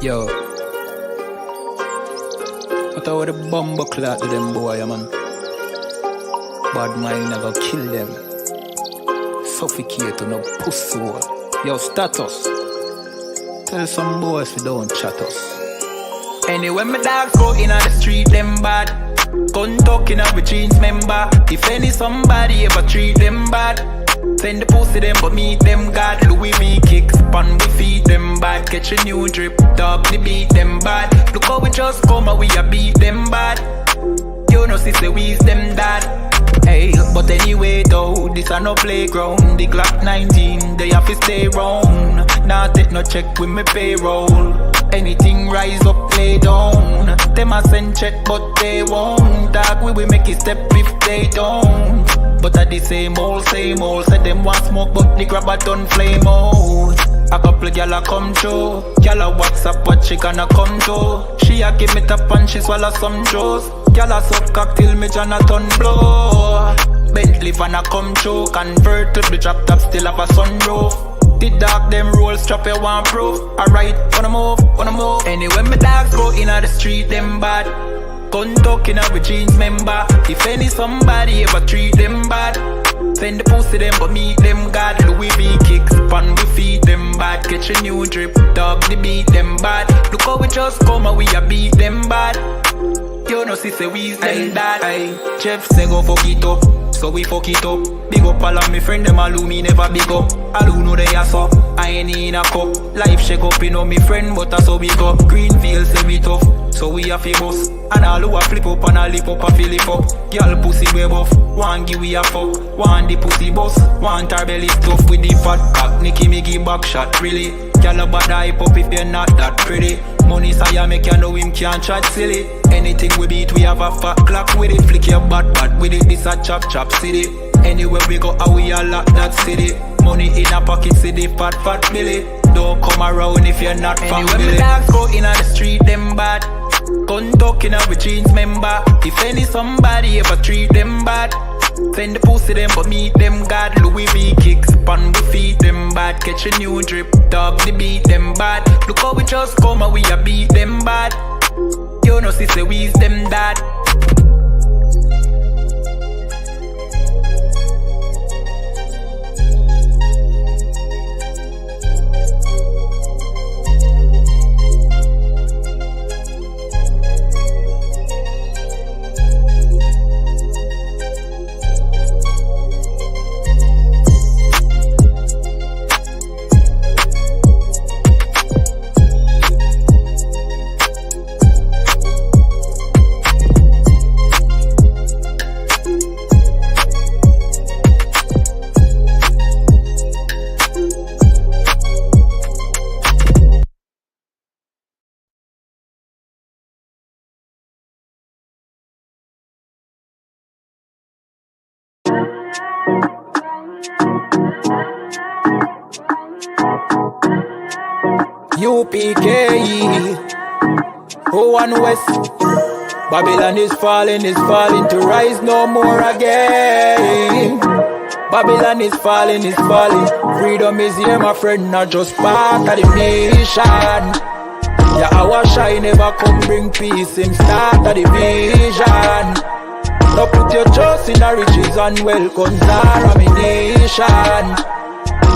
Yo, I thought the bumble clot to them boy, man. Bad mind never kill them. Suffocate on no pussy hole. Yo, status. Tell some boys we don't chat us. Anyway, my dogs go in on the street, them bad. Gun talking up with jeans member. If any somebody ever treat them bad, send the pussy them but meet them God. Louis V kicks pan we feed them bad. Catch a new drip, dog we beat them bad. Look how we just come and we a beat them bad. You know sister we's them dad. Hey, but anyway though, this a no playground. The Glock 19, they have to stay round. Nah take no check with me payroll. Anything rise up, play down. Them a send check but they won't. Dog we will make it step if they don't. But at the same old, said them want smoke but the grab a done flame out. A couple gyal a come through. Gyal a WhatsApp what she gonna come to. She a give me tap and she swallow some juice. Gyal a suck cock till me Jonathan blow. Bentley van a come through. Convert to the drop top still have a sunroof. The dog them roll strap you want proof. Alright, wanna move. Anyway my dogs go in the street them bad. Gun talking up with jeans member. If any somebody ever treat them bad, send the pussy them but meet them God. Louis V kicks pan we feed them bad. Catch a new drip, dog they beat them bad. Look how we just come and we a beat them bad. You know sister we's them dad. Aye, Jeff say go fuck it up, so we fuck it up. Big up all of me friend them all who me never big up. All who know they are so, I ain't in a cup. Life shake up, you know me friend but that's how we go. Greenfield say we tough, so we a fi bust. And all who a flip up and a lip up a fill it up. Girl pussy way buff, one give we a fuck. One the pussy bust, one her belly stuff with the fat cock. Nicky me give back shot really. Girl a bad hype up if you're not that pretty. Money say make you know him can't chat silly. Anything we beat we have a fat clock with it. Flick your bad with it, this a chop city. Anywhere we go how we a lock that city. Money in a pocket see the fat billy. Don't come around if you're not family. Anyway my dogs go in on the street them bad. Gun talking up with jeans member. If any somebody ever treat them bad, send the pussy them but meet them God. Louis V kicks pan we feed them bad. Catch a new drip, dog they beat them bad. Look how we just come and we a beat them bad. You know sister we's them dad. ISUPK, O1 West. Babylon is falling to rise no more again. Babylon is falling. Freedom is here, my friend, not just part of the nation. Yeah, our shine never come bring peace, him start of the vision. Now put your trust in the riches and wealth, guns are a nation.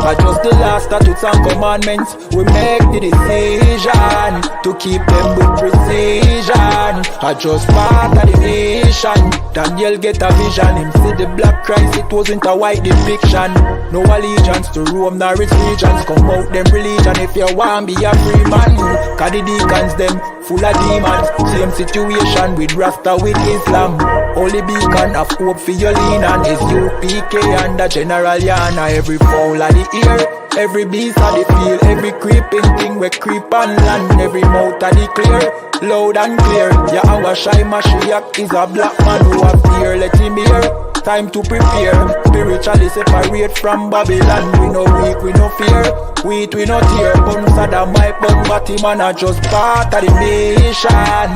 But just the last statutes and commandments, we make the decision to keep them with precision. I just part of the nation. Daniel get a vision, him see the black Christ, it wasn't a white depiction. No allegiance to Rome nor its regions, come out them religion if you want be a free man. Cause the deacons them full of demons, same situation with Rasta with Islam. Only beacon of hope for your lean on is ISUPK and the General Yana. Every fowl of the ear, every beast of the field, every creeping thing we creep on land, every mouth of the clear, loud and clear. Yeah, our shy Mashiach is a black man who have fear, let him hear. Time to prepare, spiritually separate from Babylon. We no weak, we no fear, we no tear. Bun Saddam, my bun Batman are just part of the nation.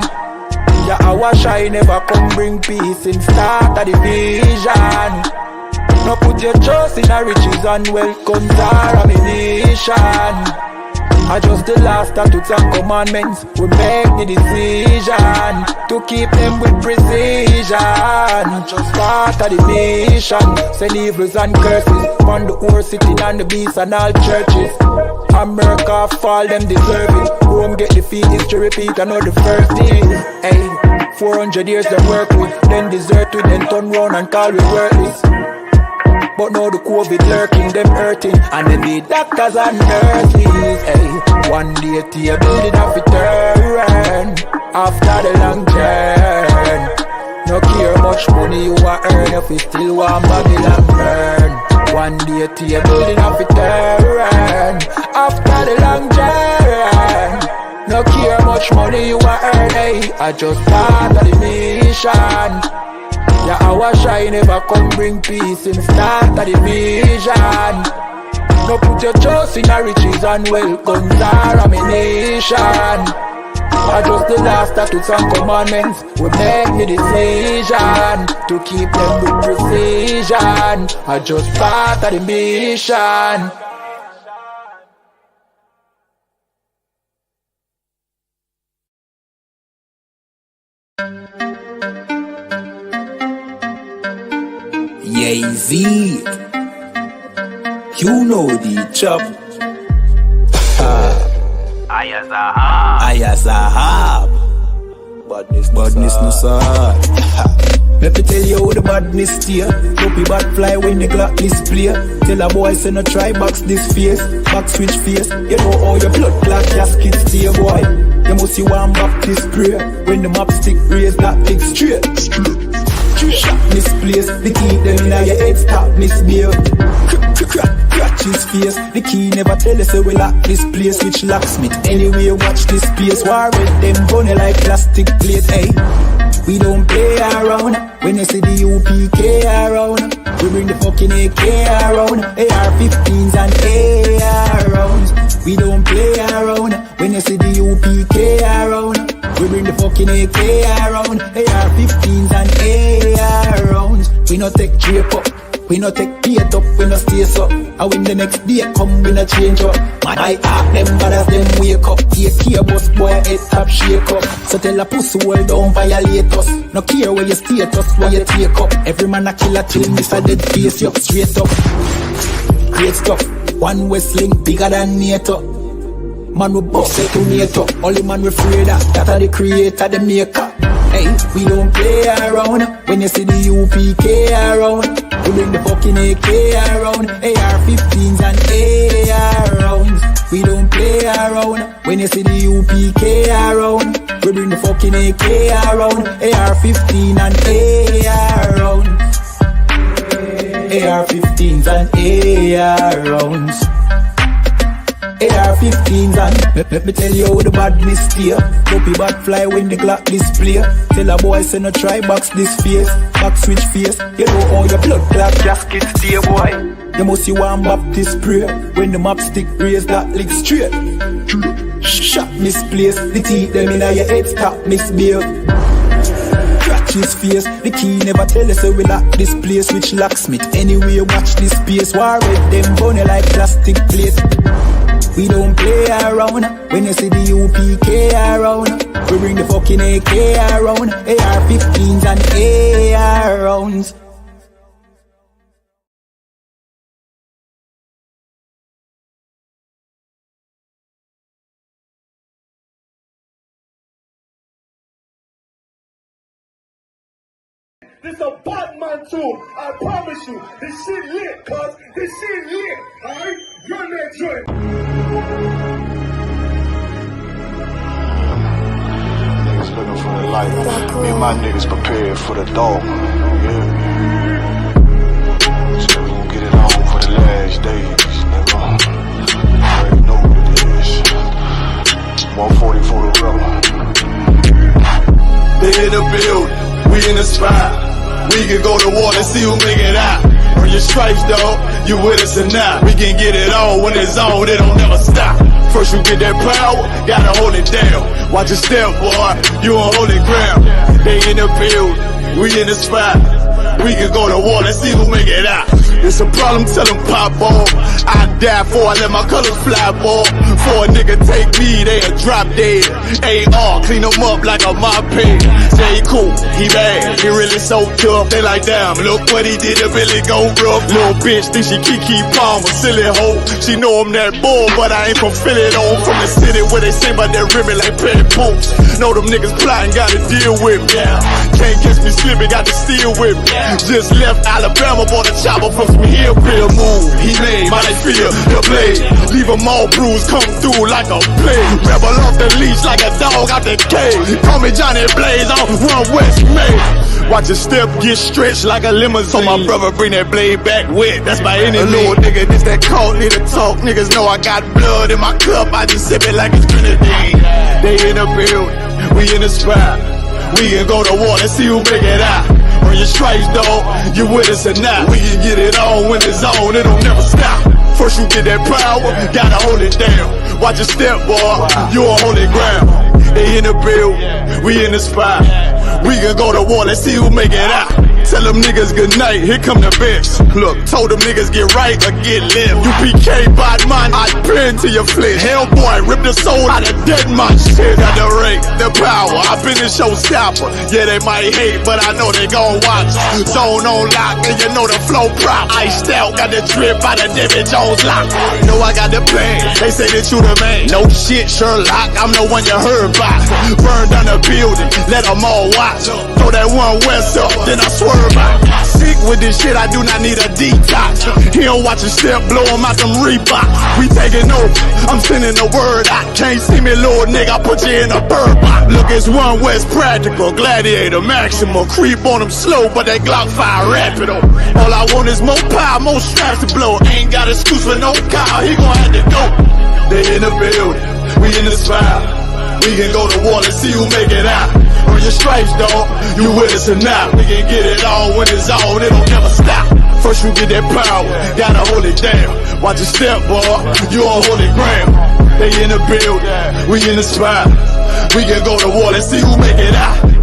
Yeah, our shine never come bring peace in start of the vision. Now put your trust in the riches and wealth, guns are a nation. Adjust the law, statutes and commandments. We make the decision to keep them with precision. Just part of the nation. Send evils and curses on the whole city and the beasts and all churches. America fall, them deserve it. Rome get defeat, history repeat, I know the first thing. Hey, 400 years they work with, then desert with, then turn round and call we worthless. But now the COVID lurking, them hurting, and they be doctors and nurses. Hey, one day to building off it turn after the long journey. No care much money you a earn if you still want Babylon burn. One day to building off it turn after the long journey. No care much money you a earn. Hey, I just start of the mission. Yeah, our shine never come bring peace in start of the vision. No put your trust in our riches and wealth, guns are ammunition. Adjust the law, statutes and commandments. We make the decision to keep them with precision. Adjust part of the mission. Z, you know the chop. Ayazahab. Badness no sir. Let me tell you how the badness steer. Dopey bad fly when the Glock display. Tell a boy say no try box this face. Back switch face. You know how your blood clot casket stay boy. You must see one Baptist prayer. When the map stick raise that big straight. Shot misplaced, the key them in your head stop misbehaved. Crack his face, the key never tell us we lock this place. Which locksmith, anyway watch this space. War with them bunny like plastic plate. Hey, we don't play around. When you see the UPK around, we bring the fucking AK around. AR-15s and AR rounds. We don't play around. When you see the UPK around, we bring the fucking AK around. AR-15s and AR rounds. We no take drape up, we no take beat up, we no stay up. And when the next day come, we no change up. My heart them bad as them wake up. AK bus boy head top shake up. So tell a pussy hold down violate us. No care where you status, where you take up. Every man a killer till miss a dead face you straight up. Great stuff, one Westling bigger than NATO. Man we bust it to NATO. Only man we afraid of, that are the creator, the maker. Hey, we don't play around. When you see the UPK around, we bring the fucking AK around. AR-15s and AR rounds. We don't play around. When you see the UPK around, we bring the fucking AK around. AR-15 and AR rounds. AR-15s and AR rounds. AR-15s and let me tell you how the badness steer. Dopey bad fly when the Glock display. Tell a boy say no try box this face. Back switch face. You know how your blood clot casket stay boy. You must see one Baptist prayer. When the map stick raise that lick straight. Shot misplaced. The teeth them in your head stop misbehaved. Crack his face. The key never tell us we lock this place. Which locksmith anyway watch this space. War with them bunny like plastic plate. We don't play around. When you see the UPK around, we bring the fucking AK around. AR-15s and AR rounds. This a Batman tune, I promise you. This shit lit, cuz. This shit lit, alright? Run that joint. Niggas looking for the light. Me and my niggas prepared for the dog. Yeah. So we gon' get it on for the last days, nigga. You already know what it is. 140 for the rubber. They in the building, we in the spot. We can go to war and see who make it out. Earn your stripes, dog, you with us or not. We can get it on when it's on, it don't never stop. First you get that power, gotta hold it down. Watch your step, boy, you on holy ground. They in the building, we in the spot. We can go to war, let's see who make it out. It's a problem, tell them pop ball. I die for, I let my colors fly ball. Before a nigga take me, they'll drop dead. AR, clean them up like a mop pig. Say he cool, he bad, he really so tough. They like, damn, look what he did to Billy go rough. Little bitch think she Kiki Palmer, silly hoe. She know I'm that bull, but I ain't from Philly though. From the city where they say about that ribbon like petty poops. Know them niggas plotting, gotta deal with me. Can't catch me slipping, got to steal with me. Just left Alabama, bought a chopper from some hillbilly move. He made my feel the blade. Leave them all bruised, come through like a plague. Rebel off the leash like a dog out the cage. Call me Johnny Blaze on One West May. Watch your step get stretched like a limousine. So my brother bring that blade back wet. That's my enemy. Little nigga, this that cold, need to talk. Niggas know I got blood in my cup. I just sip it like it's grenadine. They in the building, we in the spot. We can go to war and see who make it out. On your stripes, dog, you with us or not. We can get it on when it's on, it'll never stop. First you get that power, gotta hold it down. Watch your step, boy, you on holy ground. They in the building, we in the spot. We can go to war, let's see who make it out. Tell them niggas good night, here come the best. Look, told them niggas get right or get left. UPK bad man, I pin to your flesh. Hellboy, rip the soul out of dead man shit. Got the rate, the power, I been the showstopper. Yeah, they might hate, but I know they gon' watch. Zone on lock, and you know the flow prop. Iced out, got the drip out of David Jones lock. Know I got the plan, they say that you the man. No shit, Sherlock, I'm the one you heard about. Burn down the building, let them all watch. Throw that One West up, then I swerve out. Sick with this shit, I do not need a detox. He don't watch a step, blow him out them Reeboks. We taking over, I'm sending the word out. Can't see me, little nigga, I put you in a bird box. Look, it's One West practical, gladiator, maximal. Creep on them slow, but that Glock fire rapid. All I want is more power, more straps to blow. Ain't got excuse for no car, he gon' have to go. They in the building, we in the spot. We can go to war and see who make it out. On your stripes, dog, you with us or not. We can get it on when it's on, it'll never stop. First you get that power, gotta hold it down. Watch your step, boy, you on holy ground. They in the building, we in the spot. We can go to war and see who make it out.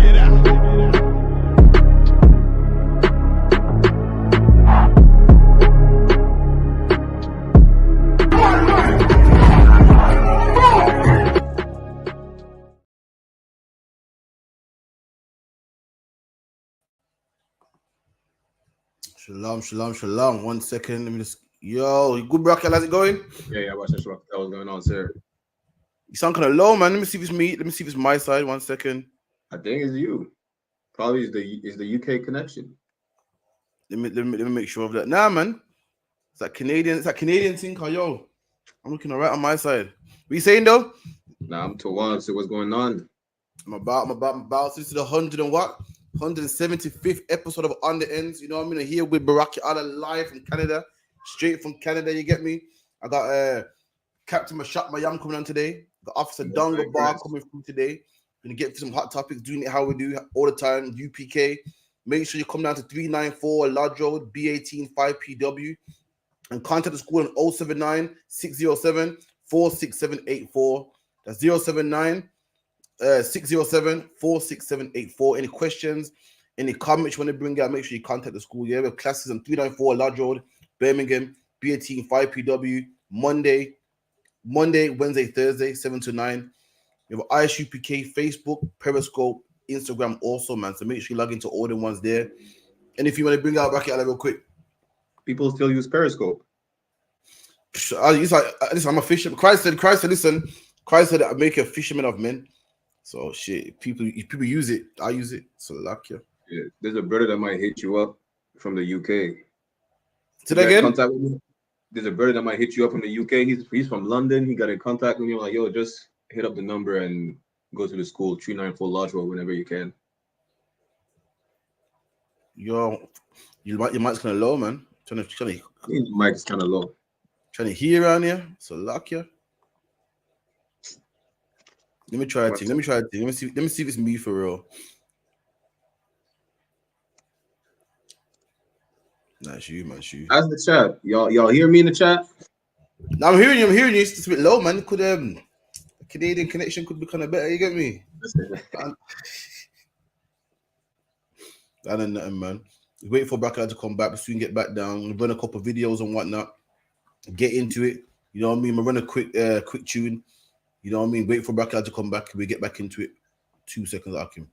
Shalom, shalom, shalom. 1 second. Let me just. Yo, you good, Brock? How's it going? Yeah, what's that? What's going on, sir? You sound kind of low, man. Let me see if it's me. Let me see if it's my side. 1 second. I think it's you. Probably is the UK connection. Let me make sure of that. Nah, man. It's that Canadian thing. Yo, I'm looking alright on my side. What you saying though? Nah, I'm Tawan. So what's going on? I'm about to the 100 and what? 175th episode of On the Ends. You know what I mean? I'm here with Baraki Ala live from Canada. Straight from Canada, you get me? I got Captain Mashak Mayam coming on today. Got Officer Donga Bar coming through today. Gonna get some hot topics, doing it how we do all the time. UPK. Make sure you come down to 394 Lodge Road, B18 5PW. And contact the school on 079 607 46784. That's 079 607 46784. Any questions, any comments you want to bring out, make sure you contact the school. Yeah, we have classes on 394 Lodge Road, Birmingham, B18 5PW, Monday, Wednesday, Thursday, 7 to 9. You have ISUPK, Facebook, Periscope, Instagram also, man. So make sure you log into all the ones there. And if you want to bring out Bracket real quick. People still use Periscope. Listen, I'm a fisherman. Christ said, listen, Christ said I make a fisherman of men. So shit, people use it. I use it. So luck you. Yeah, there's a brother that might hit you up from the UK. Say that again? There's a brother that might hit you up from the UK. He's from London. He got in contact with me. I'm like, yo, just hit up the number and go to the school, 394 Lodge Road, whenever you can. Yo, your mic's kind of low, man. Trying to mic's kind of low. Trying to hear around here. So luck you. Let me try a thing. Let me see if it's me for real. That's you, man. That's you. How's the chat? Y'all hear me in the chat? I'm hearing you. It's just a bit low, man. Could Canadian connection could be kind of better. You get me? I don't know, man. Wait for Bracket to come back. Soon get back down. Run a couple of videos and whatnot. Get into it. You know what I mean? We'll run a quick tune. You know what I mean? Wait for Bracky to come back. We get back into it. 2 seconds, Akim.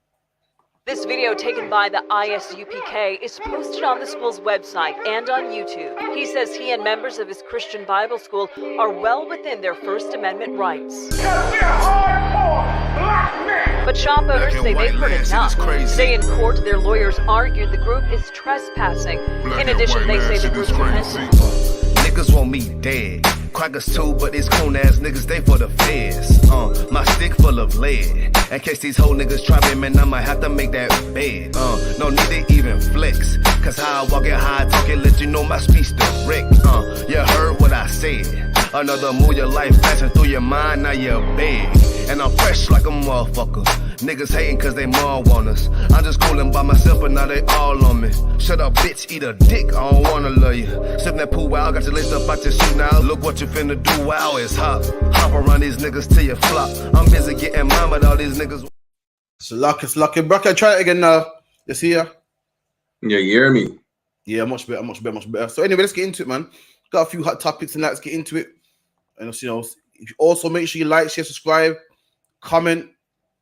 This video taken by the ISUPK is posted on the school's website and on YouTube. He says he and members of his Christian Bible school are well within their First Amendment rights. Because we're hardcore black men. But shop owners say they've heard enough. Today in court, their lawyers argued the group is trespassing. In addition, they say the group niggas want me dead. Crackers too, but these coon ass niggas, they for the feds. My stick full of lead. In case these whole niggas try me, man, I might have to make that bed. No need to even flex. Cause how I walk it, how I talk it, let you know my speech direct. You heard what I said. Another move, your life passing through your mind, now you're big. And I'm fresh like a motherfucker. Niggas hating cause they more want us. I'm just coolin' by myself, but now they all on me. Shut up, bitch, eat a dick, I don't wanna love you. Sippin' that pool, wow, got your list up out your shoe now. Look what you finna do, wow, it's hot. Hop around these niggas till you flop. I'm busy getting mine, but all these niggas. It's lucky. Bracky, try it again now. You see ya? Yeah, you hear me? Yeah, much better. So anyway, let's get into it, man. Got a few hot topics and let's get into it. And you know, if you also make sure you like, share, subscribe, comment.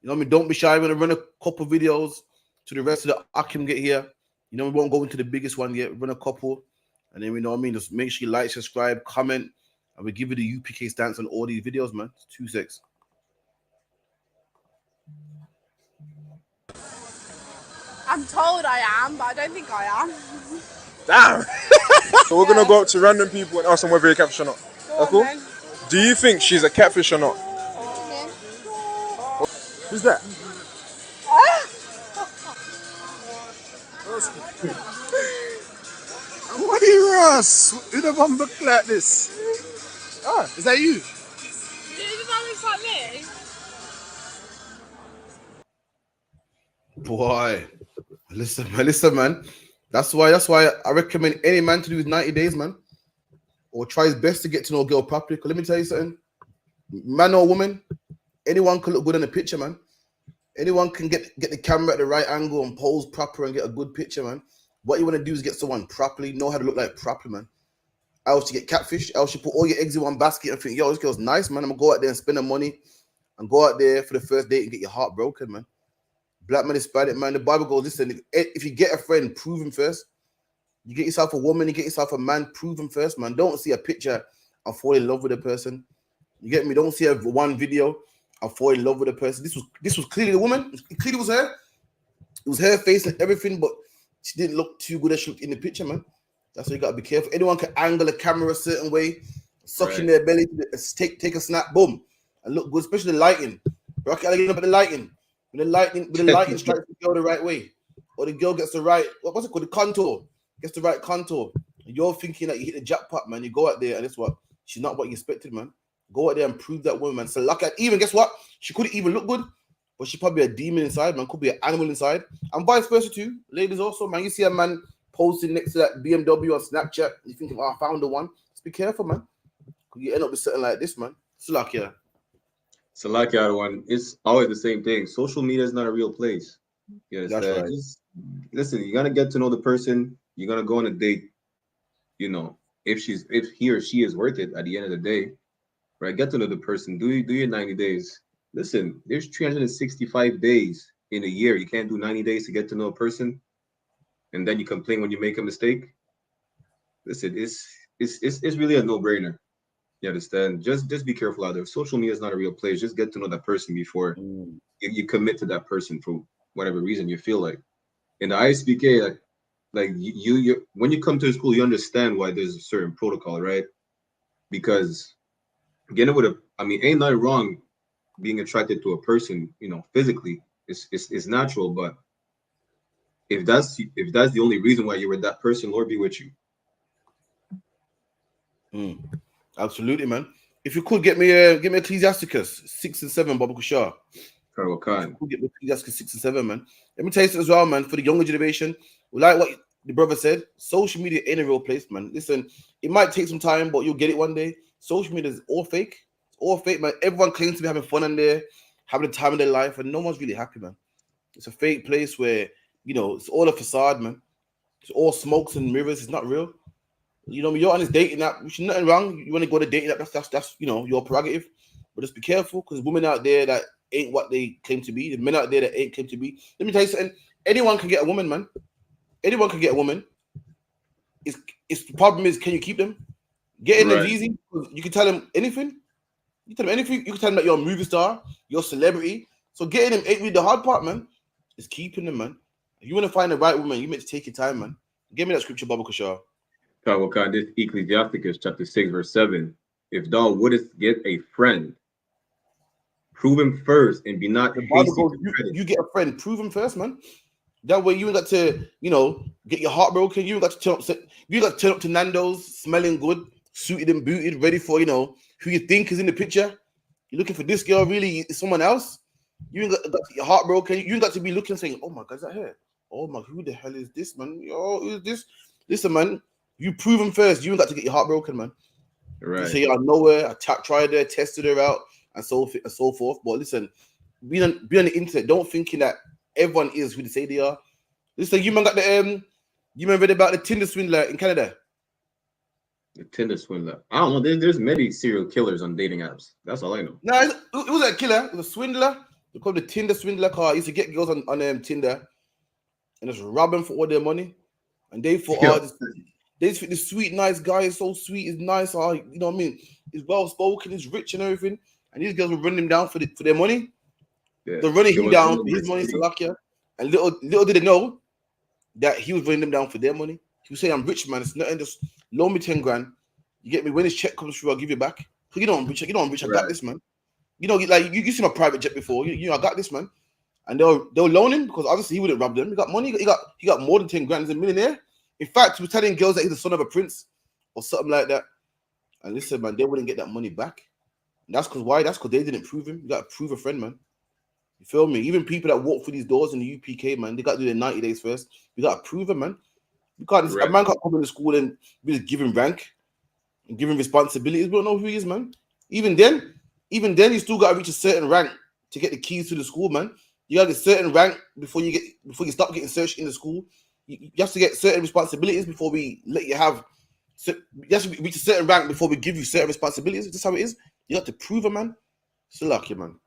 You know what I mean? Don't be shy. We're gonna run a couple videos to the rest of the Akim get here. You know, we won't go into the biggest one yet. Run a couple, and then we know what I mean. Just make sure you like, subscribe, comment, and we give you the UPK stance on all these videos, man. 2 secs. I'm told I am, but I don't think I am. Damn. So we're gonna go up to random people and ask them whether they're catfish or not. That's cool. Then. Do you think she's a catfish or not? Who's that? What are you, Ross? You never look like this. Ah, is that you? Does that look like me? Boy, listen, man. That's why I recommend any man to do his 90 days, man, or try his best to get to know a girl properly. Because let me tell you something, man or woman, anyone can look good in a picture, man. Anyone can get the camera at the right angle and pose proper and get a good picture, man. What you want to do is get someone properly, know how to look like properly, man. Else you get catfish, else you put all your eggs in one basket and think, yo, this girl's nice, man. I'm gonna go out there and spend the money and go out there for the first date and get your heart broken, man. Black man is bad, man. The Bible goes, listen, if you get a friend, prove him first. You get yourself a woman, you get yourself a man, prove him first, man. Don't see a picture and fall in love with a person. You get me? Don't see one video and fall in love with a person. This was clearly the woman. It clearly was her. It was her face and everything, but she didn't look too good as she looked in the picture, man. That's why you gotta be careful. Anyone can angle a camera a certain way, suck in their belly, take a snap, boom, and look good, especially the lighting. Rocky, I get up at the lighting. When the lighting strikes the girl the right way, or the girl gets the right, what's it called? The contour. Gets the right contour. And you're thinking that you hit the jackpot, man. You go out there and it's what? She's not what you expected, man. Go out there and prove that woman, man. So lucky, even guess what? She couldn't even look good, but she probably a demon inside, man. Could be an animal inside. And vice versa too. Ladies also, man. You see a man posting next to that BMW on Snapchat, you thinking, oh, I found the one. Just be careful, man. You end up with something like this, man. It's lucky. It's a lucky other one. It's always the same thing. Social media is not a real place. Yes, that's right. Just, listen, you gotta get to know the person. You're gonna go on a date. You know, if he or she is worth it at the end of the day, right? Get to know the person. Do your 90 days. Listen, there's 365 days in a year. You can't do 90 days to get to know a person, and then you complain when you make a mistake. Listen, it's really a no-brainer. You understand? Just be careful out there. Social media is not a real place. Just get to know that person before you commit to that person for whatever reason you feel like. In the ISPK, like you when you come to the school, you understand why there's a certain protocol, right? Because getting with ain't nothing wrong being attracted to a person, you know, physically. It's natural, but if that's the only reason why you're with that person, Lord be with you. Absolutely, man. If you could get me Ecclesiasticus 6 and 7, Baba Kushar. Get me Ecclesiasticus 6 and 7, man. Let me tell you as well, man. For the younger generation, like what the brother said, social media ain't a real place, man. Listen, it might take some time, but you'll get it one day. Social media is all fake. It's all fake, man. Everyone claims to be having fun on there, having the time of their life, and no one's really happy, man. It's a fake place where, you know, it's all a facade, man. It's all smokes and mirrors. It's not real. You know, you're on this dating app. Which is nothing wrong. You want to go to dating app? That's you know your prerogative. But just be careful because women out there that ain't what they claim to be. The men out there that ain't claim to be. Let me tell you something. Anyone can get a woman, man. Anyone can get a woman. It's the problem is, can you keep them? Getting them is easy. You can tell them anything. You tell them anything. You can tell them that you're a movie star, you're a celebrity. So getting them ain't really the hard part, man. It's keeping them, man. If you want to find the right woman, you meant to take your time, man. Give me that scripture, Baba Kushar. This Ecclesiasticus chapter 6, verse 7. If thou wouldest get a friend, prove him first and be not hasty. You get a friend, prove him first, man. That way you ain't got to, you know, get your heart broken. You ain't got to turn up to Nando's smelling good, suited and booted, ready for, you know, who you think is in the picture. You're looking for this girl, really, is someone else. You ain't got to get your heart broken. You ain't got to be looking saying, oh my God, is that her? Oh my, who the hell is this, man? Yo, who is this? Listen, man, you prove him first. You ain't got to get your heart broken, man. Right. You say, I know her, I tried her, tested her out, and so forth. But listen, be on the internet, don't thinking that everyone is who they say they are. Listen, you man got the you man read about the Tinder swindler in Canada? The Tinder swindler. I don't know. There's many serial killers on dating apps. That's all I know. No, it was a killer. It was a swindler. They called the Tinder swindler car. He used to get girls on Tinder and just rob them for all their money. And they thought, this sweet, nice guy is so sweet, is nice. Oh, you know what I mean? He's well spoken, he's rich and everything. And these girls were running him down for their money. Yeah. They're running him down for his money, Salakia. And little did they know that he was running them down for their money. He was saying, I'm rich, man. It's nothing, just loan me 10 grand. You get me? When his check comes through, I'll give you back. Because you know I'm rich, I got this, man. You know, like you see my private jet before. You know, I got this, man. And they'll loan him because obviously he wouldn't rob them. He got money, he got more than 10 grand. He's a millionaire. In fact, he was telling girls that he's the son of a prince or something like that. And listen, man, they wouldn't get that money back. And that's because why? That's because they didn't prove him. You got to prove a friend, man. You feel me? Even people that walk through these doors in the UPK, man, they got to do their 90 days first. You got to prove it, man. You can't. A man can't come into school and be just giving rank and giving responsibilities. We don't know who he is, man. Even then, you still got to reach a certain rank to get the keys to the school, man. You got to get a certain rank before you start getting searched in the school. You have to get certain responsibilities before we let you have. You have to reach a certain rank before we give you certain responsibilities. That's how it is. You have to prove it, man. It's lucky, man.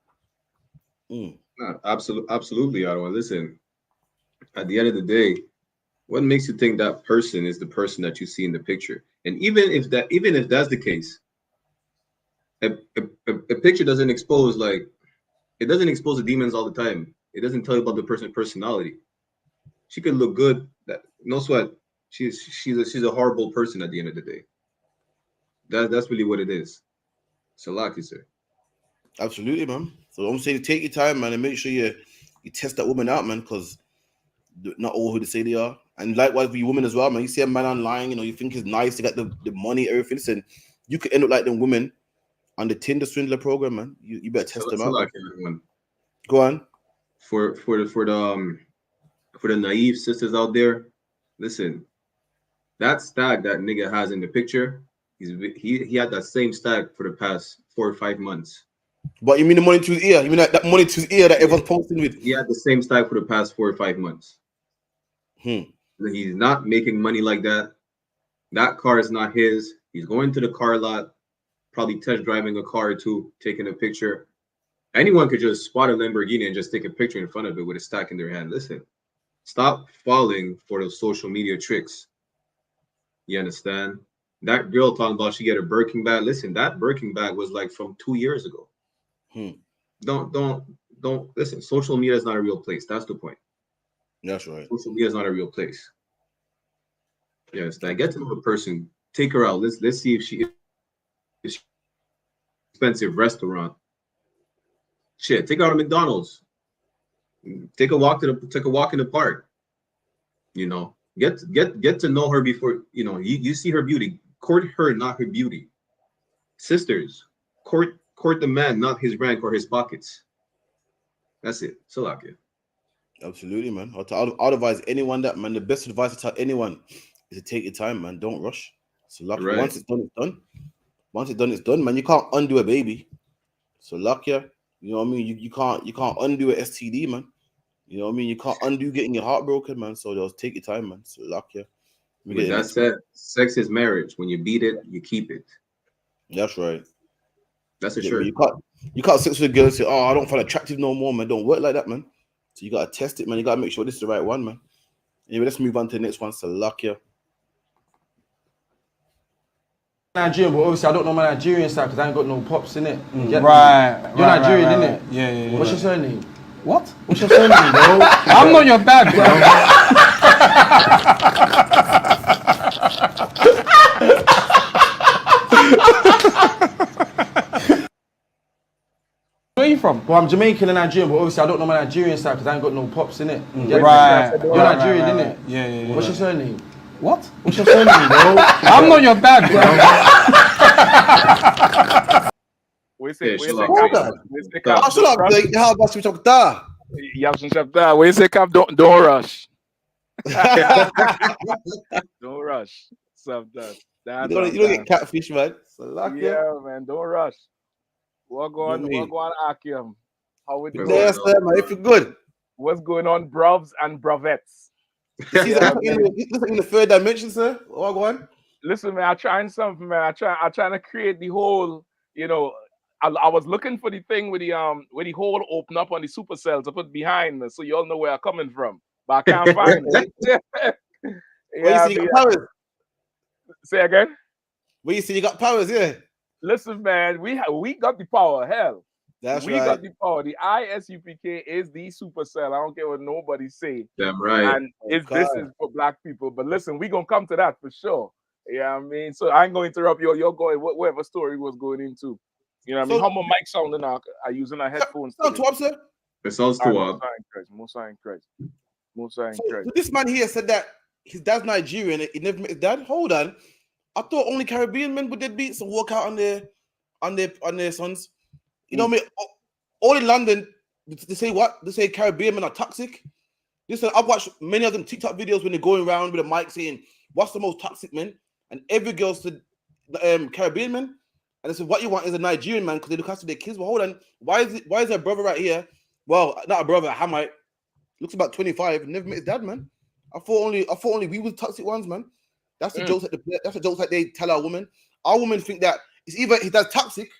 Absolutely, Ottawa. Listen, at the end of the day, what makes you think that person is the person that you see in the picture? And even if that's the case, a picture doesn't expose the demons all the time. It doesn't tell you about the person's personality. She could look good. No sweat. She's a horrible person at the end of the day. That's really what it is. Salaki, sir. Absolutely, man. So I'm saying take your time, man, and make sure you test that woman out, man, because not all who they say they are. And likewise for you women as well, man. You see a man online, you know, you think he's nice, you got the money, everything. Listen, you could end up like them women on the Tinder swindler program, man. You better test them out. Go on. For the naive sisters out there, listen, that stag that nigga has in the picture, he had that same stag for the past 4 or 5 months. But you mean the money to his ear? You mean that money to his ear that everyone's posting with? He had the same stag for the past 4 or 5 months. He's not making money like that. That car is not his. He's going to the car lot, probably test driving a car or two, taking a picture. Anyone could just spot a Lamborghini and just take a picture in front of it with a stack in their hand. Listen, stop falling for those social media tricks. You understand? That girl talking about she get a Birkin bag. Listen, that Birkin bag was like from 2 years ago. Don't listen. Social media is not a real place. That's the point. That's right. Social media is not a real place. You understand? Get to know the person. Take her out. Let's see if she is expensive restaurant. Shit, take her out to McDonald's. Take a walk in the park. You know, get to know her before you know you see her beauty. Court her, not her beauty. Sisters, court the man, not his rank or his pockets. That's it. Salakia. Absolutely, man. I'll advise anyone that, man. The best advice to tell anyone is to take your time, man. Don't rush. Salakia. Once it's done, it's done. Once it's done, it's done, man. You can't undo a baby. Salakia. You know what I mean? You can't undo a STD, man. You know what I mean? You can't undo getting your heart broken, man. So just take your time, man. Salakia. With that said, sex is marriage. When you beat it, you keep it. That's right. That's a shirt. You can't sex with a girl and say, "Oh, I don't find attractive no more, man." Don't work like that, man. So you gotta test it, man. You gotta make sure this is the right one, man. Anyway, let's move on to the next one. Salakia. Nigerian, but obviously I don't know my Nigerian side because I ain't got no pops in it. Right. You're Nigerian, innit? Yeah. What's your surname? What? What's your surname, bro? I'm not your dad, bro. Where are you from? Well, I'm Jamaican and Nigerian, but obviously I don't know my Nigerian side because I ain't got no pops in it. Right. You're Nigerian, innit? Yeah. What's your surname? What? What's your surname, bro? I'm not your dad, bro. We say, How about you talk da? Where you say, Cap? Don't rush. Don't rush. Sometimes. You don't get catfish, man. Yeah, man. Don't rush. What going on, Akim? How we doing? Yes, sir, man. If you're good. What's going on, bruvs and bruvettes? He's in the third dimension, sir. What going? Listen, man, I'm trying something, man. I'm trying to create the whole, you know. I was looking for the thing with the hole open up on the supercell to put behind me, so you all know where I'm coming from. But I can't find it. Where you see you got powers? Say again? Where you see you got powers, yeah? Listen, man, we got the power. Hell, that's we got the power. The ISUPK is the supercell. I don't care what nobody say. Damn right. And this is for black people. But listen, we gonna come to that for sure. Yeah, I mean, so I ain't gonna interrupt you. You're going whatever story was going into. You know what I mean? How my mic sounding now? I using our headphones. Sound to up, sir? It sounds to up. Most Christ. So this man here said that his dad's Nigerian. He never met his dad. Hold on. I thought only Caribbean men would dead beats and walk out on their sons. You know what I mean? All in London, they say what? They say Caribbean men are toxic. Listen, I've watched many of them TikTok videos when they're going around with a mic saying, "What's the most toxic men?" And every girl said Caribbean men. And they said, what you want is a Nigerian man because they look after their kids. Well, hold on. Why is there a brother right here? Well, not a brother, a Hamite. Looks about 25. Never met his dad, man. I thought only we were toxic ones, man. That's the jokes that they tell our women. Our women think that it's either his dad's toxic,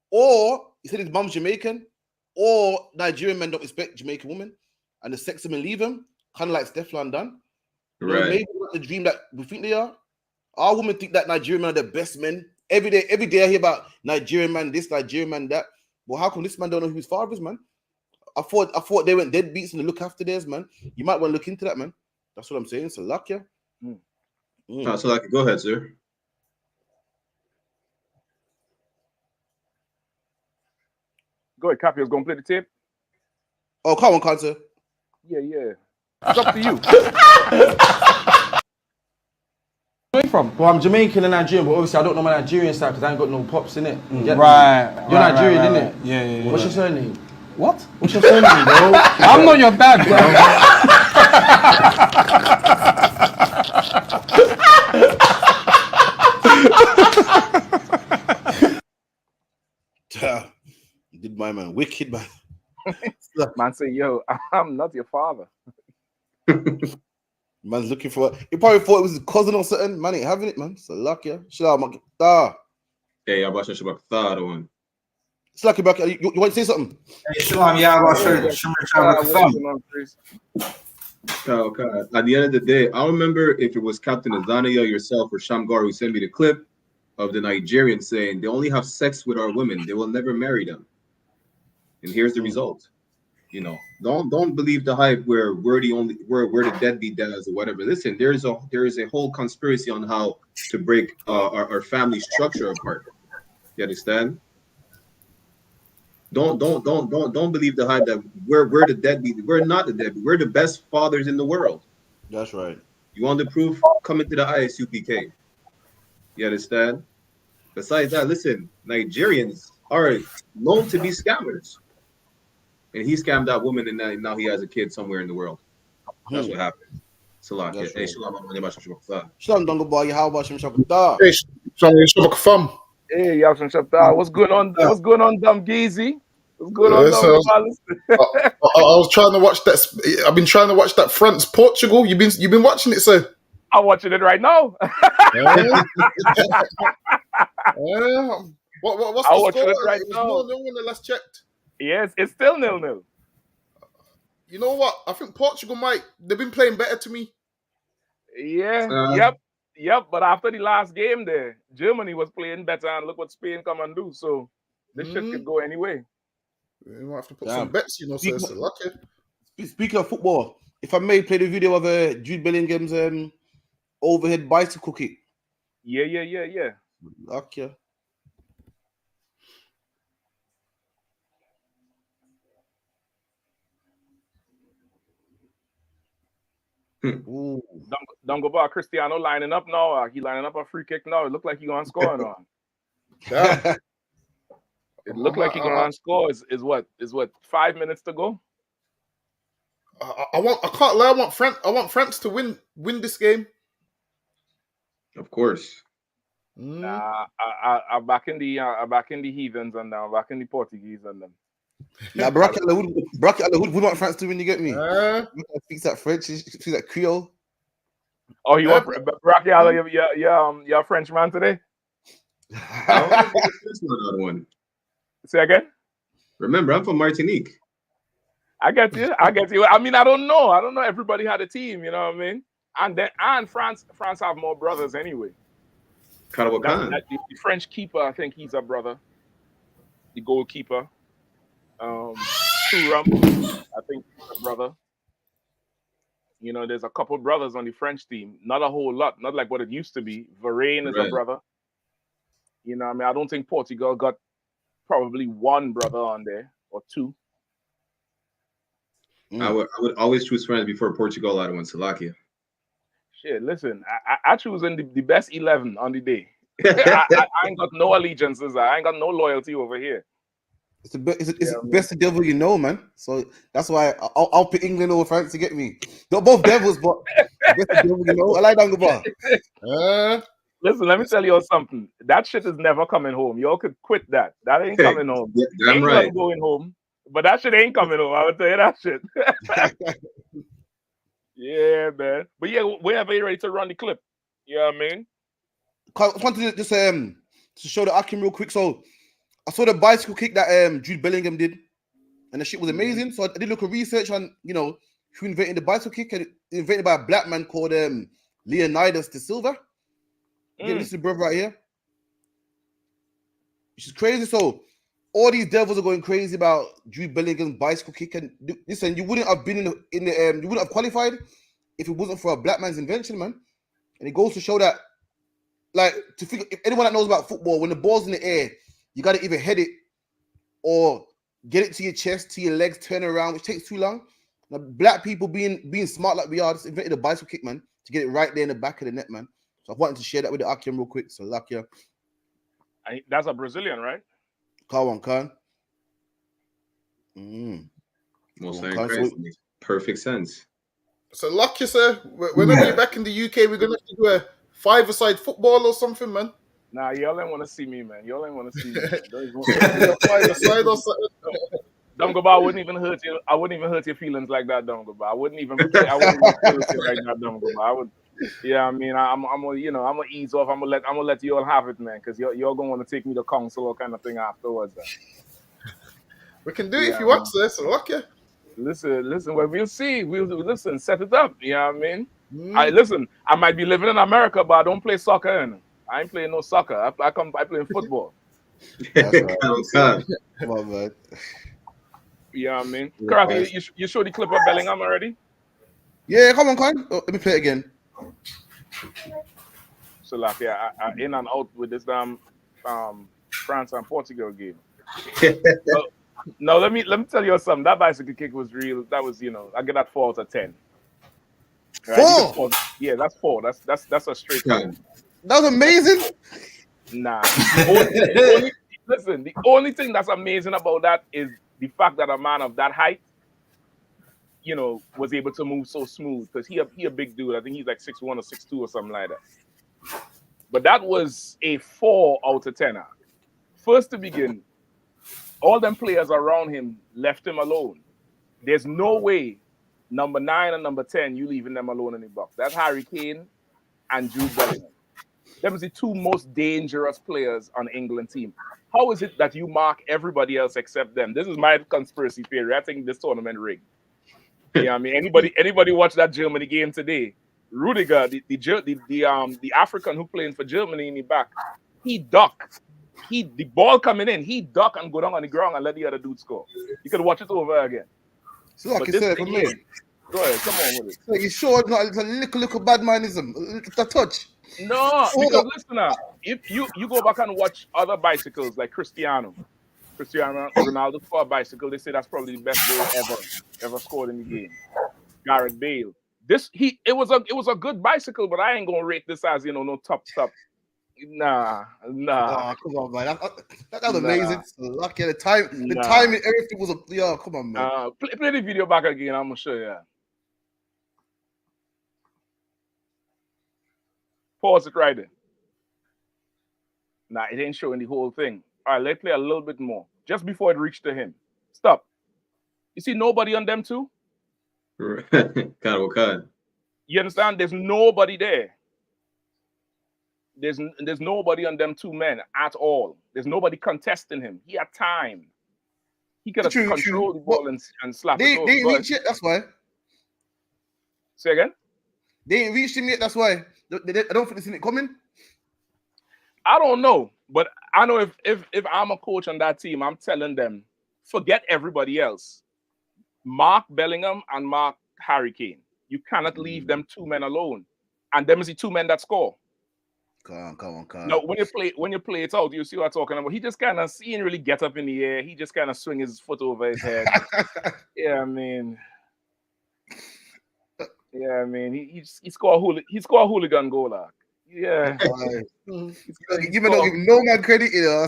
or he said his mom's Jamaican, or Nigerian men don't respect Jamaican women and they sex them and leave them, kind of like Stefan done. Right. Maybe the dream that we think they are. Our women think that Nigerian men are the best men. Every day I hear about Nigerian man, this Nigerian man, that. Well, how come this man don't know who his father is, man? I thought they went deadbeats and they look after theirs, man. You might want to look into that, man. That's what I'm saying. So luck, yeah. So like, go ahead, sir. Go ahead, Cappy was gonna play the tape. Oh, come on, Cancer. Yeah. It's up to you. Where are you from? Well, I'm Jamaican and Nigerian, but obviously I don't know my Nigerian side because I ain't got no pops in it. Right. You're Nigerian, innit? Yeah. What's your surname? What? What's your surname, bro? I'm not your dad, bro. Did my man wicked, man. Man say, yo, I'm not your father. Man's looking for it. He probably thought it was his cousin or something. Man ain't having it, man. So luck, yeah. Shalom, Hey, I'm about to Shabbat Thar one. It's lucky back. You want to say something? Hey, Shalom, yeah, about Okay. At the end of the day, I don't remember if it was Captain Azania, yourself, or Shamgar who sent me the clip of the Nigerian saying they only have sex with our women. They will never marry them. And here's the result. You know, don't believe the hype where we're the deadbeat dads or whatever. Listen, there is a whole conspiracy on how to break our family structure apart. You understand? Don't believe the hype that we're the deadbeat. We're not the deadbeat. We're the best fathers in the world. That's right. You want the proof? Come into the ISUPK. You understand? Besides that, listen, Nigerians are known to be scammers. And he scammed that woman, and now he has a kid somewhere in the world. That's what happened. Salah. Hey, shalom. Shalom, Dongo Boy. How about Shem Shakta? Hey, shalom, fam. Hey, Yashin Shapta. What's going on? What's going on, Dum Geezy? What's going on, Dum Palace? I was trying to watch that. I've been trying to watch that France Portugal. You've been watching it, sir. I'm watching it right now. What's I'm the watching score? it right It was now. 0-0 when I last checked. Yes, it's still 0-0. You know what? I think Portugal they've been playing better to me. Yeah, yep. But after the last game there, Germany was playing better, and look what Spain come and do. So this shit could go anyway. You might have to put some bets, so it's lucky. Speaking of football, if I may play the video of Jude Bellingham's overhead bicycle kick. Yeah. Lucky. Don't go by Cristiano lining up now. He lining up a free kick now. It looked like he gonna score now. Yeah. It looked like he gonna score. Is what 5 minutes to go. I can't lie. I want France to win this game. Of course. Nah, I'm back in the heathens and I'm back in the Portuguese and them. Now, Bracket would want France to win. You get me? Speaks that French. Speaks that Creole. Oh, you want Bracket? You're a French man today. One. Say again. Remember, I'm from Martinique. I get you. I mean, I don't know. Everybody had a team. You know what I mean? And France have more brothers anyway. The French keeper, I think he's a brother. The goalkeeper. Thuram, I think he's a brother. You know, there's a couple brothers on the French team. Not a whole lot. Not like what it used to be. Varane is a brother. You know what I mean? I don't think Portugal got probably one brother on there or two. I would always choose France before Portugal. I don't want Slovakia. Shit, listen, I choosing the best 11 on the day. I ain't got no allegiances. I ain't got no loyalty over here. It's the best of devil you know, man. So that's why I'll pick England over France to get me. They're both devils, but best of devil you know. I like Dangaba. Listen, let me tell you something. That shit is never coming home. Y'all could quit that. That ain't coming home. Yeah, damn England right. going home, but that shit ain't coming home. I would tell you that shit. Yeah, man. But yeah, whenever you're ready to run the clip. You know what I mean? I just wanted to just to show the Akim real quick. So I saw the bicycle kick that Jude Bellingham did, and the shit was amazing. So I did look at research on who invented the bicycle kick, and it invented by a black man called Leonidas da Silva. Yeah, this is the brother right here. Which is crazy. So all these devils are going crazy about Jude Bellingham's bicycle kick, and listen, you wouldn't have been you wouldn't have qualified if it wasn't for a black man's invention, man. And it goes to show that, like, to figure, if anyone that knows about football, when the ball's in the air, you got to either head it or get it to your chest, to your legs, turn around, which takes too long. Now, black people being smart like we are, just invented a bicycle kick, man, to get it right there in the back of the net, man. So I wanted to share that with the Akim real quick. So Lakia. That's a Brazilian, right? Kawan Khan. Most crazy. Perfect sense. So Lakia, sir, whenever you're back in the UK, we're gonna have to do a five-a-side football or something, man. Nah, y'all ain't want to see me, man. Y'all ain't want to see me. Five-a-side or something. Dongaba, I wouldn't even hurt you. I wouldn't even hurt your feelings like that, Dongaba. I wouldn't even hurt you like that, Dongaba. I would. Yeah, I mean, I'm gonna ease off. I'm gonna let you all have it, man, because you're gonna want to take me to council or kind of thing afterwards. We can do it if you want, sir. So lucky. Listen. Well, we'll see. We'll set it up. You know what I mean? I might be living in America, but I don't play soccer. And I ain't playing no soccer. I play football. That's right. Come on, man. You know what I mean? Karaki, you showed the clip of Bellingham already? Yeah, come on, Con. Let me play it again. So like, yeah, I in and out with this damn France and Portugal game. No, let me tell you something. That bicycle kick was real. That was, I get that 4 out of 10. Right? 4? Yeah, that's 4. That's a straight 4. That was amazing. Nah. The only thing that's amazing about that is the fact that a man of that height, was able to move so smooth, because he a big dude. I think he's like 6'1" or 6'2" or something like that. But that was a 4 out of 10. First to begin, all them players around him left him alone. There's no way number 9 and number 10 you leaving them alone in the box. That's Harry Kane and Jude Bellingham. Them is the two most dangerous players on the England team. How is it that you mark everybody else except them? This is my conspiracy theory. I think this tournament rigged. Yeah, I mean, anybody watch that Germany game today? Rudiger, the African who playing for Germany in the back, he duck. The ball coming in, he duck and go down on the ground and let the other dude score. You could watch it over again. So like But you this said, thing for me. go ahead, come on with it. So you sure it's not a little bad manism, a touch? No, because listen now, if you go back and watch other bicycles like Cristiano Ronaldo for a bicycle, they say that's probably the best goal ever scored in the game. Gareth Bale. It was a good bicycle, but I ain't gonna rate this as no top. Nah. Oh, come on, man. That was amazing. So lucky the timing, everything was yeah. Come on, man. Play the video back again. I'm gonna show you. Pause it right there. Nah, it ain't showing the whole thing. All right, let's play a little bit more. Just before it reached to him. Stop. You see nobody on them two? God. You understand? There's nobody there. There's nobody on them two men at all. There's nobody contesting him. He had time. He could have controlled the ball and slapped it over. They ain't reached yet, that's why. Say again? They ain't reached him yet, that's why. I don't think they seen it coming. I don't know, but I know if I'm a coach on that team, I'm telling them, forget everybody else. Mark Bellingham and Mark Harry Kane. You cannot leave them two men alone. And them is the two men that score. Come on. No, when you play it out, you see what I'm talking about. He just kind of he didn't really get up in the air. He just kind of swing his foot over his head. I mean, he scored a hooligan goal. Yeah. You don't give no man credit, you know.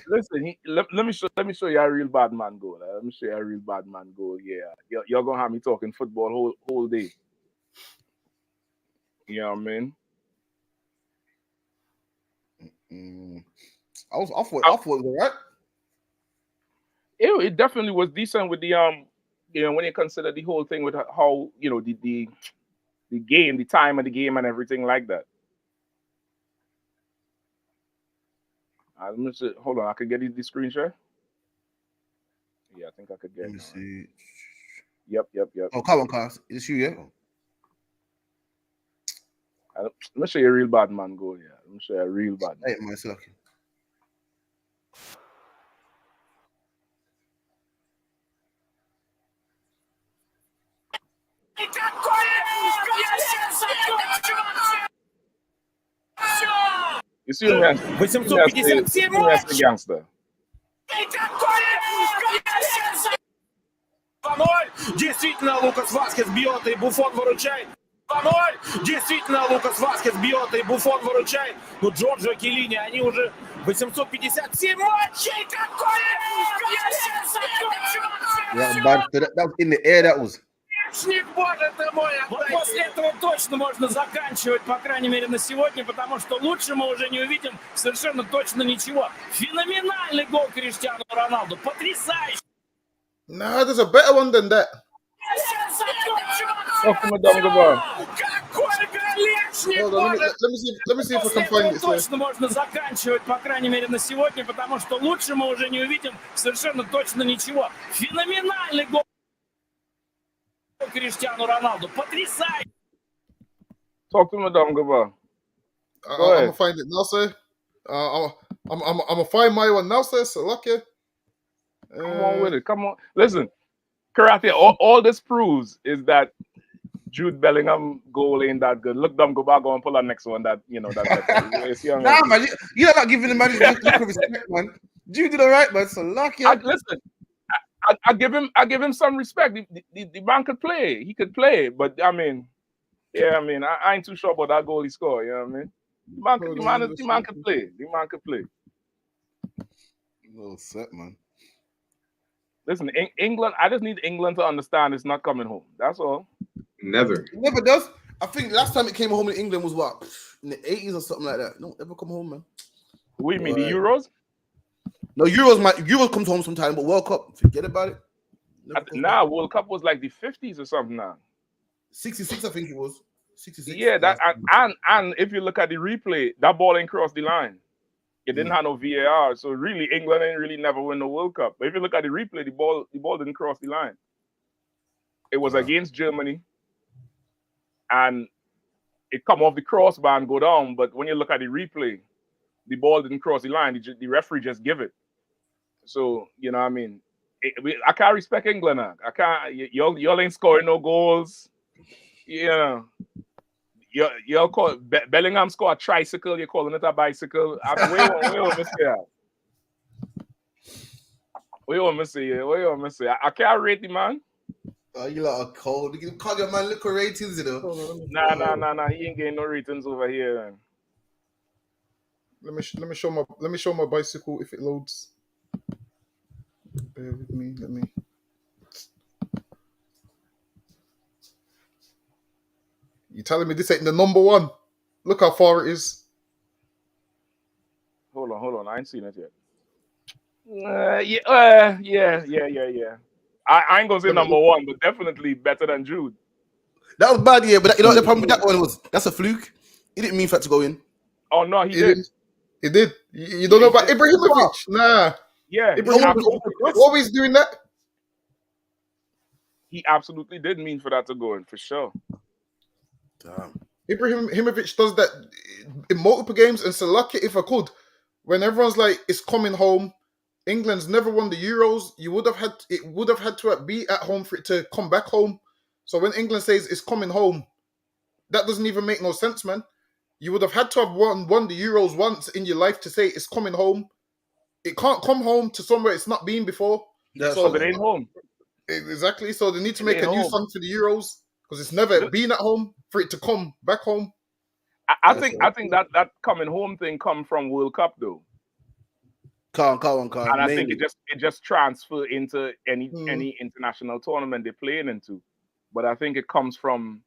Listen, let me show you a real bad man goal. Let me show you a real bad man goal. Yeah, you're gonna have me talking football whole day. You know what I mean? I thought it was all right. It definitely was decent with the when you consider the whole thing with how the game, the time of the game, and everything like that. Let me see. Hold on, I could get you the screen share. Yeah, I think I could get. Let me see. Yep. Oh, come on, Cos. It's you, yeah. Let me show you a real bad man goal. Yeah, let me show you a real bad man. Hey, man, it's lucky. You see me as a gangster. 2-0. Действительно, Лукас Васкес бьет, и Буфон выручает. 2-0. Действительно, Лукас Васкес бьет, и Буфон выручает. Но Джорджо Келлини, они уже 857 матчей. That was in the air, that was. Боже ты мой, вот после этого точно можно заканчивать, по крайней мере, на сегодня, потому что лучше мы уже не увидим совершенно точно ничего. Феноменальный гол Криштиану Роналду, потрясающий. Nah, there's a better one than that. Let me see if I can find it. Точно можно заканчивать, по крайней мере, на сегодня, потому что лучше мы уже не увидим совершенно точно ничего. Феноменальный гол Криштиану Роналду, потрясающе. Talk to Madame Gaba. I'm gonna find it now, sir. I'm gonna find my one now, sir. So lucky. Come on with it. Come on. Listen, Karate. All this proves is that Jude Bellingham goal ain't that good. Look, Dom, go back and pull our next one. That Nah, man, you're not giving the man look of respect, man. Jude did all right, man. So lucky. Listen. I give him some respect. The man could play. He could play, but I mean, I ain't too sure about that goal he scored. You know what I mean? The man could play. The man could play. Little set, man. Listen, England. I just need England to understand it's not coming home. That's all. Never. It never does. I think last time it came home in England was what, in the 80s or something like that. No, ever come home, man. What do you mean, the Euros? No, Euros comes home sometime, but World Cup, forget about it. Nah, World Cup was like the 50s or something now. 66, I think it was. 66. Yeah, that and if you look at the replay, that ball ain't crossed the line. It didn't have no VAR, so really England ain't really never win the World Cup. But if you look at the replay, the ball didn't cross the line. It was against Germany, and it come off the crossbar and go down. But when you look at the replay, the ball didn't cross the line. The referee just give it. So you know what I mean. I can't respect England. I can't. Y'all ain't scoring no goals. You know. You'll call Bellingham score a tricycle. You're calling it a bicycle. We want to say that. We want to say. I can't rate the man. Oh, you lot are cold. You can't get man little ratings, you know. Nah. He ain't getting no ratings over here. Man. Let me show my bicycle if it loads. Bear with me. Let me. You telling me this ain't the number one? Look how far it is. Hold on. I ain't seen it yet. Yeah. I ain't gonna say number one, but definitely better than Jude. That was bad, yeah. But you know what the problem with that one was? That's a fluke. He didn't mean for that to go in. Oh no, he did. He did. You don't know about Ibrahimovic? Nah. Yeah. Ibrahimovic always doing that. He absolutely did mean for that to go in, for sure. Damn. Ibrahimovic does that in multiple games, and Salaki, if I could, when everyone's like, it's coming home, England's never won the Euros, it would have had to be at home for it to come back home. So when England says it's coming home, that doesn't even make no sense, man. You would have had to have won the Euros once in your life to say it's coming home. It can't come home to somewhere it's not been before. So it ain't home. Exactly. So they need to make a new song for the Euros because it's never been at home for it to come back home. I think that coming home thing come from World Cup though. Can't. And I think it just transfer into any international tournament they're playing into. But I think it comes from,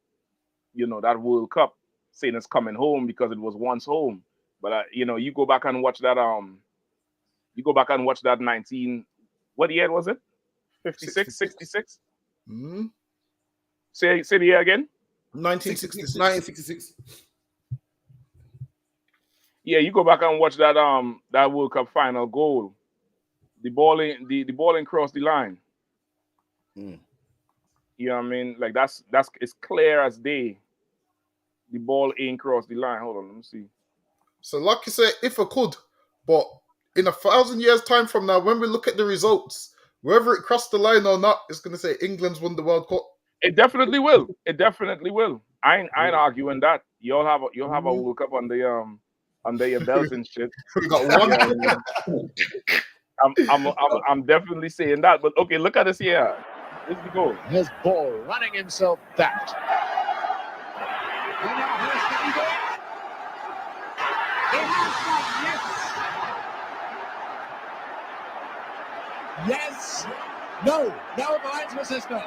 that World Cup saying it's coming home because it was once home. But you go back and watch that 19, what year was it? 56, 66? Mm-hmm. Say the year again? 1966. Yeah, you go back and watch that World Cup final goal. The ball ain't cross the line. Mm. You know what I mean? Like that's it's clear as day. The ball ain't cross the line. Hold on, let me see. So like you said, if I could, but in 1,000 years time from now, when we look at the results, whether it crossed the line or not, it's gonna say England's won the World Cup. It definitely will. I ain't arguing that. You'll have a World Cup under your belt and shit. We got one. I'm definitely saying that. But okay, look at this here. This is the goal. His ball running himself back. Yes. No. No, the linesman says no.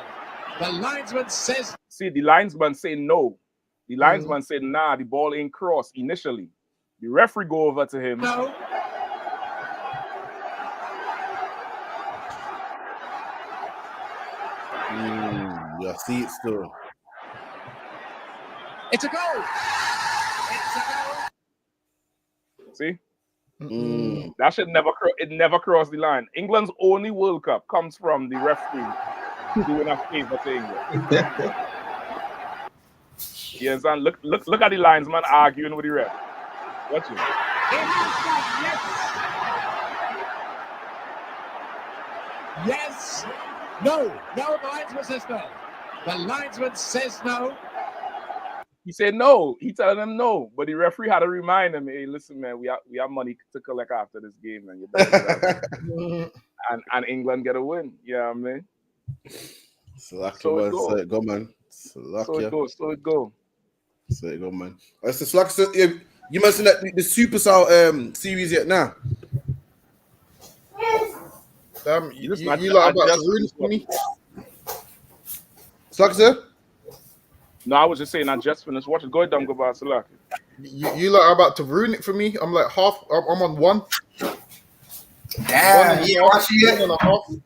The linesman says... See, the linesman say no. The linesman said, nah, the ball ain't crossed initially. The referee go over to him. No. Yeah, see it still. It's a goal. It's a goal. See? That should never cross the line. England's only World Cup comes from the referee doing a favor to England. You understand? Look at the linesman arguing with the ref. Watch it. Yes. No. No, the linesman says no. The linesman says no. He said no. He telling them no. But the referee had to remind him, hey, listen, man, we have money to collect after this game, man. You better and England get a win. You know what I mean? So it go, man. So it go. Man. So you mentioned that the Supercell series yet now. Damn, you like about to ruin it for me. Slugster? No, I was just saying I just finished watching. Go ahead, go back, Salaki. You like about to ruin it for me. I'm like half. I'm on one. Damn, you watching it? 1.5.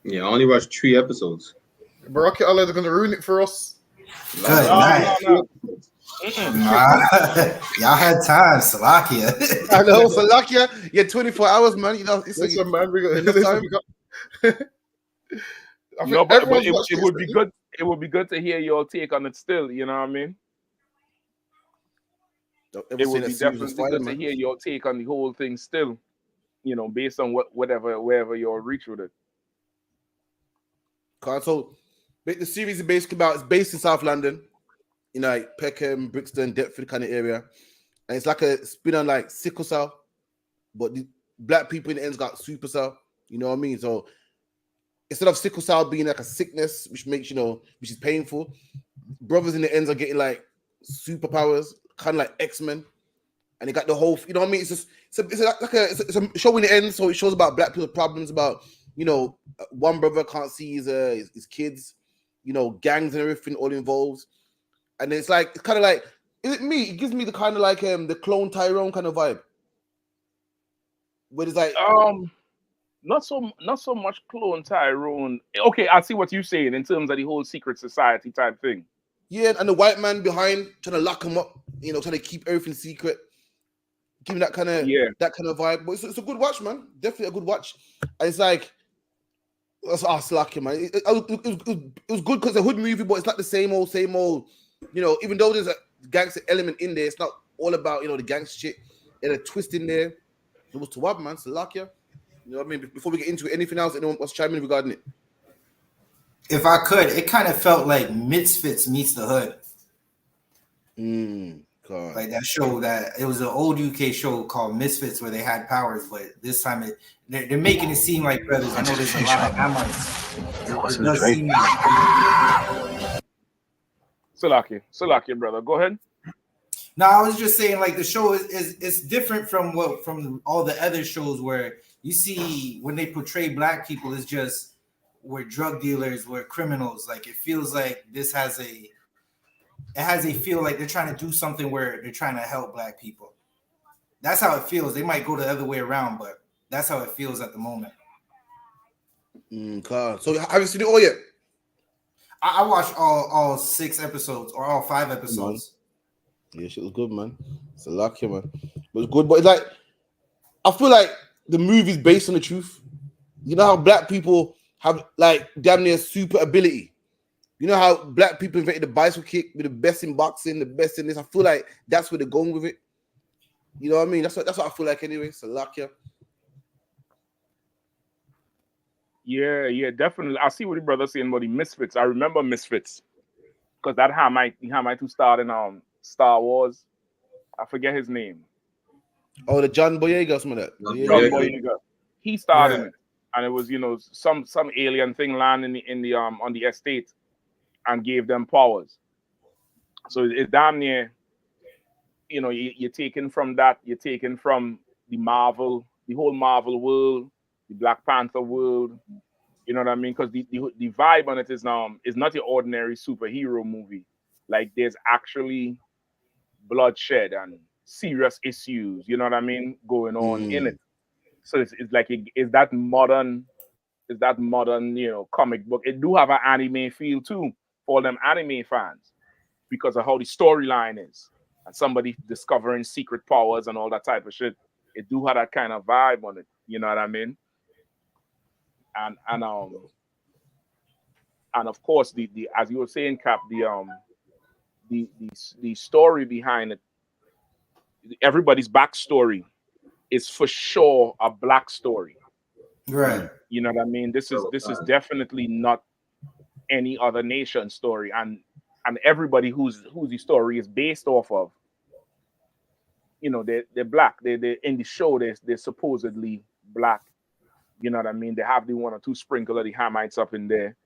Yeah, I only watched 3 episodes. Baraki Allah is gonna ruin it for us. No. Y'all had time, Salakia. I know, Salakia. Yeah, 24 hours, man. You know, it's Listen, man, we got, enough listen, time. we got. I think No, but everyone's it, watched it it. would be good. It would be good to hear your take on it still. You know what I mean? Don't ever It say would that be series was definitely fire, good to man. hear your take on the whole thing still. You know, based on wherever you'll reach with it. So, the series is basically about. It's based in South London, you know, like Peckham, Brixton, Deptford kind of area, and it's like a spin on like sickle cell, but the black people in the ends got super cell. You know what I mean? So instead of sickle cell being like a sickness, which makes which is painful, brothers in the ends are getting like superpowers, kind of like X-Men, and they got the whole. You know what I mean? It's a show in the end, so it shows about black people's problems about one brother can't see his kids, gangs and everything all involved, and it's kind of like it gives me the kind of like the clone Tyrone kind of vibe, where it's like Not so much clone Tyrone. Okay, I see what you're saying in terms of the whole secret society type thing. yeah, and the white man behind trying to lock him up, trying to keep everything secret. Give me that kind of vibe. But it's a good watch, man. Definitely a good watch. And it's like that's slacking, man. It was good because it's a hood movie, but it's not the same old. Even though there's a gangster element in there, it's not all about the gangster shit. There's a twist in there. It was Tawab, man. Salakia. You know what I mean? Before we get into anything else, anyone wants to chime in regarding it? If I could, it kind of felt like Misfits meets the Hood. God. Like that show that it was an old UK show called Misfits where they had powers, but this time they're making it seem like brothers. I know there's a lot of Hamites. It does seem Salakia, brother. Go ahead. No, I was just saying, like the show is different from all the other shows where you see when they portray black people, it's just we're drug dealers, we're criminals. Like it feels like this has a feel like they're trying to do something where they're trying to help black people. That's how it feels. They might go the other way around, but that's how it feels at the moment. So have you seen it all yet? I watched all 6 episodes or all 5 episodes. Yeah, shit was good, man. It's a lucky, man. It was good, but it's like I feel like the movie's based on the truth. You know how black people have like damn near super ability. You know how black people invented the bicycle kick, with the best in boxing, the best in this. I feel like that's where they're going with it. You know what I mean? That's what I feel like anyway. It's a lucky. Yeah, definitely. I see what your brother's saying about the Misfits. I remember Misfits because that Hamite who starred in Star Wars. I forget his name. Oh, the John Boyega, some of that. John Boyega. He starred in it, and it was some alien thing landing in the on the estate and gave them powers. So it's damn near. You're taken from that. You're taken from the whole Marvel world, the Black Panther world. You know what I mean? Because the vibe on it is not your ordinary superhero movie. Like there's actually bloodshed and serious issues. You know what I mean? Going on in it. So it's like it's that modern, comic book. It do have an anime feel too for them anime fans because of how the storyline is and somebody discovering secret powers and all that type of shit. It do have that kind of vibe on it. You know what I mean? And of course the as you were saying, Cap, the story behind it, everybody's backstory is for sure a black story. Right. You know what I mean? This is definitely not any other nation story, and everybody whose the story is based off of, they're black. They in the show they're supposedly black. You know what I mean? They have the one or two sprinkle of the Hamites up in there.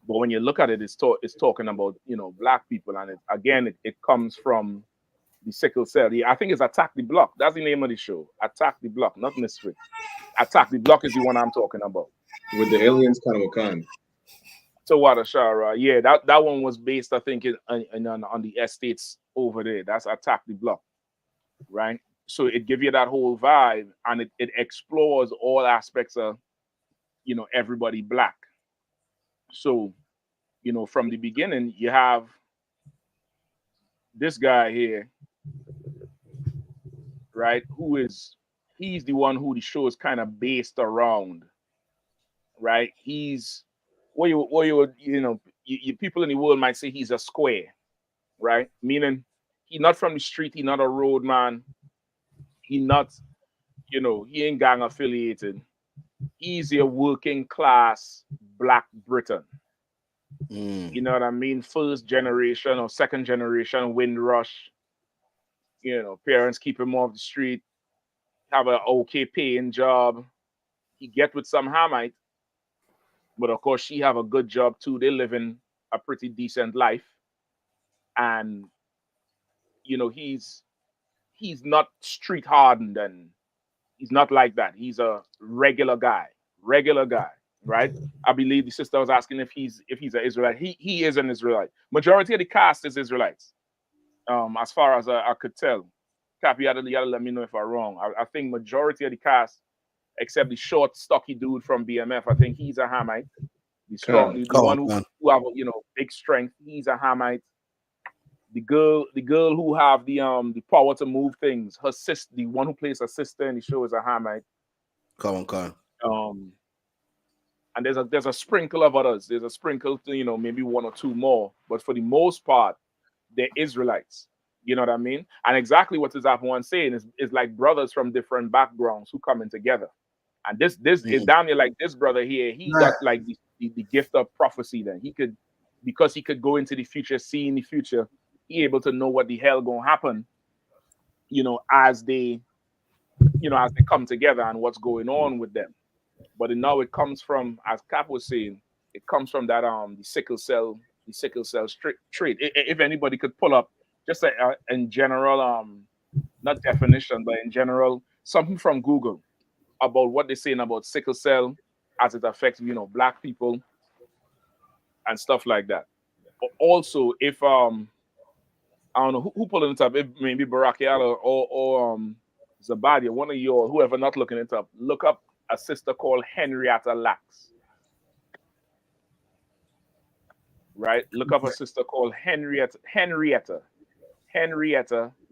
But when you look at it, it's talking about black people, and it comes from the sickle cell. I think it's Attack the Block. That's the name of the show. Attack the Block, not Misfits. Attack the Block is the one I'm talking about. With the aliens kind of Wakan. So what a Shara. Yeah, that one was based, I think, on the estates over there. That's Attack the Block, right? So it gives you that whole vibe, and it explores all aspects of everybody black. So from the beginning, you have this guy here, right? He's the one who the show is kind of based around, right? He's you people in the world might say he's a square, right? Meaning he's not from the street, he's not a road man, he not, he ain't gang affiliated. He's a working class black Briton. You know what I mean? First generation or second generation Windrush. Parents keep him off the street, have an okay paying job. He get with some Hamite, but of course she have a good job too. They live in a pretty decent life, and he's not street hardened, and he's not like that. He's a regular guy, right? I believe the sister was asking if he's an Israelite. He is an Israelite. Majority of the cast is Israelites, as far as I could tell. Cap, you gotta let me know if I'm wrong. I think majority of the cast, except the short, stocky dude from BMF, I think he's a Hamite. The strong, the one who have big strength, he's a Hamite. The girl who have the power to move things, her sister, the one who plays her sister in the show, is a Hamite. Come on. And there's a sprinkle of others. There's a sprinkle to, maybe one or two more, but for the most part, they're Israelites. You know what I mean? And exactly what Zap was saying is like brothers from different backgrounds who coming together. And this is damn near like this brother here. He got like the gift of prophecy. Then because he could go into the future, see in the future, he able to know what the hell gonna happen. As they come together and what's going on with them. But now it comes from, as Cap was saying, it comes from that the sickle cell trait. If anybody could pull up just in general, not definition, but in general, something from Google about what they're saying about sickle cell as it affects black people and stuff like that. But also, if I don't know who pulling it up, if maybe Barakiala or Zabadia, one of you or whoever not looking it up, look up a sister called Henrietta Lacks. Right? Look up a sister called Henrietta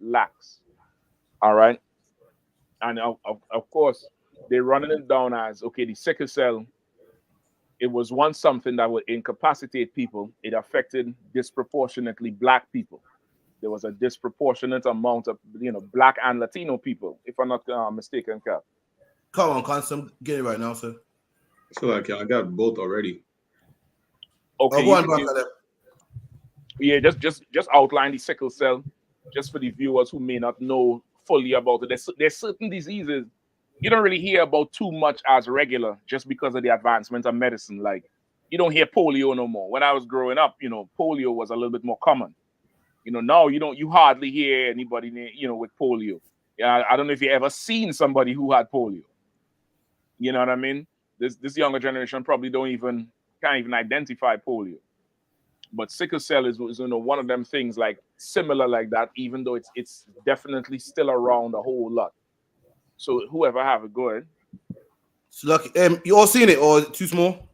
Lacks. All right. And of course, they're running it down as, okay, the sickle cell, it was once something that would incapacitate people. It affected disproportionately black people. There was a disproportionate amount of, black and Latino people, if I'm not mistaken, Cap. Come on, Constant. Get it right now, sir. So I got both already. Okay. Go on, yeah, just outline the sickle cell, just for the viewers who may not know fully about it. There's certain diseases you don't really hear about too much as regular, just because of the advancement of medicine. Like, you don't hear polio no more. When I was growing up, polio was a little bit more common. Now you hardly hear anybody, with polio. Yeah, I don't know if you ever seen somebody who had polio. You know what I mean? This younger generation probably can't even identify polio. But sickle cell is one of them things like similar like that, even though it's definitely still around a whole lot. So whoever have it, go ahead. So lucky. You all seen it or too small?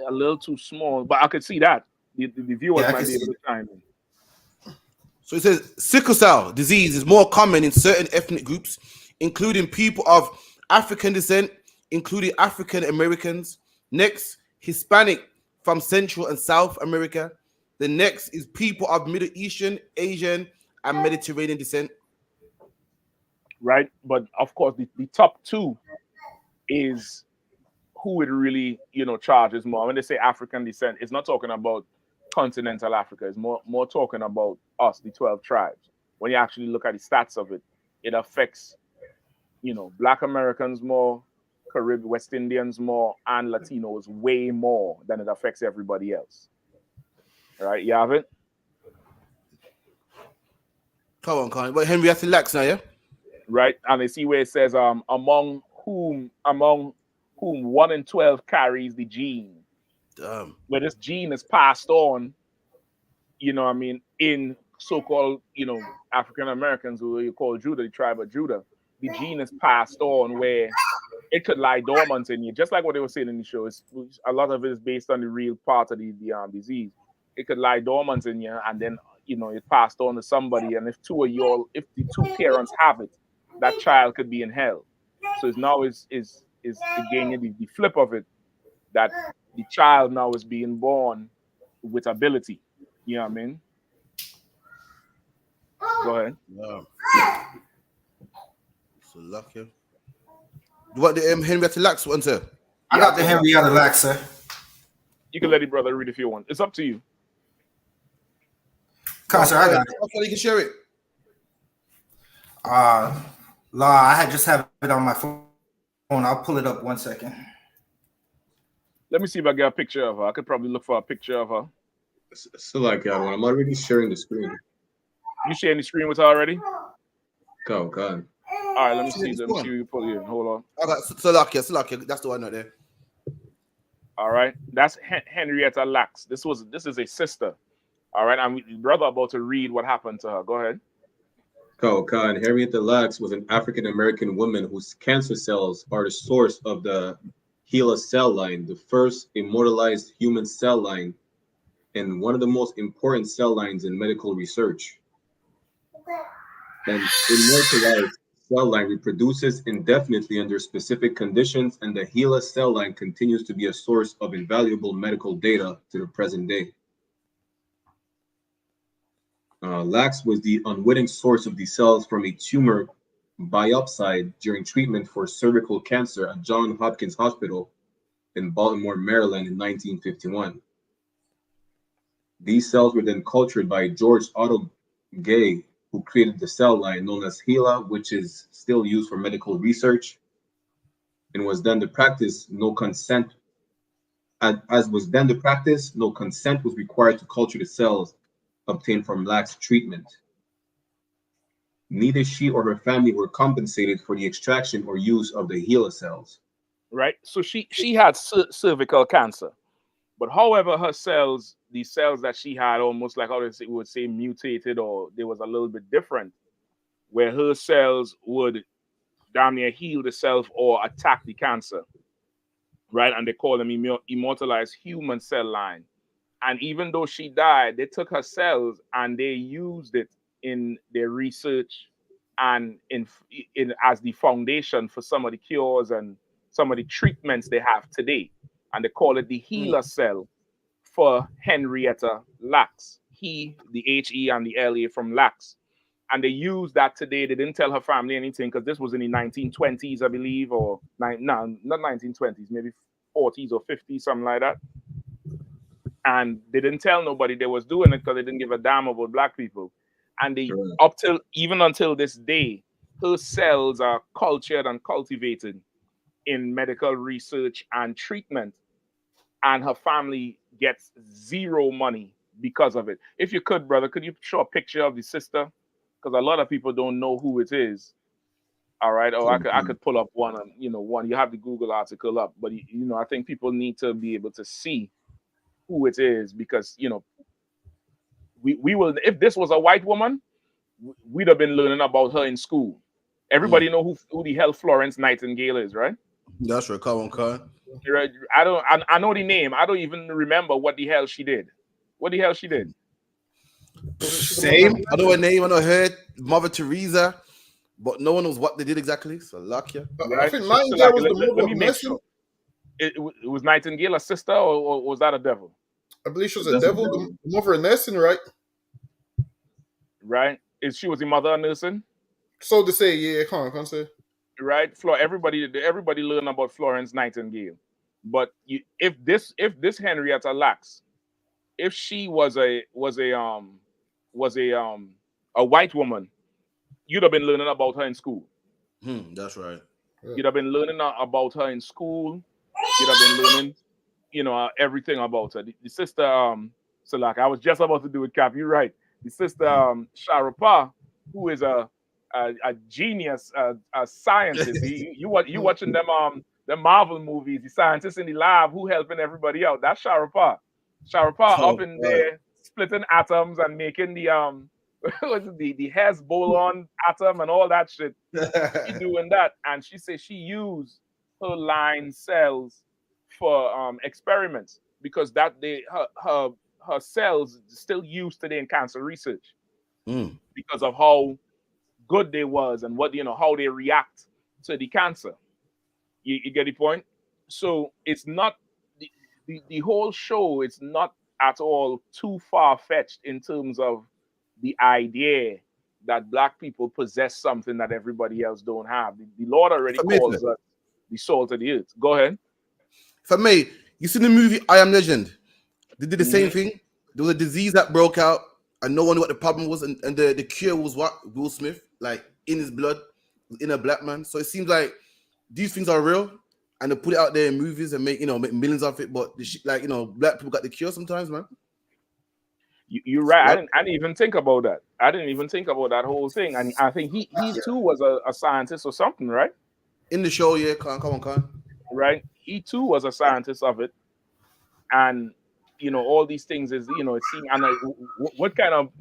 A little too small, but I could see that the viewers might be able to chime in. So it says sickle cell disease is more common in certain ethnic groups, including people of African descent, including African Americans. Next, Hispanic from Central and South America. The next is people of Middle Eastern, Asian, and Mediterranean descent. Right, but of course the top two is who it really charges more. When they say African descent, it's not talking about continental Africa. It's more talking about us, the 12 tribes. When you actually look at the stats of it, it affects Black Americans more, Caribbean, West Indians more, and Latinos way more than it affects everybody else. All right, you have it. Come on, Connie. But Henrietta Lacks now, yeah. Right, and they see where it says among whom 1 in 12 carries the gene. Damn. Where this gene is passed on, in so-called African Americans, who you call Judah, the tribe of Judah. The gene is passed on where it could lie dormant in you, just like what they were saying in the show. A lot of it is based on the real part of the disease. It could lie dormant in you, and then you know, it passed on to somebody, and if the two parents have it, that child could be in hell. So it's now is again the flip of it, that the child now is being born with ability. You know what I mean? Go ahead. Yeah. So lucky. What the Henrietta Lacks one, sir? I got the Henrietta Lacks, sir. You can let the brother read if you want. It's up to you. Sir, I got it. You can share it. Law, I just have it on my phone. I'll pull it up 1 second. Let me see if I get a picture of her. I could probably look for a picture of her. So like, I'm already sharing the screen. You sharing the screen with her already? Oh God. All right, let me see. Let me see who you put in. Hold on. I got Salakia. That's the one right there. All right, that's Henrietta Lacks. This is a sister. All right, I'm brother about to read what happened to her. Go ahead. Khan. Henrietta Lacks was an African American woman whose cancer cells are the source of the HeLa cell line, the first immortalized human cell line, and one of the most important cell lines in medical research. An immortalized cell line reproduces indefinitely under specific conditions, and the HeLa cell line continues to be a source of invaluable medical data to the present day. Lacks was the unwitting source of these cells from a tumor biopsy during treatment for cervical cancer at Johns Hopkins Hospital in Baltimore, Maryland in 1951. These cells were then cultured by George Otto Gay, who created the cell line known as HeLa, which is still used for medical research, and was then the practice, no consent was required to culture the cells obtained from Lacks' treatment. Neither she or her family were compensated for the extraction or use of the HeLa cells. Right. So she had cervical cancer, but however her cells, the cells that she had, almost like how we would say mutated, or they was a little bit different, where her cells would damn near heal the self or attack the cancer. Right. And they call them immortalized human cell line. And even though she died, they took her cells and they used it in their research and in as the foundation for some of the cures and some of the treatments they have today. And they call it the HeLa cell for Henrietta Lacks. The H-E and the L-A from Lacks. And they used that today. They didn't tell her family anything because this was in the 1920s, I believe, or no, not 1920s, maybe 40s or 50s, something like that. And they didn't tell nobody they was doing it because they didn't give a damn about black people. And they even until this day, her cells are cultured and cultivated in medical research and treatment, and her family gets zero money because of it. If you could, brother, could you show a picture of the sister? Because a lot of people don't know who it is. All right. Oh, I could pull up one. One. You have the Google article up, but I think people need to be able to see who it is, because we will. If this was a white woman, we'd have been learning about her in school. Everybody know who the hell Florence Nightingale is, right? That's right. Come on, Khan. Right. I know the name. I don't even remember what the hell she did. What the hell she did? Same. I know her name. I know her, Mother Teresa, but no one knows what they did exactly. So luck you. I think Nightingale was the mother of Nessun. It was Nightingale a sister, or was that a devil? I believe she was a devil, the mother of Nessun, right? Right. She was the mother of Nelson? So to say, yeah, can't say. Right. Everybody learn about Florence Nightingale. But if this Henrietta Lacks, if she was a white woman, you'd have been learning about her in school. That's right. You'd have been learning about her in school. You'd have been learning, everything about her. The sister, Salak, I was just about to do it, Cap. You're right. The sister, Sharapa, who is a genius, a scientist. You watching them Marvel movies, the scientists in the lab who helping everybody out. That's Sharapa. Up in there splitting atoms and making the the Hezbollah atom and all that shit. She doing that, and she says she used her line cells for experiments, because her her cells still used today in cancer research Mm. because of how good they was and what how they react to the cancer. You get the point? So it's not the whole show. It's not at all too far fetched in terms of the idea that black people possess something that everybody else don't have. The Lord already If I may, calls sir, us the salt of the earth. Go ahead. if I may, you seen the movie I Am Legend? They did the same Mhm. thing. There was a disease that broke out, and no one knew what the problem was, and the cure was what? Will Smith, like in his blood, in a black man. So it seems like these things are real, and they put it out there in movies and make millions of it. But the shit, like black people got the cure sometimes, man. You're right. I didn't even think about that. I didn't even think about that whole thing. And I think he too was a scientist or something, right? In the show, yeah, come on. Right. He too was a scientist of it, and all these things is it seems and what kind of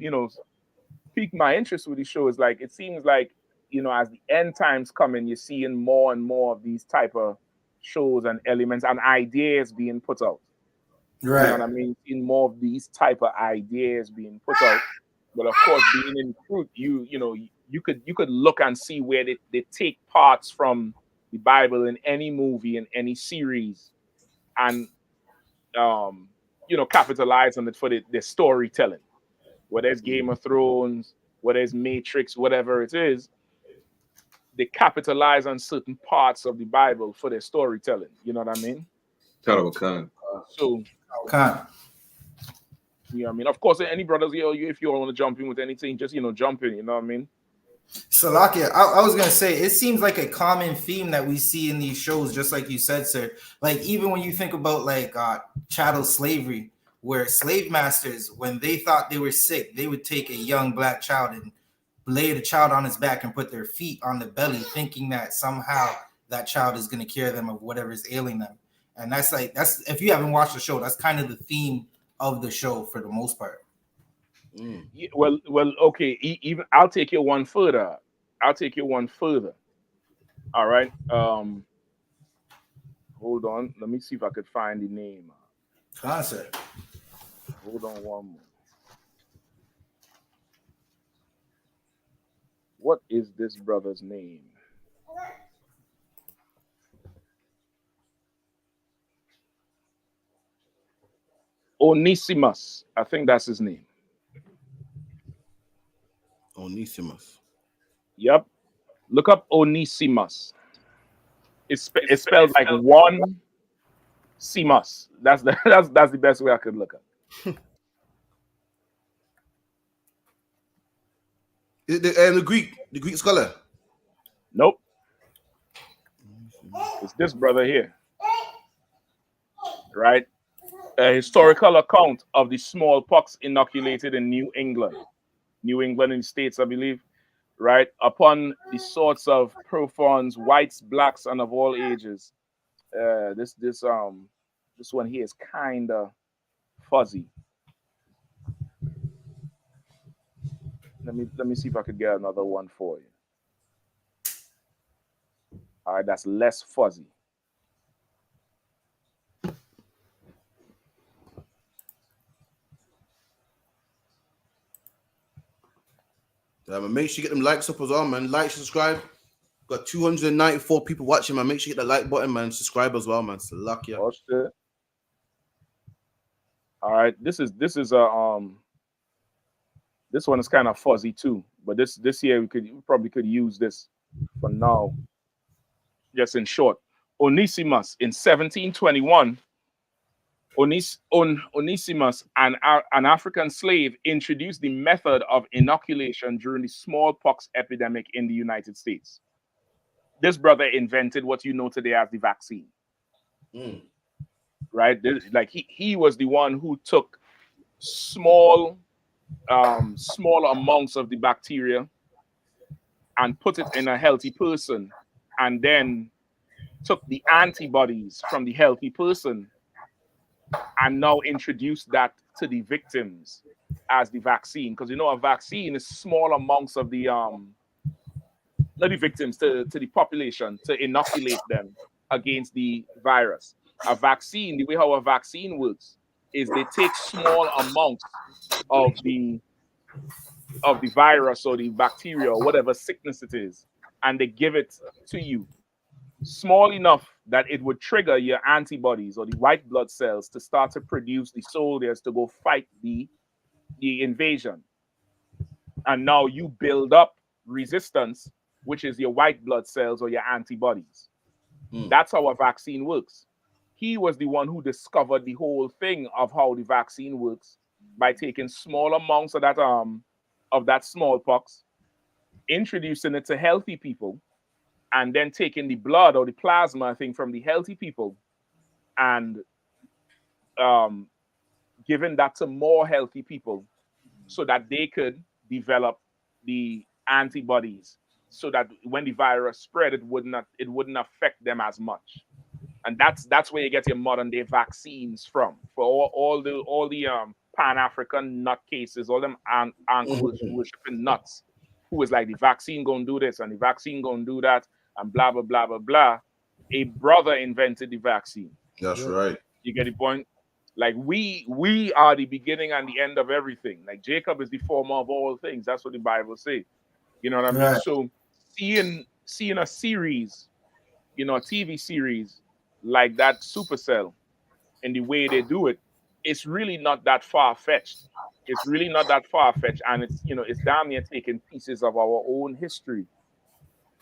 piqued my interest with the show is like it seems like as the end times coming, you're seeing more and more of these type of shows and elements and ideas being put out. You know what I mean? In more of these type of ideas being put out. But of course, being in fruit, you could look and see where they take parts from the Bible in any movie in any series and capitalize on it for the storytelling. Whether it's Game of Thrones, whether it's Matrix, whatever it is, they capitalize on certain parts of the Bible for their storytelling. You know what I mean? Terrible kind. So, I mean, of course, any brothers, if you want to jump in with anything, just jump in. You know what I mean? Salakia, I was gonna say it seems like a common theme that we see in these shows, just like you said, sir. Like even when you think about like chattel slavery, where slave masters, when they thought they were sick, they would take a young black child and lay the child on his back and put their feet on the belly, thinking that somehow that child is gonna cure them of whatever is ailing them. And that's if you haven't watched the show, that's kind of the theme of the show for the most part. Yeah, well, okay. Even I'll take you one further. All right. Hold on. Let me see if I could find the name. Concept. Hold on one more. What is this brother's name? Onesimus. I think that's his name. Onesimus. Yep. Look up Onesimus. It's spelled like one Simus. That's the best way I could look up. The Greek scholar. Nope. It's this brother here. Right? A historical account of the smallpox inoculated in New England in the States, I believe. Right? Upon the sorts of profans, whites, blacks, and of all ages. This one here is kind of fuzzy. Let me see if I could get another one for you. All right, that's less fuzzy. Make sure you get them likes up as well, man. Like, subscribe. Got 294 people watching, man. Make sure you hit the like button, man. Subscribe as well, man. It's lucky. Oh shit. All right, this one is kind of fuzzy too, but this year we probably could use this for now. Just in short, Onesimus in 1721. Onesimus, an African slave, introduced the method of inoculation during the smallpox epidemic in the United States. This brother invented what you know today as the vaccine. Right? Like he was the one who took small amounts of the bacteria and put it in a healthy person, and then took the antibodies from the healthy person and now introduced that to the victims as the vaccine. Because a vaccine is small amounts of the not the victims, to the population, to inoculate them against the virus. A vaccine, the way how a vaccine works, is they take small amounts of the virus or the bacteria or whatever sickness it is, and they give it to you, small enough that it would trigger your antibodies or the white blood cells to start to produce the soldiers to go fight the invasion. And now you build up resistance, which is your white blood cells or your antibodies. That's how a vaccine works. He was the one who discovered the whole thing of how the vaccine works by taking small amounts of that smallpox, introducing it to healthy people, and then taking the blood or the plasma thing from the healthy people and giving that to more healthy people so that they could develop the antibodies so that when the virus spread, it wouldn't affect them as much. And that's where you get your modern day vaccines from. For all the Pan-African nut cases, all them ankle worshiping nuts, who is like the vaccine gonna do this and the vaccine gonna do that and blah blah blah blah blah. A brother invented the vaccine. That's right. You get the point? Like we are the beginning and the end of everything. Like Jacob is the former of all things. That's what the Bible says. You know what I mean? Right. So seeing a series, a TV series like that Supercell and the way they do it, it's really not that far-fetched. It's really not that far-fetched. And it's damn near taking pieces of our own history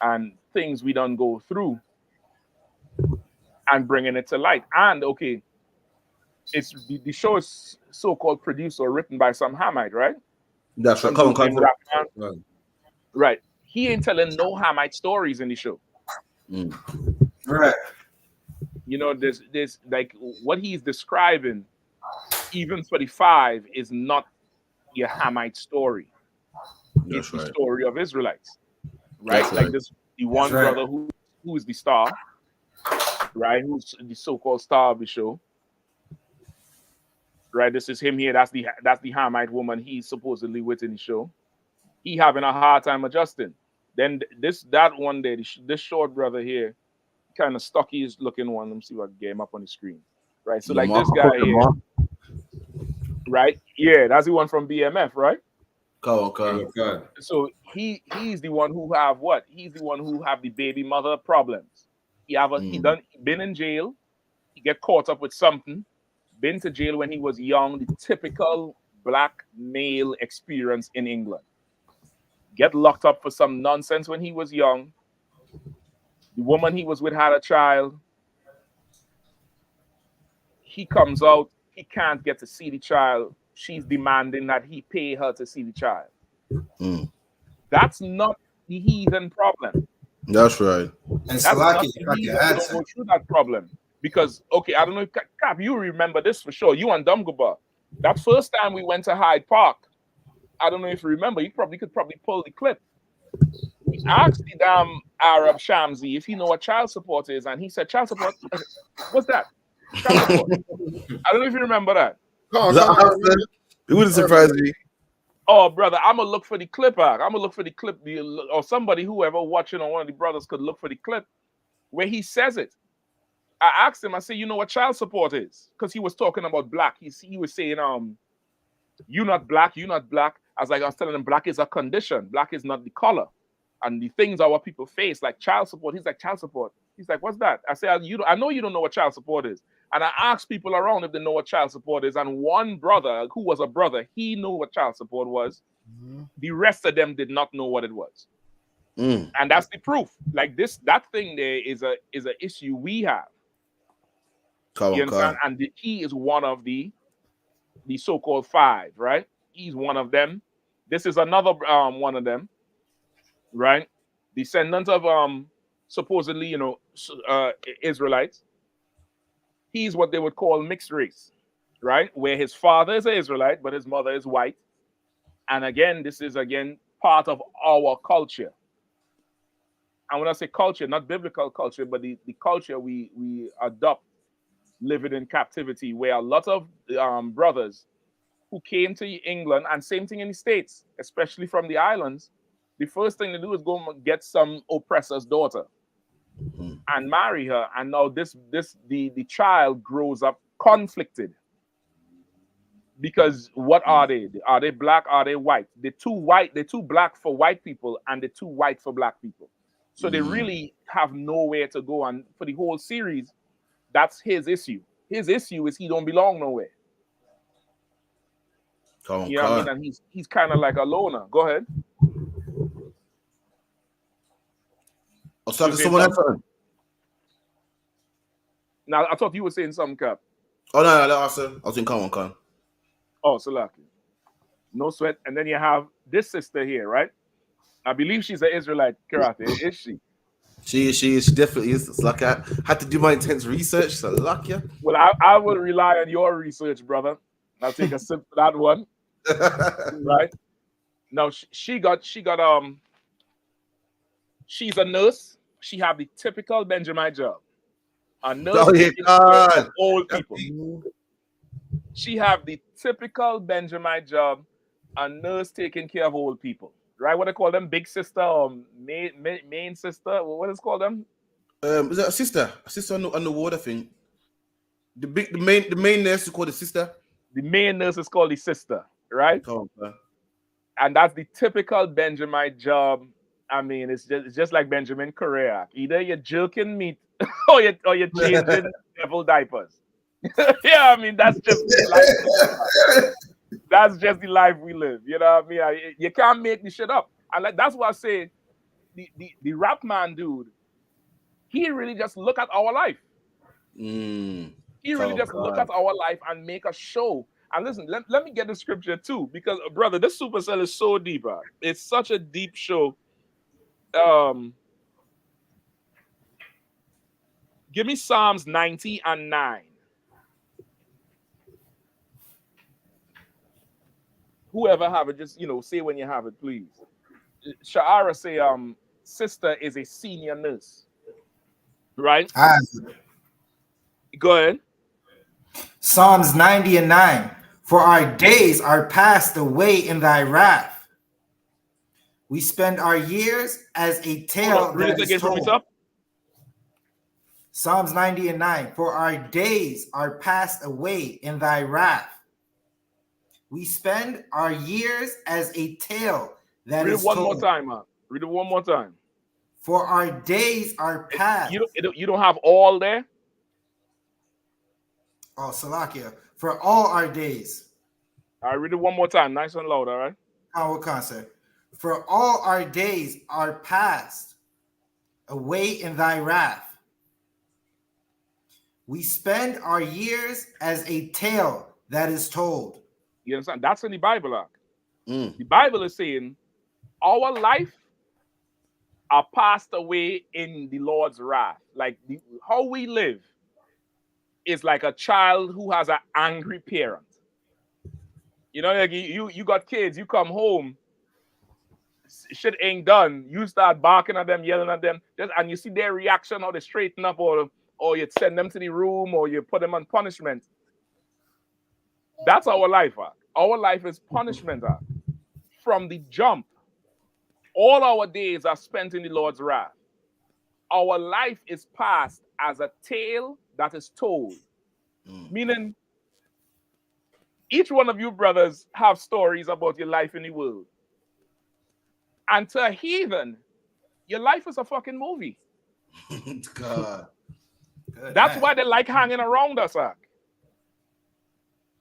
and things we don't go through and bringing it to light. And okay, it's the show is so-called produced or written by some Hamite, right? That's right. Some Come on, dude named come Rapman. on. Right. He ain't telling no Hamite stories in the show. Right. There's like what he's describing, even for the 5, is not your Hamite story. It's the story of Israelites. Right? That's Like right. this the one brother who is the star, right? Who's the so-called star of the show. Right, this is him here. That's the Hamite woman he's supposedly with in the show. He having a hard time adjusting. Then that one day, this short brother here, kind of stockiest looking one. Let me see if I can get him up on the screen. Right, so like this guy here, right? Yeah, that's the one from BMF, right? Okay. So he's the one who have what? He's the one who have the baby mother problems. He been in jail. He get caught up with something. Been to jail when he was young, the typical black male experience in England. Get locked up for some nonsense when he was young. The woman he was with had a child. He comes out, he can't get to see the child. She's demanding that he pay her to see the child. That's not the heathen problem. That's right. And That's not Salaki, the if I can heathen. add We don't go through that problem. Because, okay, I don't know, Cap, you remember this for sure. You and Dumguba. That first time we went to Hyde Park, I don't know if you remember, you could probably pull the clip. We asked the damn Arab Shamsi if he know what child support is, and he said, child support? What's that? Child support. I don't know if you remember that. It wouldn't surprise me. Oh, brother, I'm going to look for the clip. I'm going to look for the clip, or somebody, whoever watching, or one of the brothers could look for the clip where he says it. I asked him, I said, you know what child support is? Because he was talking about black. He was saying, you not black. I was telling him, black is a condition. Black is not the color. And the things our people face, like child support. He's like, child support. He's like, what's that? I said, I know you don't know what child support is. And I asked people around if they know what child support is. And one brother, who was a brother, he knew what child support was. The rest of them did not know what it was. And that's the proof. Like that thing there is a issue we have. You understand? And he is one of the so-called 5, right? He's one of them. This is another one of them, right? Descendant of supposedly, Israelites. He's what they would call mixed race, right? Where his father is an Israelite, but his mother is white. And again, this is part of our culture. And when I say culture, not biblical culture, but the culture we adopt living in captivity, where a lot of brothers who came to England, and same thing in the States, especially from the islands, the first thing to do is go get some oppressor's daughter and marry her. And now the child grows up conflicted Because what are they? Are they black? Are they white? They're too white. They're too black for white people, and they're too white for black people. So they really have nowhere to go. And for the whole series, that's his issue. His issue is he don't belong nowhere. You know what I mean? And he's kind of like a loner. Go ahead. Oh, so someone else. Now I thought you were saying something, Cap. Oh no, I was in Con. Oh, Salaki. No sweat. And then you have this sister here, right? I believe she's an Israelite karate. Is she? She definitely is. It's like I had to do my intense research. So lucky. Well, I will rely on your research, brother. I'll take a sip for that one. Right? Now she's a nurse. She have the typical Benjamin job. A nurse taking care of old people. She have the typical Benjamin job, a nurse taking care of old people. Right? What they call them? Big sister or main sister? What is it called them? Is that a sister? A sister on the water thing. The main nurse is called the sister. The main nurse is called the sister, right? Oh, and that's the typical Benjamin job. I mean, it's just like Benjamin Correa. Either you're jerking meat or you're changing devil diapers. Yeah, I mean that's just the life. That's just the life we live. You know what I mean? You can't make this shit up. And like that's why I say the rap man dude, he really just look at our life. He really just look at our life and make a show. And listen, let me get the scripture too, because brother, this Supercell is so deep. It's such a deep show. Give me Psalms 90 and 9. Whoever have it, just say when you have it, please. Sha'ara say, sister is a senior nurse. Right? Go ahead. Psalms 90 and 9. For our days are passed away in thy wrath. We spend our years as a tale that is told. Psalms 90 and 9. For our days are passed away in thy wrath. We spend our years as a tale that is told. Read it one more time, man. Read it one more time. For our days are past. You don't have all there? Oh, Salakia. For all our days. All right, read it one more time. Nice and loud, all right? What concept? For all our days are past away in thy wrath. We spend our years as a tale that is told. You understand? That's in the Bible. The Bible is saying our life are passed away in the Lord's wrath. Like how we live is like a child who has an angry parent. Like you got kids, you come home, shit ain't done. You start barking at them, yelling at them, and you see their reaction, how they straighten up, or you send them to the room, or you put them on punishment. That's our life. Our life is punishment. From the jump, all our days are spent in the Lord's wrath. Our life is passed as a tale that is told. Meaning, each one of you brothers have stories about your life in the world. And to a heathen, your life is a fucking movie. God. That's why they like hanging around us.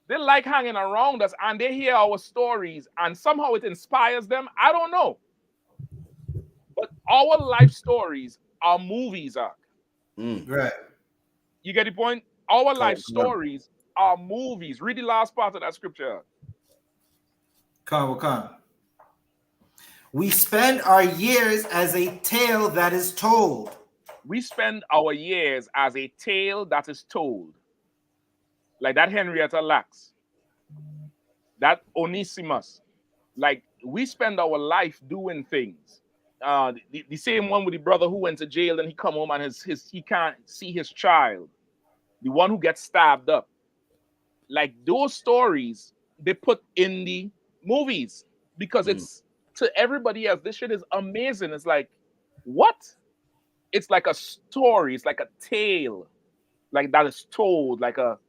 They like hanging around us and they hear our stories and somehow it inspires them. I don't know. But our life stories are movies. Right. You get the point? Our life stories are movies. Read the last part of that scripture. We spend our years as a tale that is told. We spend our years as a tale that is told. Like that Henrietta Lacks. That Onesimus. Like we spend our life doing things. The same one with the brother who went to jail and he come home and he can't see his child. The one who gets stabbed up. Like those stories they put in the movies because it's to everybody else. This shit is amazing. It's like, what? It's like a story. It's like a tale, like that is told, like a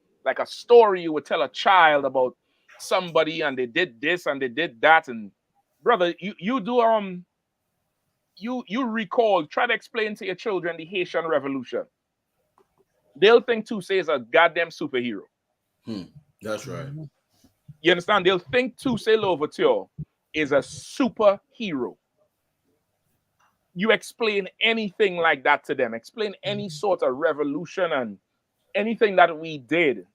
story you would tell a child about somebody and they did this and they did that, and brother, you do you recall, try to explain to your children the Haitian Revolution. They'll think Toussaint is a goddamn superhero. That's right. You understand? They'll think Toussaint Louverture is a superhero. You explain anything like that to them, explain any sort of revolution and anything that we did.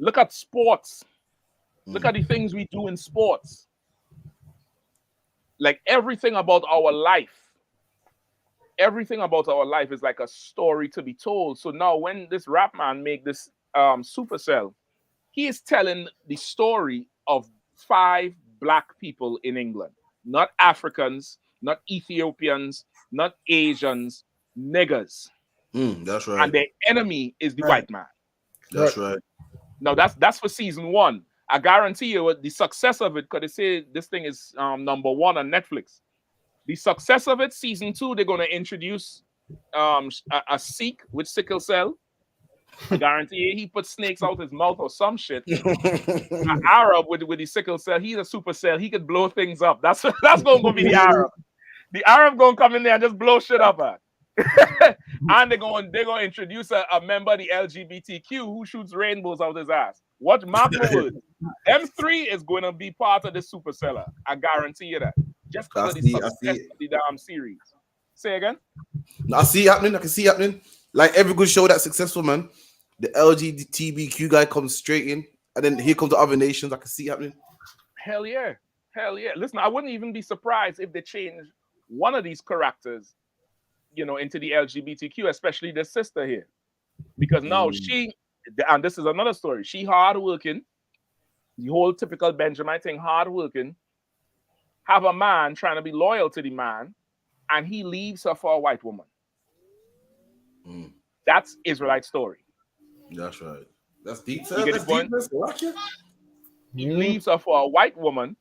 Look at sports. Look at the things we do in sports. Like everything about our life is like a story to be told. So now when this rap man make this Supercell, he is telling the story of 5 black people in England, not Africans, not Ethiopians, not Asians, niggers. That's right. And their enemy is the white man. That's right. Now that's for season 1. I guarantee you the success of it, because they say this thing is number 1 on Netflix. The success of it, season 2, they're going to introduce a Sikh with sickle cell. I guarantee you, he put snakes out his mouth or some shit. An Arab with the sickle cell, he's a super cell. He could blow things up. That's going to be the Arab. The Arab going to come in there and just blow shit up. And they're going to introduce a member of the LGBTQ who shoots rainbows out his ass. Watch mark my words. M3 is going to be part of the super seller. I guarantee you that. Just because of the success of the damn series. Say again? No, I see it happening. I can see it happening. Like every good show that's successful, man. The LGBTQ guy comes straight in, and then here comes the other nations. I can see it happening. Hell yeah. Hell yeah. Listen, I wouldn't even be surprised if they change one of these characters, into the LGBTQ, especially the sister here. Because now she, and this is another story, she hardworking, the whole typical Benjamin thing, hardworking, have a man trying to be loyal to the man, and he leaves her for a white woman. That's Israelite story. That's right. That's deep. You get the point? He leaves her for a white woman,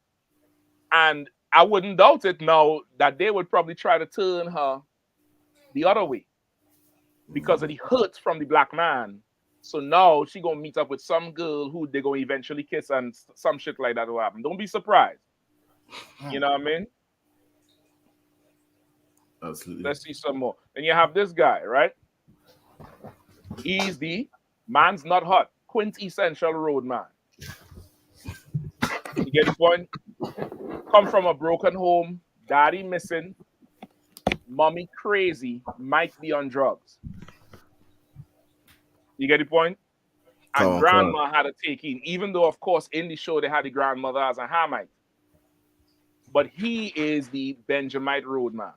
and I wouldn't doubt it now that they would probably try to turn her the other way because of the hurt from the black man. So now she gonna meet up with some girl who they gonna eventually kiss, and some shit like that will happen. Don't be surprised. You know what I mean? Absolutely. Let's see some more. And you have this guy, right? He's the man's not hot, quintessential road man. You get the point? Come from a broken home, daddy missing, mommy crazy, might be on drugs. You get the point? And grandma had to take in, even though, of course, in the show they had the grandmother as a Hamite. But he is the Benjamite roadman.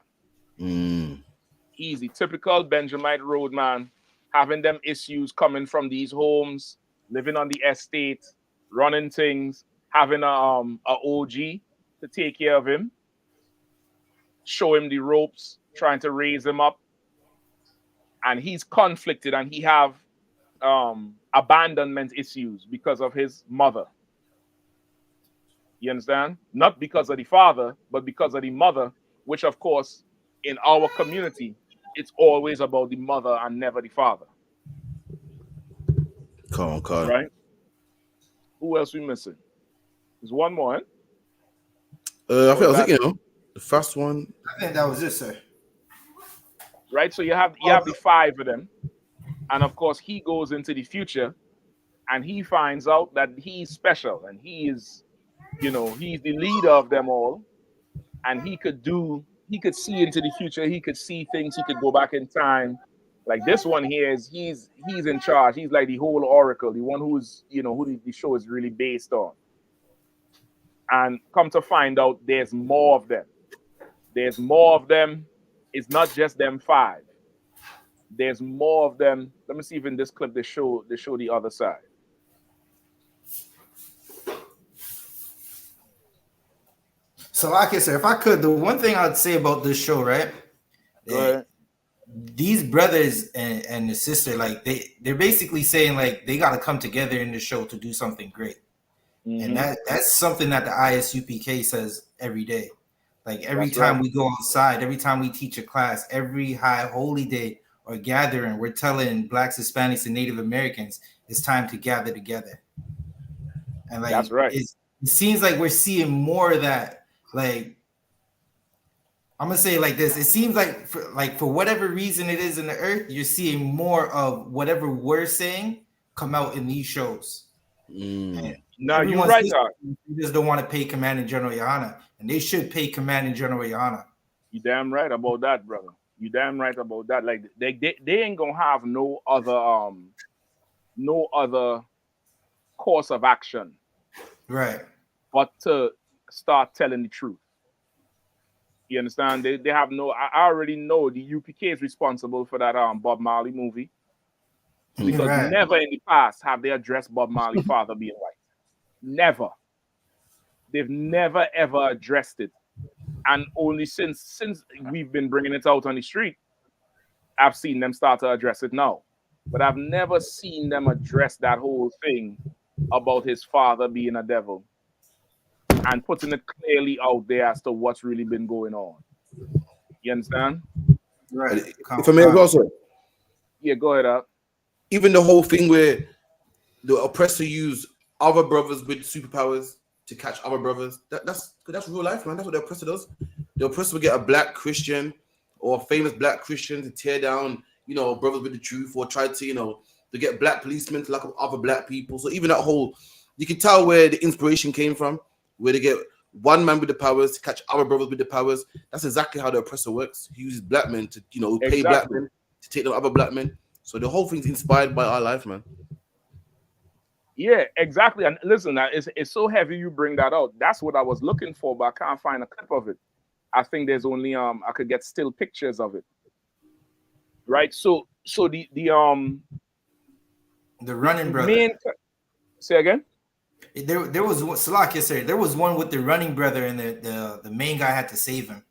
He's the typical Benjamite roadman, having them issues coming from these homes, living on the estate, running things, having a OG to take care of him, show him the ropes, trying to raise him up. And he's conflicted, and he have abandonment issues because of his mother. You understand? Not because of the father, but because of the mother, which, of course, in our community, it's always about the mother and never the father. Come on. Right? Who else we missing? There's one more, eh? I think that was it, the first one. I think that was it, sir. Right? So you have the 5 of them. And of course, he goes into the future and he finds out that he's special and he is, he's the leader of them all. And he could see into the future. He could see things. He could go back in time. Like this one here he's in charge. He's like the whole oracle, the one who's, who the show is really based on. And come to find out there's more of them. There's more of them. It's not just them 5. There's more of them. Let me see if in this clip they show the other side. So, like I said, if I could, the one thing I'd say about this show, right? These brothers and the sister, like they're basically saying like they got to come together in the show to do something great. And that's something that the ISUPK says every day. Like every time we go outside, every time we teach a class, every high holy day or gathering, we're telling Blacks, Hispanics, and Native Americans it's time to gather together. And like that's right. it seems like we're seeing more of that. Like, I'm gonna say it like this: it seems like for whatever reason it is in the earth, you're seeing more of whatever we're saying come out in these shows. And No, you're everyone's right. listening, they just don't want to pay Command and General your honor, and they should pay Command and General your honor. You damn right about that, brother. You damn right about that. Like they ain't gonna have no other course of action, right? But to start telling the truth. You understand? They have no. I already know the UPK is responsible for that Bob Marley movie because Right. never in the past have they addressed Bob Marley's father being white. Never. They've never ever addressed it, and only since we've been bringing it out on the street, I've seen them start to address it now. But I've never seen them address that whole thing about his father being a devil and putting it clearly out there as to what's really been going on. You understand? Right. If I may also, yeah, go ahead up. Even the whole thing where the oppressor use other brothers with superpowers to catch other brothers, that's real life, man. That's what the oppressor does. The oppressor will get a black Christian or a famous black Christian to tear down, brothers with the truth, or try to, to get black policemen to lock up other black people. So even that whole, you can tell where the inspiration came from, where they get one man with the powers to catch other brothers with the powers. That's exactly how the oppressor works. He uses black men to, pay black men to take down other black men. So the whole thing's inspired by our life, man. Yeah, exactly. And listen, it's so heavy you bring that out. That's what I was looking for, but I can't find a clip of it. I think there's only I could get still pictures of it. Right? So the running brother. Say again? There was one, Salak, yes, sir. There was one with the running brother, and the main guy had to save him.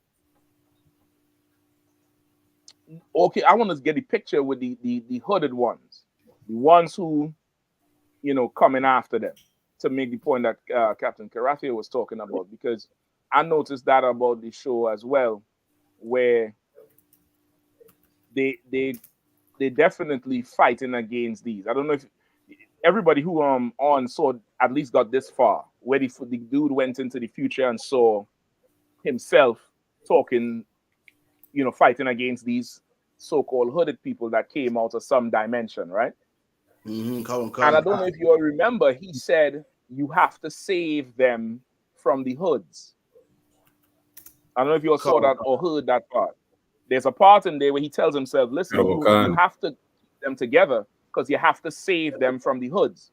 Okay, I want to get the picture with the hooded ones, the ones who, coming after them, to make the point that Captain Karathia was talking about, because I noticed that about the show as well, where they definitely fighting against these. I don't know if everybody who on saw at least got this far, where the dude went into the future and saw himself talking, fighting against these so-called hooded people that came out of some dimension, right? Mm-hmm. Come And I don't know if you all remember, he said you have to save them from the hoods. I don't know if you all saw that or heard that part. There's a part in there where he tells himself, listen, you have to keep them together because you have to save them from the hoods.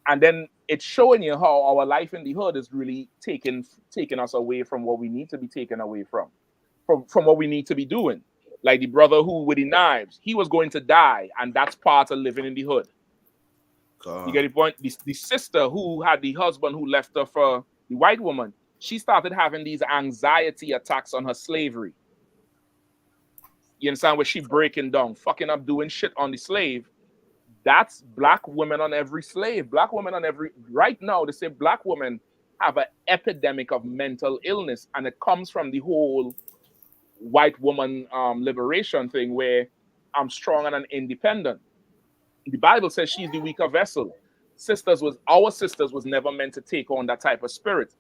And then it's showing you how our life in the hood is really taking us away from what we need to be taken away from what we need to be doing. Like the brother who with the knives, he was going to die, and that's part of living in the hood. You get the point? The sister who had the husband who left her for the white woman, she started having these anxiety attacks on her slavery. You understand? Where she breaking down, fucking up, doing shit on the slave. That's black women on every slave. Black women on every... Right now, they say black women have an epidemic of mental illness, and it comes from the whole white woman liberation thing where I'm strong and independent. The Bible says she's the weaker vessel. Our sisters was never meant to take on that type of spirit,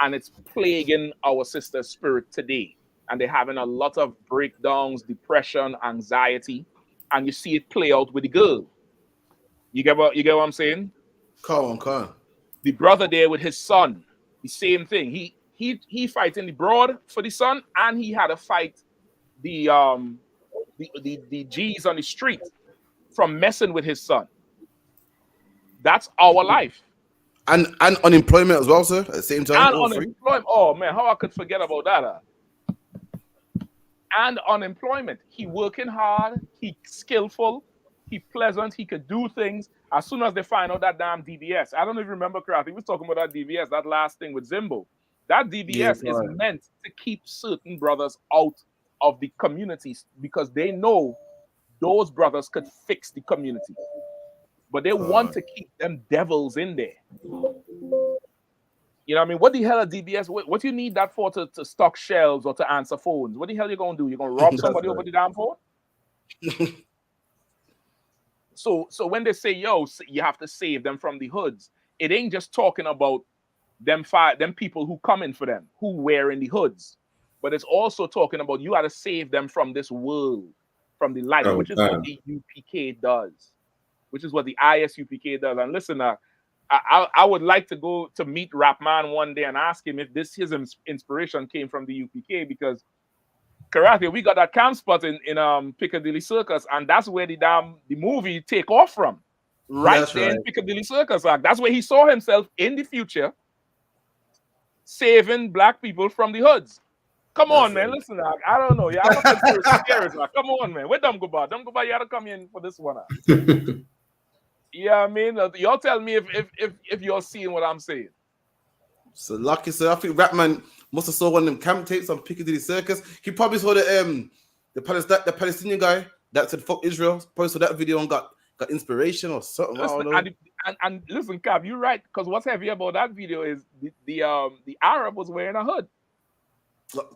and it's plaguing our sisters' spirit today. And they're having a lot of breakdowns, depression, anxiety, and you see it play out with the girl. You get what I'm saying? Come on. The brother there with his son, the same thing. He fighting the broad for the son, and he had to fight the G's on the street from messing with his son. That's our life. And unemployment as well, sir, at the same time. And unemployment. Oh man, how I could forget about that. And unemployment. He working hard, he skillful, he pleasant, he could do things. As soon as they find out that damn DBS, I don't even remember correctly. We was talking about that DBS, that last thing with Zimbo. That DBS is meant to keep certain brothers out of the communities because they know those brothers could fix the community. But they want to keep them devils in there. You know what I mean? What the hell are DBS? What do you need that for to stock shelves or to answer phones? What the hell are you going to do? You're going to rob somebody over the damn phone? So when they say, yo, you have to save them from the hoods, it ain't just talking about them people who coming for them, who wearing the hoods. But it's also talking about you got to save them from this world, from the light, which is what the UPK does, which is what the ISUPK does. And listen, I would like to go to meet Rapman one day and ask him if his inspiration came from the UPK, because Karate, we got that camp spot in Piccadilly Circus, and that's where the movie take off from. Right That's there in right. Piccadilly Circus. That's where he saw himself in the future saving black people from the hoods. Come on, man. Listen, I don't know. Y'all not conspiracy theorists. Come on, man. Where Dumb Goodbye? Dumb Goodbye, you gotta come in for this one. Yeah, I mean, y'all tell me if you're seeing what I'm saying. So lucky, so I think Rapman must have saw one of them camp tapes on Piccadilly Circus. He probably saw the Palestinian guy that said "fuck Israel." Probably saw that video and got inspiration or something. Listen, I don't know. and listen, Cap, you're right, because what's heavy about that video is the Arab was wearing a hood.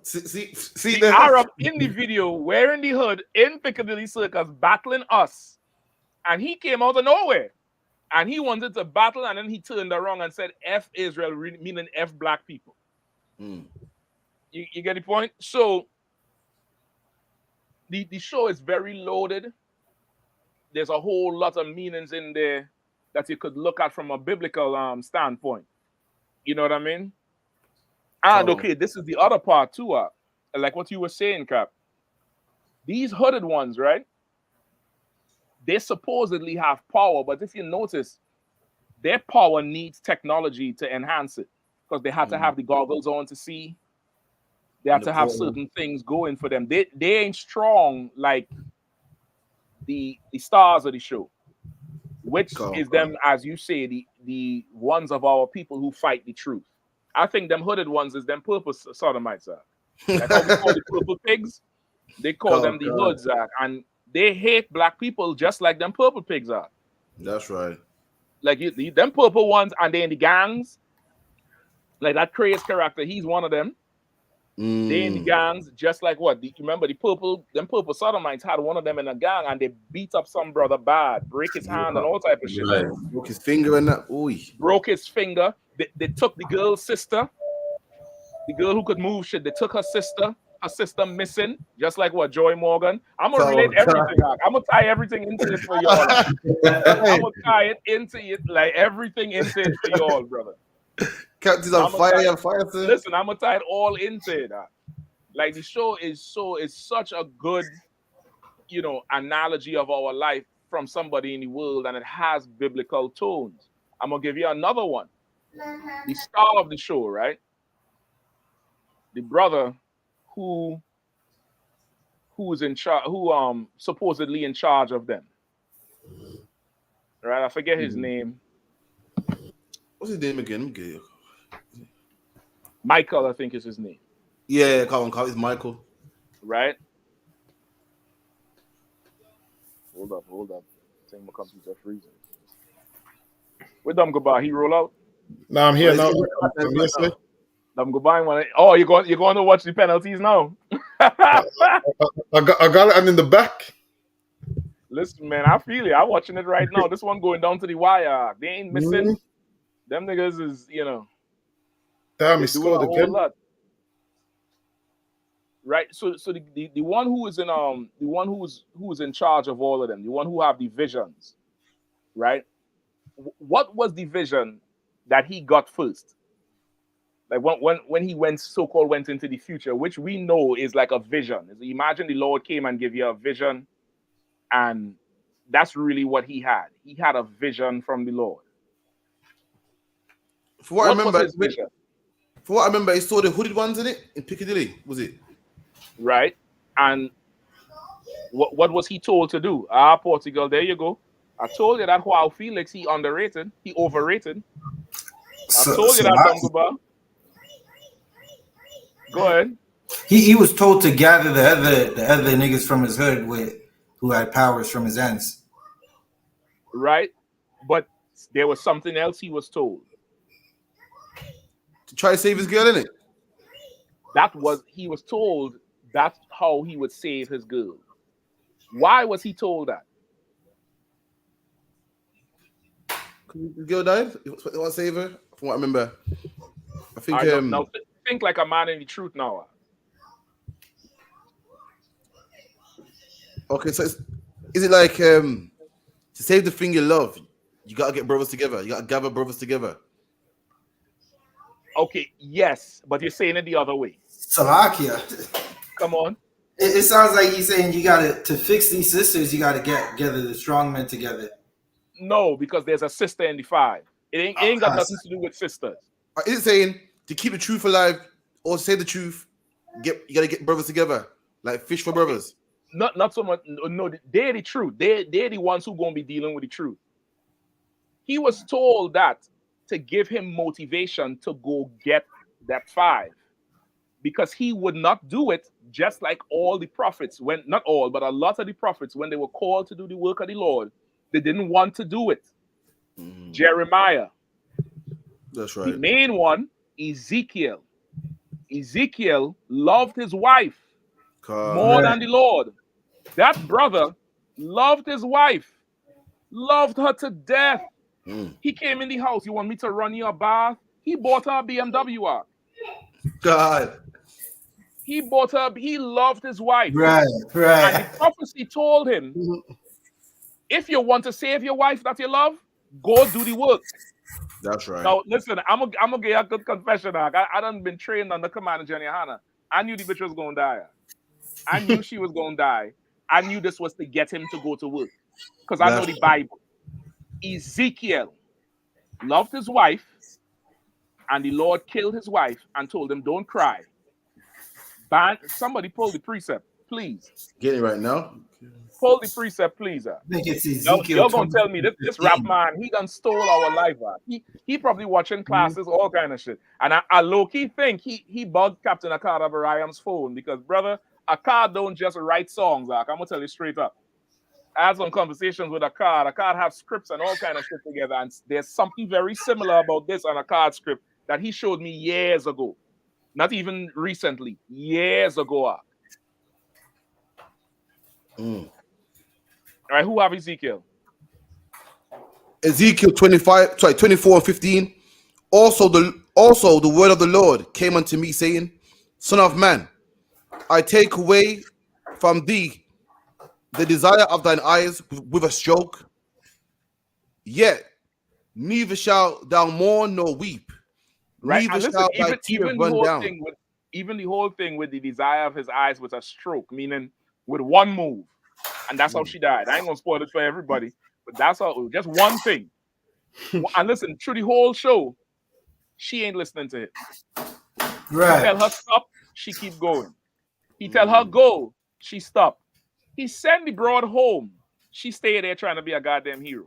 See the Arab in the video wearing the hood in Piccadilly Circus battling us, and he came out of nowhere, and he wanted to battle, and then he turned around and said "F Israel," meaning F black people. You get the point? So the show is very loaded. There's a whole lot of meanings in there that you could look at from a biblical standpoint. You know what I mean? And okay, this is the other part too. Like what you were saying, Cap. These hooded ones, right? They supposedly have power, but if you notice, their power needs technology to enhance it, because they have to have the goggles on to see. They have to have certain things going for them. They ain't strong like the stars of the show, which is them, as you say, the ones of our people who fight the truth. I think them hooded ones is them purple sodomites. Like how we call the purple pigs, they call them the hoods, and they hate black people just like them purple pigs are. That's right. Like them purple ones, and they in the gangs. Like that crazy character, he's one of them. They in the gangs, just like what? Remember them purple sodomites had one of them in a gang, and they beat up some brother bad, break his hand and all type of shit. Right. Broke his finger and that. Ooh. Broke his finger. They took the girl's sister, the girl who could move shit. They took her sister missing, just like what, Joy Morgan. I'm gonna relate everything. I'm gonna tie everything into it for y'all. I'm gonna tie it into it, like everything into it for y'all, brother. Captain's on fire, sir. Listen, I'm gonna tie it all into it. Like the show is such a good, analogy of our life from somebody in the world, and it has biblical tones. I'm gonna give you another one. The star of the show, right? The brother who is in charge, who supposedly in charge of them. Right? I forget his name. What's his name again? Michael, I think is his name. Yeah, call him. It's Michael. Right? Hold up. I think my computer's freezing. Where Dumb Goodbye? He roll out? No, I'm here now. I'm here, sir. Dumb Goodbye. Oh, you're going to watch the penalties now? I got it. I'm in the back. Listen, man, I feel it. I'm watching it right now. This one going down to the wire. They ain't missing. Them niggas is, Damn, he scored again. Right. So the one who is in the one who is in charge of all of them, the one who have the visions, right? What was the vision that he got first? Like when he went into the future, which we know is like a vision. Imagine the Lord came and gave you a vision, and that's really what he had. He had a vision from the Lord. For what I remember, he saw the hooded ones in it in Piccadilly, was it? Right. And what was he told to do? Portugal, there you go. I told you that Joao Felix, he underrated, he overrated. I told you that, Dumba. Go ahead. He was told to gather the other niggas from his hood who had powers from his ends. Right. But there was something else he was told. To try to save his girl, innit? He was told that's how he would save his girl. Why was he told that? His girl died? He want to save her? From what I remember. I think I don't know. Think like a man in the truth now. Okay, so is it like to save the thing you love, you gotta get brothers together. You gotta gather brothers together. Okay, yes, but you're saying it the other way. Salakia. Come on. It sounds like he's saying you gotta to fix these sisters, you gotta get together the strong men together. No, because there's a sister in the five. It ain't got nothing to do with sisters. Is it saying to keep the truth alive or to say the truth, you gotta get brothers together, like fish for brothers? Not so much. No, they're the truth. They're the ones who gonna be dealing with the truth. He was told that to give him motivation to go get that five, because he would not do it, just like all the prophets, when not all, but a lot of the prophets, when they were called to do the work of the Lord, they didn't want to do it. Jeremiah. That's right. The main one, Ezekiel. Ezekiel loved his wife more than the Lord. That brother loved his wife, loved her to death. He came in the house. You want me to run you a bath? He bought her a BMW. God. He bought her. He loved his wife. Right. And the prophecy told him, if you want to save your wife that you love, go do the work. That's right. Now, listen, I'm gonna give you a good confession. I done been trained under Commander Jenny Hanna. I knew the bitch was gonna die. I knew she was gonna die. I knew this was to get him to go to work, because I know the Bible. Ezekiel loved his wife, and the Lord killed his wife and told him, don't cry. Somebody pull the precept, please. Get it right now. Pull the precept, please. I think it's Ezekiel. You're gonna tell me this rap man, he done stole our life. He probably watching classes, all kind of shit. And I low-key think he bugged Captain Akkad Abrayam's phone, because brother, Akkad don't just write songs. I'm gonna tell you straight up. I had some conversations with Akkad. Akkad have scripts and all kind of shit together, and there's something very similar about this on Akkad script that he showed me years ago. Not even recently, years ago. All right, who have Ezekiel? Ezekiel 24 and 15. Also the word of the Lord came unto me, saying, Son of man, I take away from thee the desire of thine eyes with a stroke, yet neither shalt thou mourn nor weep, Right, neither and listen, shall thy even tears the run whole down. thing with the desire of his eyes with a stroke, meaning with one move, and that's how she died. I ain't gonna spoil it for everybody, but that's how, just one thing. And listen, through the whole show, she ain't listening to him. Right. He tell her stop, she keep going. He tell her go, she stop. He send the broad home, she stay there trying to be a goddamn hero.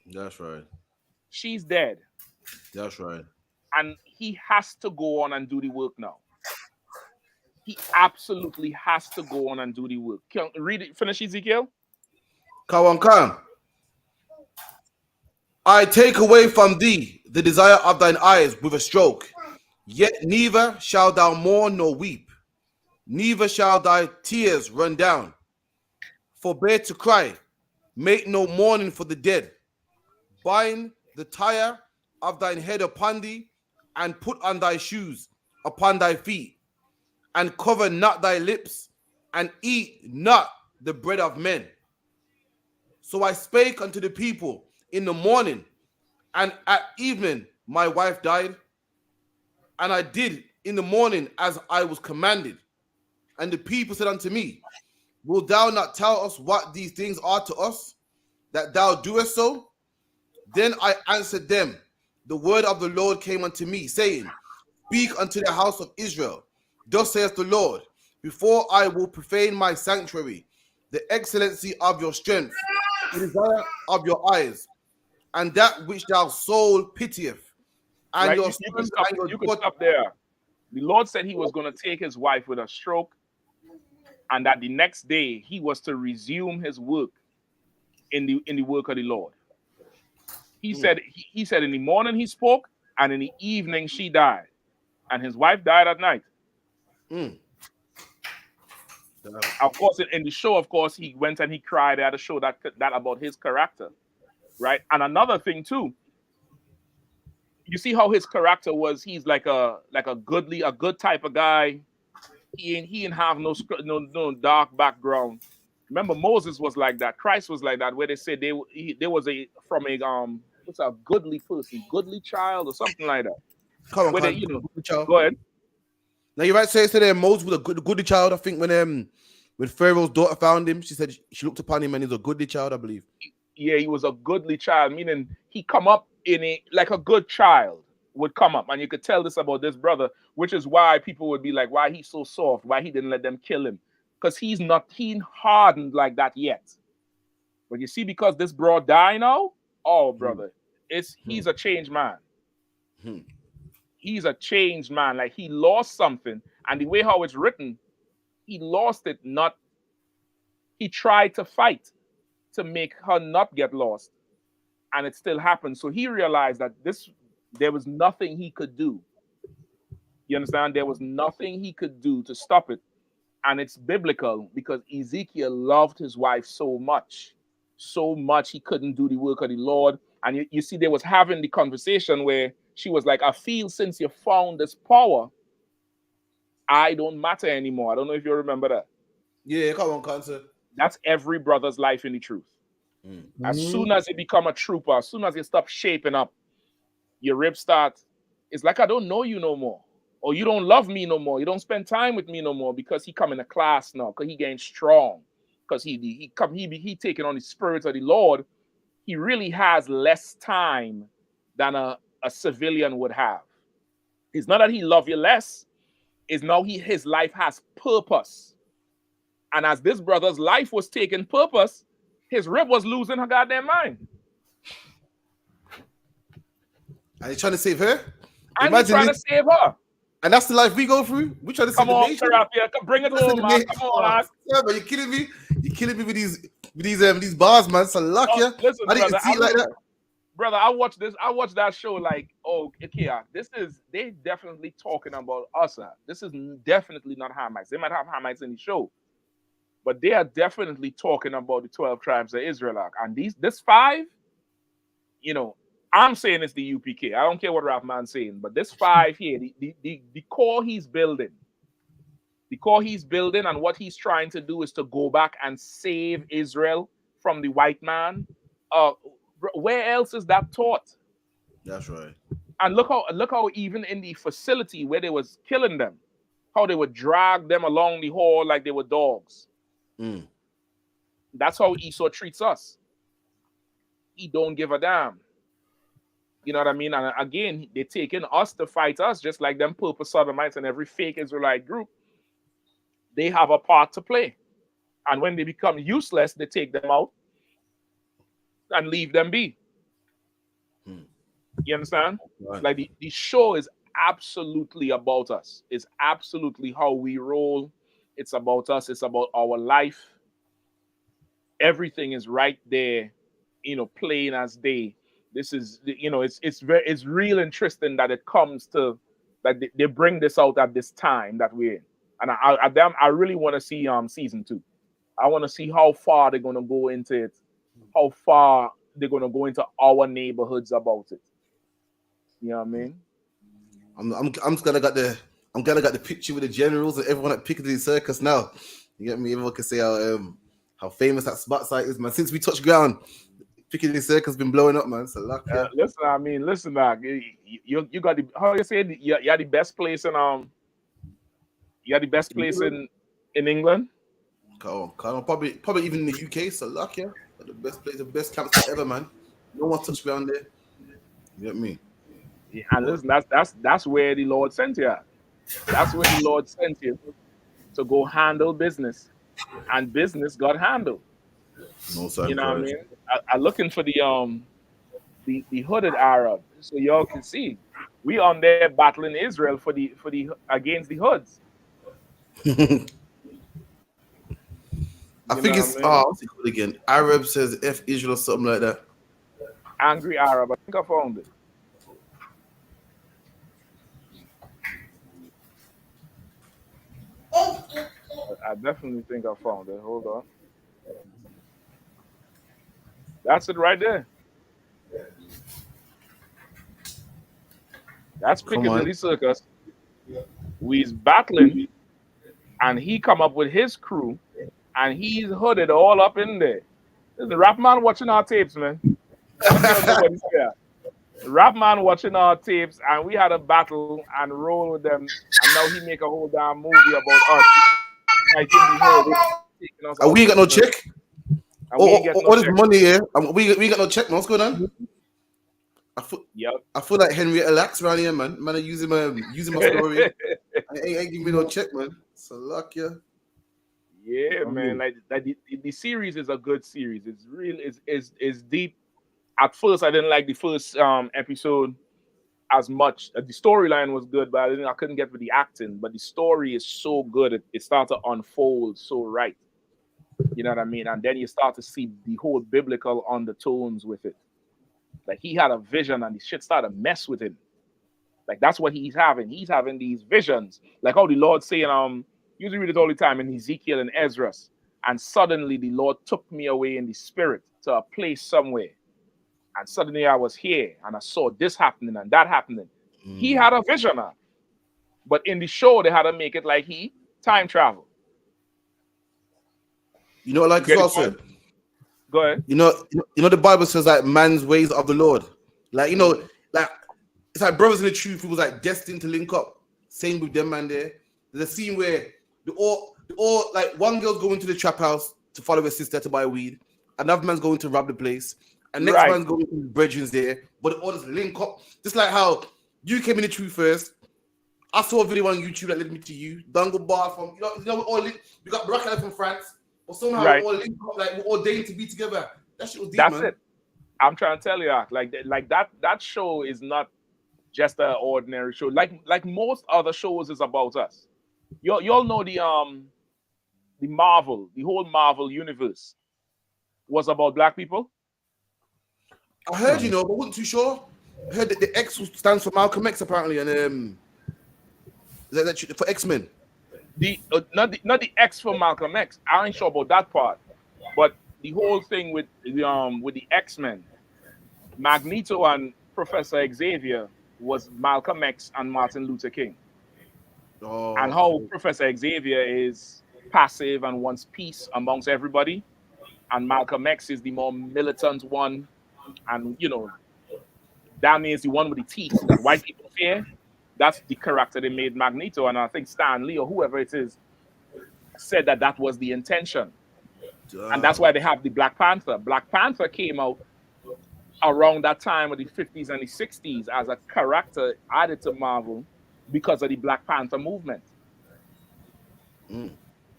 That's right. She's dead. That's right. And he has to go on and do the work now. He absolutely has to go on and do the work. Can read it, finish Ezekiel? Kawankan. I take away from thee the desire of thine eyes with a stroke, yet neither shalt thou mourn nor weep, neither shall thy tears run down. Forbear to cry, make no mourning for the dead. Bind the tire of thine head upon thee, and put on thy shoes upon thy feet, and cover not thy lips, and eat not the bread of men. So I spake unto the people in the morning, and at evening my wife died, and I did in the morning as I was commanded. And the people said unto me, Wilt thou not tell us what these things are to us, that thou doest so? Then I answered them, the word of the Lord came unto me, saying, Speak unto the house of Israel. Thus saith the Lord, before I will profane my sanctuary, the excellency of your strength, the desire of your eyes, and that which thou soul pitieth, and Right? your You could sons stop, and your you could daughters. stop there. The Lord said he was going to take his wife with a stroke, and that the next day he was to resume his work in the work of the Lord. He said in the morning he spoke, and in the evening she died, and his wife died at night. Of course, in the show, of course, he went and he cried. They had to show that about his character, right? And another thing too, you see how his character was. He's like a good type of guy. He ain't have no dark background. Remember, Moses was like that. Christ was like that. Where they said there was from a what's a goodly person, goodly child or something like that. Come on, Where they good child. go ahead. Now you're right. Say there, Moses was a goodly child. I think when Pharaoh's daughter found him, she said she looked upon him and he's a goodly child. I believe. Yeah, he was a goodly child, meaning he come up in like a good child would come up, and you could tell this about this brother, which is why people would be like, why he's so soft, why he didn't let them kill him, because he hardened like that yet. But you see, because this bro die now, oh brother, he's a changed man. He's a changed man. Like he lost something, and the way how it's written, he lost it. He tried to fight to make her not get lost, and it still happened. So he realized that there was nothing he could do. You understand? There was nothing he could do to stop it. And it's biblical because Ezekiel loved his wife so much he couldn't do the work of the Lord. And you see, they was having the conversation where she was like, I feel since you found this power, I don't matter anymore. I don't know if you remember that. Yeah, come on, cancer. That's every brother's life in the truth. As soon as you become a trooper, as soon as you stop shaping up, your ribs start, it's like, I don't know you no more. Or you don't love me no more. You don't spend time with me no more, because he come in a class now, because he getting strong, because he taking on the spirit of the Lord. He really has less time than a civilian would have. It's not that he love you less. It's now his life has purpose. And as this brother's life was taking purpose, his rib was losing her goddamn mind. And he's trying to save her? And he's trying to save her. And that's the life we go through? We try to save the nation? Come bring it home, man. Come on, lad. Yeah, but you're killing me. You're killing me with these bars, man. So luck, yeah. Listen, I didn't see it like that. Brother, I watched that show like, oh, okay, they definitely talking about us. This is definitely not Hamites. They might have Hamites in the show, but they are definitely talking about the 12 tribes of Israel. And this 5, I'm saying it's the UPK. I don't care what Rahman's saying, but this 5 here, the core he's building, and what he's trying to do is to go back and save Israel from the white man. Where else is that taught? That's right. And look how even in the facility where they was killing them, how they would drag them along the hall like they were dogs. That's how Esau treats us. He don't give a damn. You know what I mean? And again, they're taking us to fight us, just like them purple sodomites and every fake Israelite group. They have a part to play. And when they become useless, they take them out and leave them be. You understand? Right. Like the show is absolutely about us. It's absolutely how we roll. It's about us. It's about our life. Everything is right there, plain as day. This is, it's real interesting that it comes to that they bring this out at this time that we're in. And I really want to see season 2. I want to see how far they're gonna go into it, how far they're gonna go into our neighborhoods about it. You know what I mean? I'm gonna got the picture with the generals and everyone at Piccadilly Circus now. You get me? Everyone can say how famous that spot site is, man. Since we touched ground, Piccadilly Circus has been blowing up, man. So luck, yeah. Listen, Doc. You got the, how you say it? You had the best place in in England. Oh, probably even in the UK. So luck, yeah. The best place, the best campsite ever, man. No one touched ground there. You get me? Yeah, and listen, that's where the Lord sent you. That's where the Lord sent you to go handle business, and business got handled. No, sir. You know what I mean? I'm looking for the hooded Arab, so y'all can see we on there battling Israel for the against the hoods. I think it's what's it called again? Arab says F Israel or something like that. Angry Arab. I think I found it. I definitely think I found it. Hold on. That's it right there. That's Come on. Piccadilly Circus. We's battling, and he come up with his crew, and he's hooded all up in there. There's the rap man watching our tapes, man. I don't care what nobody say. Rap man watching our tapes, and we had a battle and roll with them, and now he make a whole damn movie about us fighting the hood, taking us And out we ain't got no prisoners, check. and we ain't getting no All this check. money here. We ain't got no check, man. What's going on? Yep. I feel like Henrietta Lacks around here, man. Man, are using my story. I ain't giving me no check, man. So luck, yeah. Yeah, man. Like the series is a good series. It's real. It's deep. At first, I didn't like the first episode as much. The storyline was good, but I couldn't get with the acting. But the story is so good. It started to unfold so right. You know what I mean? And then you start to see the whole biblical undertones with it. Like he had a vision, and the shit started to mess with him. Like that's what he's having. He's having these visions. Like how the Lord saying, usually read it all the time in Ezekiel and Ezra's. And suddenly the Lord took me away in the spirit to a place somewhere. And suddenly I was here and I saw this happening and that happening. He had a vision. But in the show, they had to make it like he time travel. You know what I like as well, sir? Go ahead. You know the Bible says like man's ways of the Lord. Like, like it's like brothers in the truth who was like destined to link up. Same with them, man. There's a scene where they all like one girl's going to the trap house to follow her sister to buy weed. Another man's going to rob the place. And next man's going to the brethren's there. But the others link up. Just like how you came in the truth first. I saw a video on YouTube that led me to you. Dangle Bar from we all we got Barack from France. But somehow we all link up, like we're ordained to be together. That shit was deep, man. That's it. I'm trying to tell you, like that show is not just an ordinary show. Like most other shows is about us. Y'all know the whole Marvel universe was about black people. I heard, but wasn't too sure. I heard that the X stands for Malcolm X apparently, and is that for X-Men? Not the X for Malcolm X. I ain't sure about that part, but the whole thing with the X-Men, Magneto and Professor Xavier was Malcolm X and Martin Luther King. And how Professor Xavier is passive and wants peace amongst everybody, and Malcolm X is the more militant one, and damn near is the one with the teeth that white people fear. That's the character they made Magneto, and I think Stan Lee or whoever it is said that was the intention. And that's why they have the Black Panther. Black Panther came out around that time of the 50s and the 60s as a character added to Marvel because of the Black Panther movement.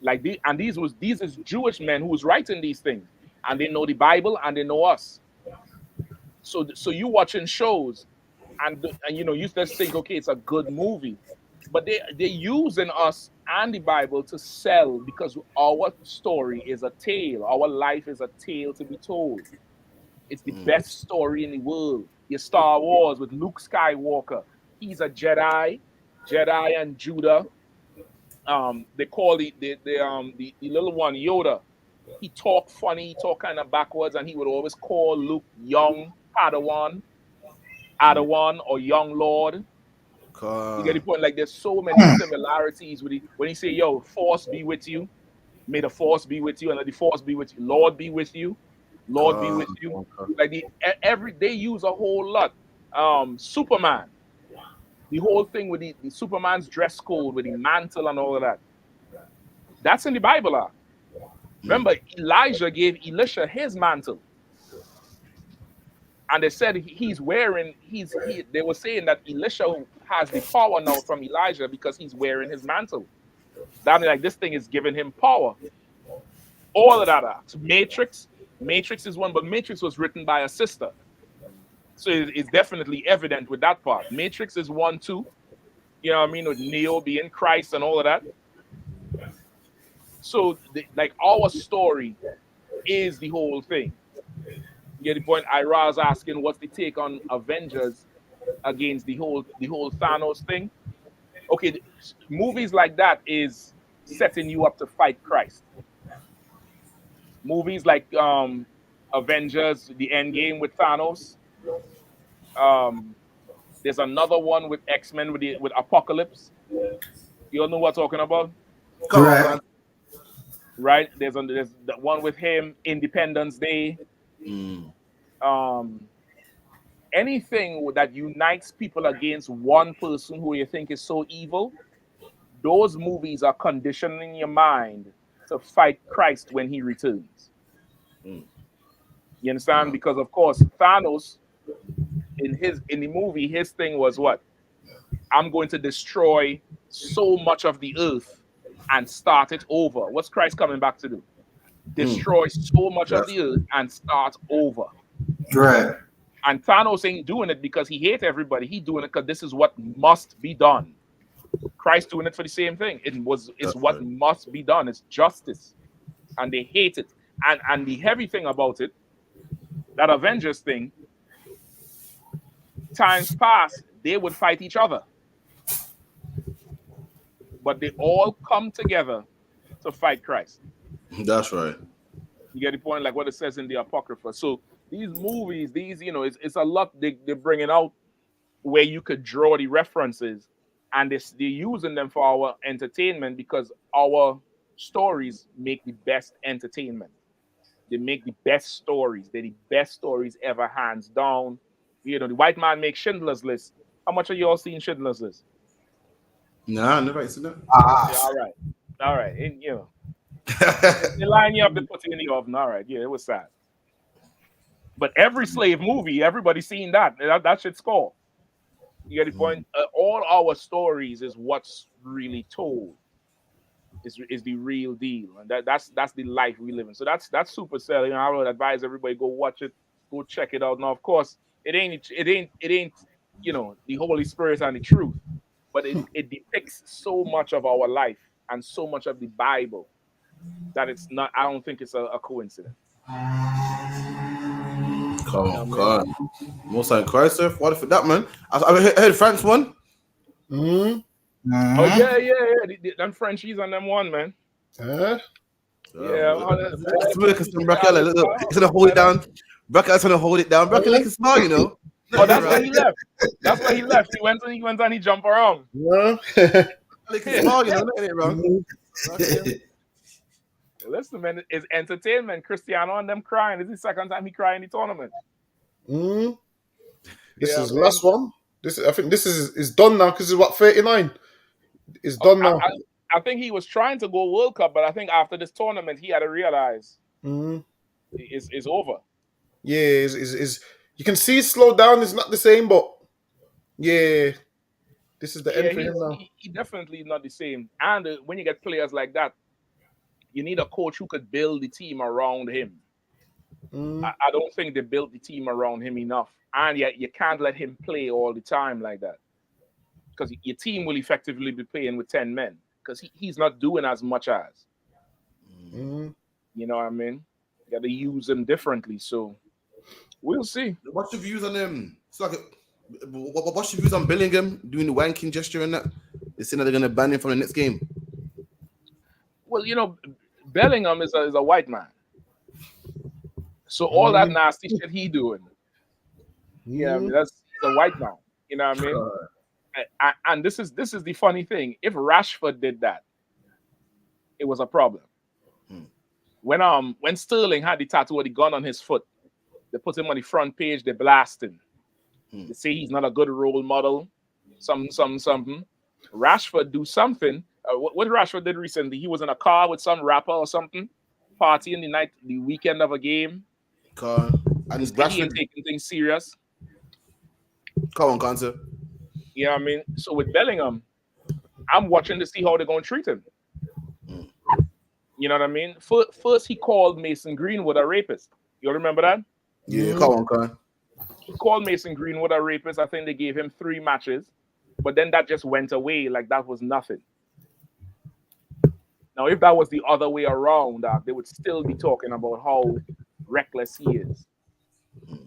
Like these is Jewish men who was writing these things, and they know the Bible and they know us. So you watching shows, and you just think, okay, it's a good movie, but they're using us and the Bible to sell, because our story is a tale. Our life is a tale to be told. It's the best story in the world. Your Star Wars with Luke Skywalker. He's a Jedi and Judah. They call the little one Yoda. He talked funny, he talked kind of backwards, and he would always call Luke young Padawan or young Lord. You get the point? Like there's so many similarities with when he say, "Yo, Force be with you," may the Force be with you, and let the Force be with you. Lord be with you. Lord be with you. Like they use a whole lot. Superman, the whole thing with the Superman's dress code with the mantle and all of that. That's in the Bible. Remember, Elijah gave Elisha his mantle, and they said he's wearing. They were saying that Elisha has the power now from Elijah because he's wearing his mantle. That means like this thing is giving him power. All of that. So Matrix is one, but Matrix was written by a sister. So it's definitely evident with that part. Matrix is 1, 2. You know what I mean? With Neo being Christ and all of that. So like our story is the whole thing. You get the point? Ira's asking what's the take on Avengers against the whole Thanos thing. Okay, movies like that is setting you up to fight Christ. Movies like Avengers, the Endgame with Thanos, There's another one with X-Men with Apocalypse. You all know what I'm talking about? Right. Right? There's the one with him, Independence Day. Anything that unites people against one person who you think is so evil, those movies are conditioning your mind to fight Christ when he returns. You understand? Because of course, Thanos in the movie, his thing was what? I'm going to destroy so much of the earth and start it over. What's Christ coming back to do? Destroy so much of the earth and start over. Right. And Thanos ain't doing it because he hates everybody. He doing it because this is what must be done. Christ doing it for the same thing. It's what must be done. It's justice. And they hate it. And the heavy thing about it, that Avengers thing, times past, they would fight each other. But they all come together to fight Christ. That's right. You get the point, like what it says in the Apocrypha. So these movies, it's a lot they're bringing out where you could draw the references, and they're using them for our entertainment because our stories make the best entertainment. They make the best stories. They're the best stories ever, hands down. The white man makes Schindler's List. How much of you all seen Schindler's List? Nah, I never seen that. Yeah, all right. And, they line you up, they put you in the oven. All right, yeah, it was sad. But every slave movie, everybody seen that. That shit's score. You get the point? All our stories is what's really told. Is the real deal, and that's the life we live in. So that's Supercell. I would advise everybody go watch it, go check it out. Now, of course, it ain't the Holy Spirit and the truth, but it depicts so much of our life and so much of the Bible that it's not. I don't think it's a coincidence. Come on, God. Most like Christ, sir. What for that, man? I heard France one. Mm-hmm. Oh yeah. Them Frenchies and them one, man. Yeah. It's gonna hold it down. Brackett's gonna hold it down. Brackett looking smart, you know. Oh, that's why he left. That's why he left. He went and he jumped around. Yeah. Looking smart, you know. Not it wrong. Listen, man, it's entertainment. Cristiano and them crying. This is the second time he cried in the tournament. This is the last one. I think this is done now because it's what 39. It's done now. I think he was trying to go World Cup, but I think after this tournament he had to realize it's over. Yeah, is you can see it's slowed down. It's not the same, but yeah, this is the end for him now. He definitely not the same. And when you get players like that, you need a coach who could build the team around him. I don't think they built the team around him enough. And yet you can't let him play all the time like that. Because your team will effectively be playing with 10 men. Because he's not doing as much as. You know what I mean? You got to use him differently. So we'll see. What's your views on him? What's your views on Bellingham doing the wanking gesture and that? They're saying that they're going to ban him from the next game. Well, Bellingham is a white man. So all that nasty shit he doing, he's a white man. You know what I mean? And this is the funny thing. If Rashford did that, it was a problem. When Sterling had the tattoo of the gun on his foot, they put him on the front page. They blast him. They say he's not a good role model. Something. Rashford do something. What Rashford did recently? He was in a car with some rapper or something, partying the weekend of a game. And he ain't taking things serious. Come on, Conser. You know what I mean? So with Bellingham, I'm watching to see how they're going to treat him. You know what I mean? First, he called Mason Greenwood a rapist. You remember that? Yeah, come on, Con. He called Mason Greenwood a rapist. I think they gave him 3 matches. But then that just went away like that was nothing. Now, if that was the other way around, they would still be talking about how reckless he is. You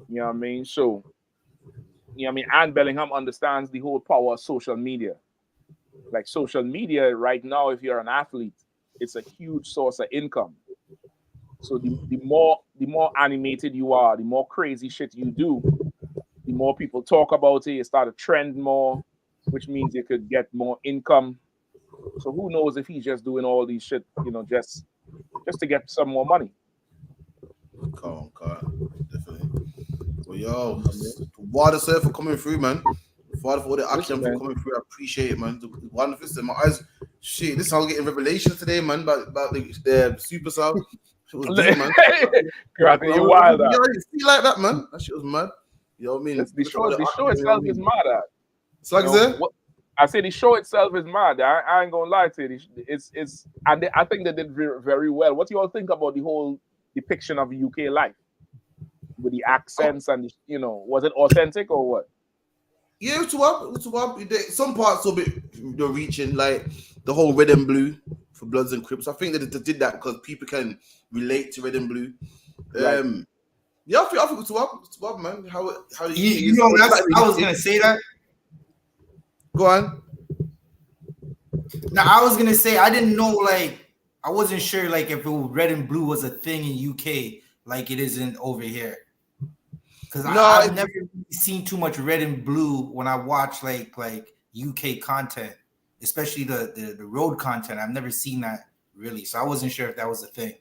know what I mean? So, you know what I mean? And Bellingham understands the whole power of social media. Like social media right now, if you're an athlete, it's a huge source of income. So the more animated you are, the more crazy shit you do, the more people talk about it, it start to trend more, which means you could get more income. So who knows if he's just doing all these shit, just to get some more money. Come on, definitely. Well, yo, water sir for coming through, man. Father for all the action for coming through. I appreciate it, man. The wonderful. My eyes, shit. This is how I'm getting revelations today, man. About the super south. It was deep, man. You're wild. You feel like that, man? That shit was mad. You know what I mean? The show itself is mad. It's like that. I say the show itself is mad. I ain't gonna lie to you. I think they did very, very well. What do you all think about the whole depiction of UK life with the accents and was it authentic or what? Yeah, it's up. Some parts of it they're reaching, like the whole red and blue for Bloods and Crips. I think that they did that because people can relate to red and blue. Right. Yeah, I think it's up. It's up, man. How I was gonna say that. Go on. Now I was gonna say I didn't know, like I wasn't sure like if red and blue was a thing in UK like it isn't over here. Because I've never seen too much red and blue when I watch like UK content, especially the road content. I've never seen that really, so I wasn't sure if that was a thing.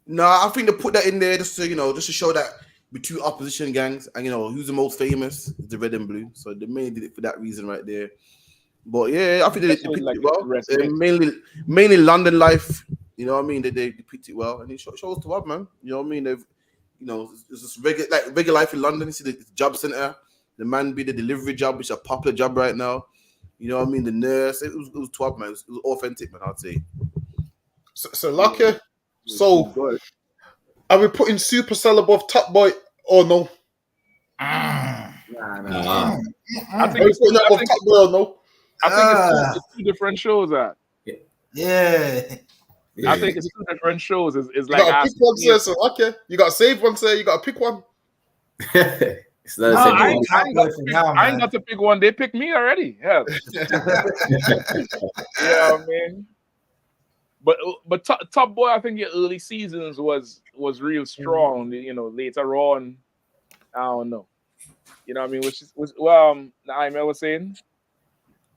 No, I think they put that in there just to show that with two opposition gangs, and who's the most famous is the red and blue. So they mainly did it for that reason right there. But yeah, I think they depicted it well. Mainly London life. You know what I mean? They depict it well, and it shows to up, man. You know what I mean? They've it's just regular life in London. You see the job center, the man be the delivery job, which is a popular job right now. You know what I mean? The nurse, it was top, man. It was authentic, man. I'd say. So lucky. So, are we putting Supercell above Top Boy or no? I think it's above Top Boy or no? I think it's two different shows. Yeah. I think it's two different shows. It's like pick one, sir. So okay, you got to save one, sir. You got to pick one. It's not I ain't got to pick one. They picked me already. Hell. Yeah, man. But Top Boy, I think your early seasons was real strong. Later on, I don't know. You know what I mean? Naima was saying.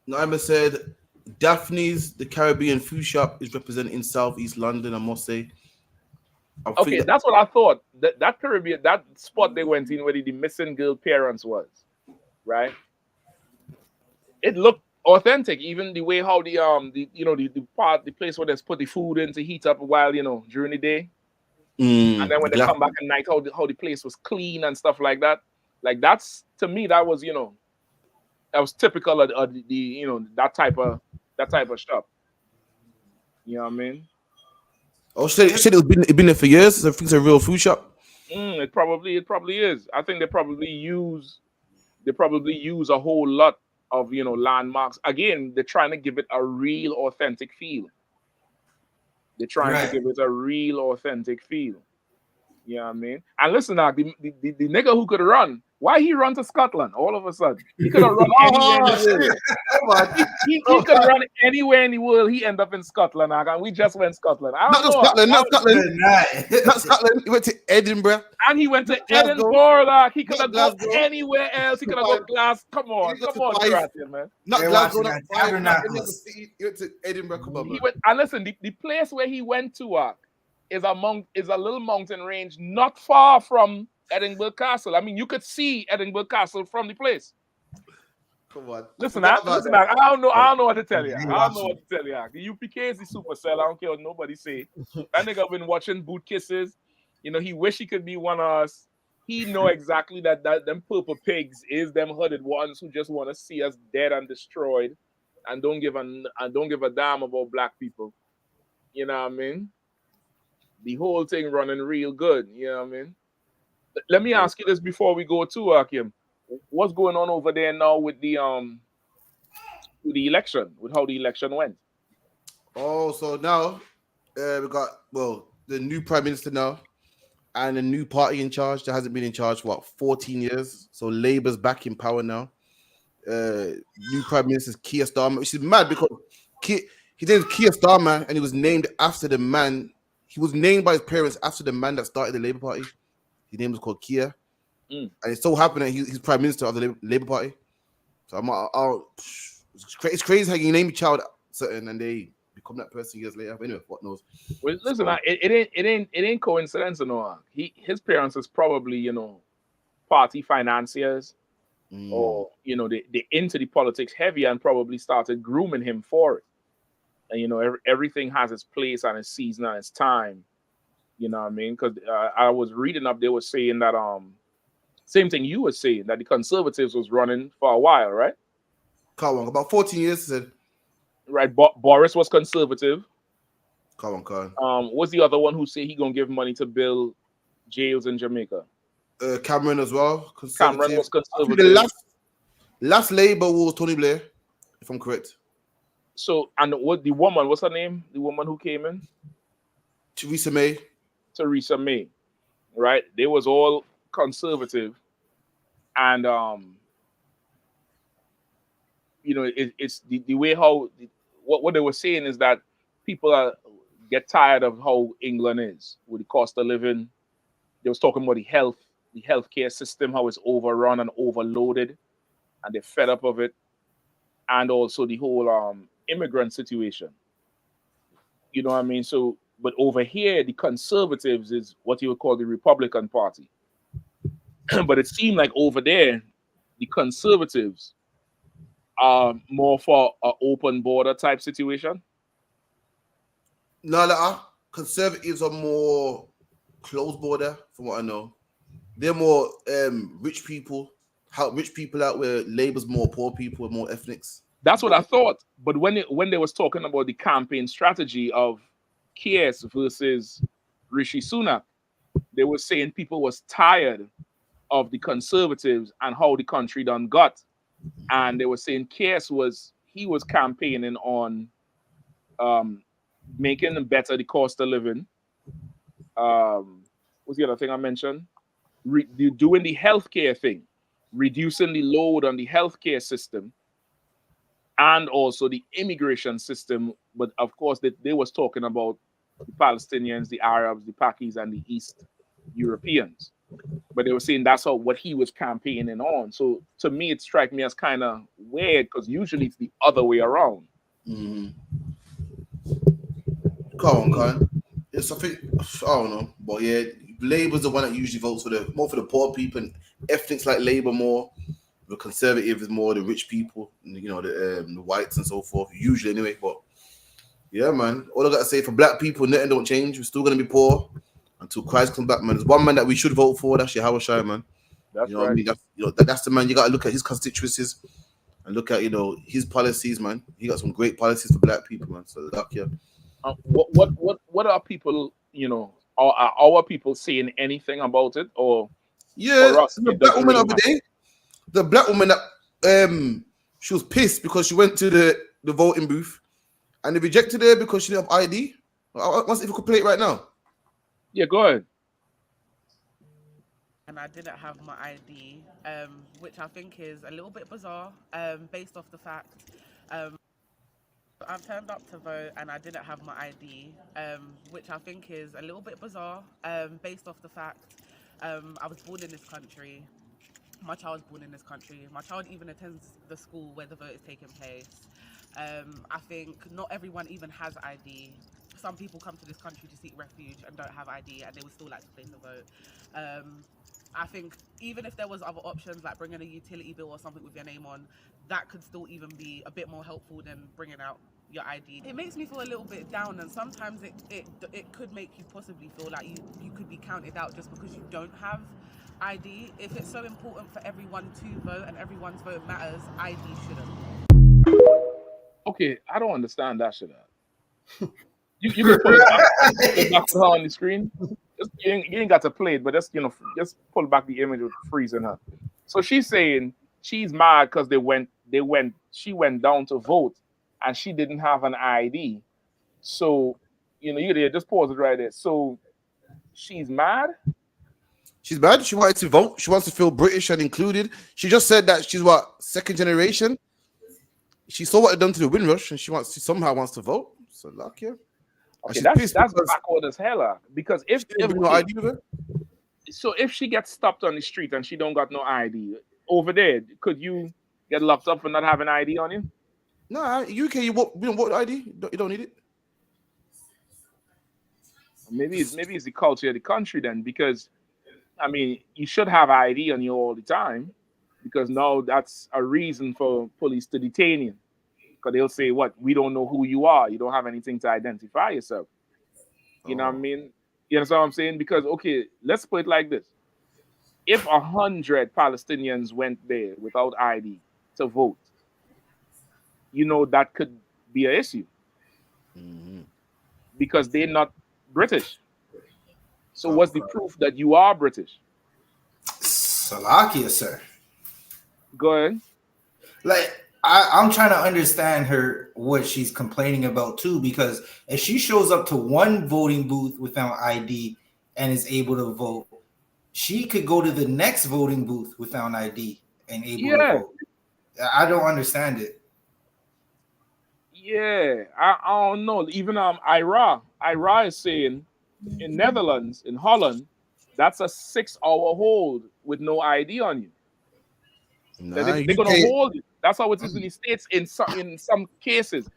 Naima said, Daphne's, the Caribbean food shop, is represented in Southeast London, I must say. Okay, that's what I thought. That Caribbean, that spot they went in where the missing girl parents was, right? It looked authentic, even the way how the place where they put the food in to heat up while during the day, and then when they come back at night, how the place was clean and stuff like that. Like that's, to me, that was that was typical of the that type of shop. You know what I mean? Oh, said it been there for years. So I think it's a real food shop. It probably is. I think they probably use a whole lot of landmarks. Again, they're trying to give it a real authentic feel. They're trying to give it a real authentic feel. You know what I mean? And listen now, the nigga who could run, why he run to Scotland all of a sudden? He could have run anywhere in the world. He could run anywhere in the world. He end up in Scotland. And we just went Scotland. Not Scotland. He went to Edinburgh. And he went to Edinburgh. Like, he could have gone anywhere else. He could have gone Glasgow. Come on, man. Not Glasgow. He went to Edinburgh. Come on, man. And listen, the place where he went to is a little mountain range not far from Edinburgh Castle. I mean, you could see Edinburgh Castle from the place. Come on. Listen, I don't know what to tell you. The UPK is the Supercell. I don't care what nobody say. That nigga been watching Boot Kisses. He wish he could be one of us. He know exactly that them purple pigs is them hooded ones who just want to see us dead and destroyed and don't give a damn about black people. You know what I mean? The whole thing running real good. You know what I mean? Let me ask you this before we go to Akim. What's going on over there now with the election, with how the election went? Oh, so now we got the new prime minister now and a new party in charge that hasn't been in charge for 14 years. So Labour's back in power now. New prime minister is Keir Starmer, which is mad because his name is Keir Starmer and he was named after the man. He was named by his parents after the man that started the Labour Party. His name was called Keir. and it so happened that he's prime minister of the Labour Party. So it's crazy how you name a child certain and they become that person years later. Anyway, what knows? Well, listen, it ain't coincidence, you know. His parents is probably, you know, party financiers, or you know, they into the politics heavy and probably started grooming him for it. And you know, everything has its place and its season and its time. You know what I mean? Because I was reading up, they were saying that same thing you were saying, that the Conservatives was running for a while, right? About 14 years, said. Right, Boris was Conservative. Come on. What's the other one who said he gonna give money to build jails in Jamaica? Cameron as well. Cameron was Conservative. The last Labour was Tony Blair, if I'm correct. So, and what the woman? What's her name? The woman who came in? Theresa May. Theresa May, right? They was all Conservative, and you know, it's the way how what they were saying is that people get tired of how England is with the cost of living. They was talking about the healthcare system, how it's overrun and overloaded, and they're fed up of it, and also the whole immigrant situation. You know what I mean? So, but over here, the Conservatives is what you would call the Republican Party. But it seemed like over there, the Conservatives are more for an open border type situation. No, Conservatives are more closed border, from what I know. They're more rich people, help rich people out, where Labour's more poor people, more ethnics. That's what I thought. But when they was talking about the campaign strategy of Keir versus Rishi Sunak, they were saying people was tired of the Conservatives and how the country done got. And they were saying Keir was campaigning on making better the cost of living. What's the other thing I mentioned? Doing the healthcare thing, reducing the load on the healthcare system, and also the immigration system. But of course, they was talking about the Palestinians, the Arabs, the Pakis, and the East Europeans. But they were saying that's what he was campaigning on. So to me, it struck me as kind of weird, because usually it's the other way around. Come on. Yes, I don't know, but yeah, Labour's the one that usually votes more for the poor people, and ethnics like Labour more. The Conservative is more the rich people, you know, the whites and so forth. Usually, anyway. But yeah, man, all I gotta say, for black people, nothing don't change. We're still gonna be poor until Christ comes back, man. There's one man that we should vote for. That's Yahweh Shai, man. That's you know right. what I mean? That's the man. You gotta look at his constituencies and look at his policies, man. He got some great policies for black people, man. So yeah. What are people, are our people saying anything about it, or yeah, for us, the black woman of the day, the black woman that she was pissed because she went to the voting booth and they rejected her because she didn't have ID. I want to see if we could play it right now. Yeah, go ahead. And I didn't have my ID, which I think is a little bit bizarre, based off the fact I've turned up to vote and I didn't have my ID, which I think is a little bit bizarre, based off the fact I was born in this country. My child was born in this country. My child even attends the school where the vote is taking place. I think not everyone even has ID. Some people come to this country to seek refuge and don't have ID, and they would still like to place the vote. I think even if there was other options like bringing a utility bill or something with your name on, that could still even be a bit more helpful than bringing out your ID. It makes me feel a little bit down, and sometimes it could make you possibly feel like you could be counted out just because you don't have ID. If it's so important for everyone to vote and everyone's vote matters, ID shouldn't. Okay, I don't understand that shit. You can put it back to her on the screen. You ain't got to play it, but just pull back the image with freezing her. So she's saying she's mad because she went down to vote and she didn't have an ID. So you just pause it right there. So she's mad. She's mad. She wanted to vote. She wants to feel British and included. She just said that she's second generation. She saw what it done to the Windrush, and she somehow wants to vote. So luck, yeah. Okay, that's backward as hell, because if no ID with her? So if she gets stopped on the street and she don't got no ID over there, could you get locked up for not having ID on you? No, UK, you don't want ID. You don't need it. Maybe it's the culture of the country then, because I mean you should have ID on you all the time, because now that's a reason for police to detain you. Because they'll say, "What? We don't know who you are. You don't have anything to identify yourself." You know what I mean? You understand what I'm saying? Because okay, let's put it like this: if 100 Palestinians went there without ID to vote, you know that could be an issue because they're not British. So what's the proof that you are British? Salakia, sir. Go ahead. Like I'm trying to understand her what she's complaining about too, because if she shows up to one voting booth without ID and is able to vote, she could go to the next voting booth without ID and able to vote. I don't understand it. Yeah, I don't know. Even Ira is saying in Netherlands, in Holland, that's a 6-hour hold with no ID on you. Nah, They're gonna hold it. That's how it is in the States. In some cases,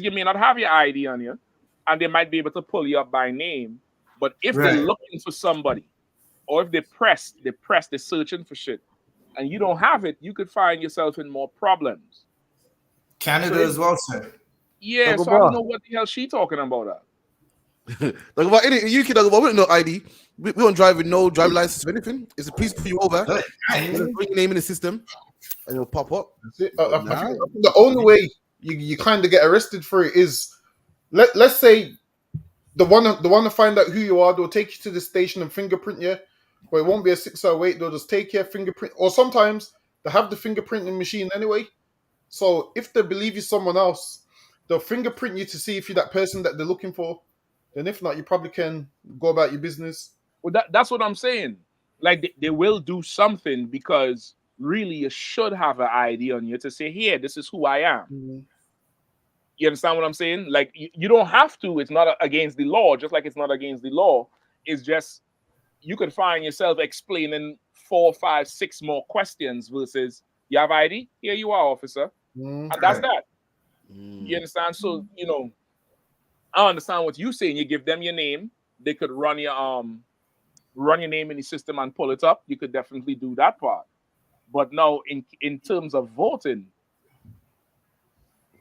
you may not have your ID on you, and they might be able to pull you up by name. But if they're looking for somebody, or if they're searching for shit, and you don't have it, you could find yourself in more problems. Canada as well, sir. Yeah, so I don't know what the hell she talking about. Like about in the UK, we don't know ID. We don't drive with no driver license or anything. It's a police pull you over, put your name in the system, and it'll pop up. I think the only way you kind of get arrested for it is let's say the one to find out who you are, they'll take you to the station and fingerprint you, but it won't be a 6-hour wait. They'll just take your fingerprint, or sometimes they have the fingerprinting machine anyway. So if they believe you're someone else, they'll fingerprint you to see if you're that person that they're looking for. Then if not, you probably can go about your business. Well, that's what I'm saying. Like they will do something, because really you should have an ID on you to say, here, this is who I am. You understand what I'm saying? Like you don't have to. It's not against the law, just like it's not against the law. It's just you could find yourself explaining 4, 5, 6 more questions versus you have ID? Here you are, officer. And that's that. You understand? So, I understand what you're saying. You give them your name, they could run your name in the system and pull it up. You could definitely do that part. But now in terms of voting,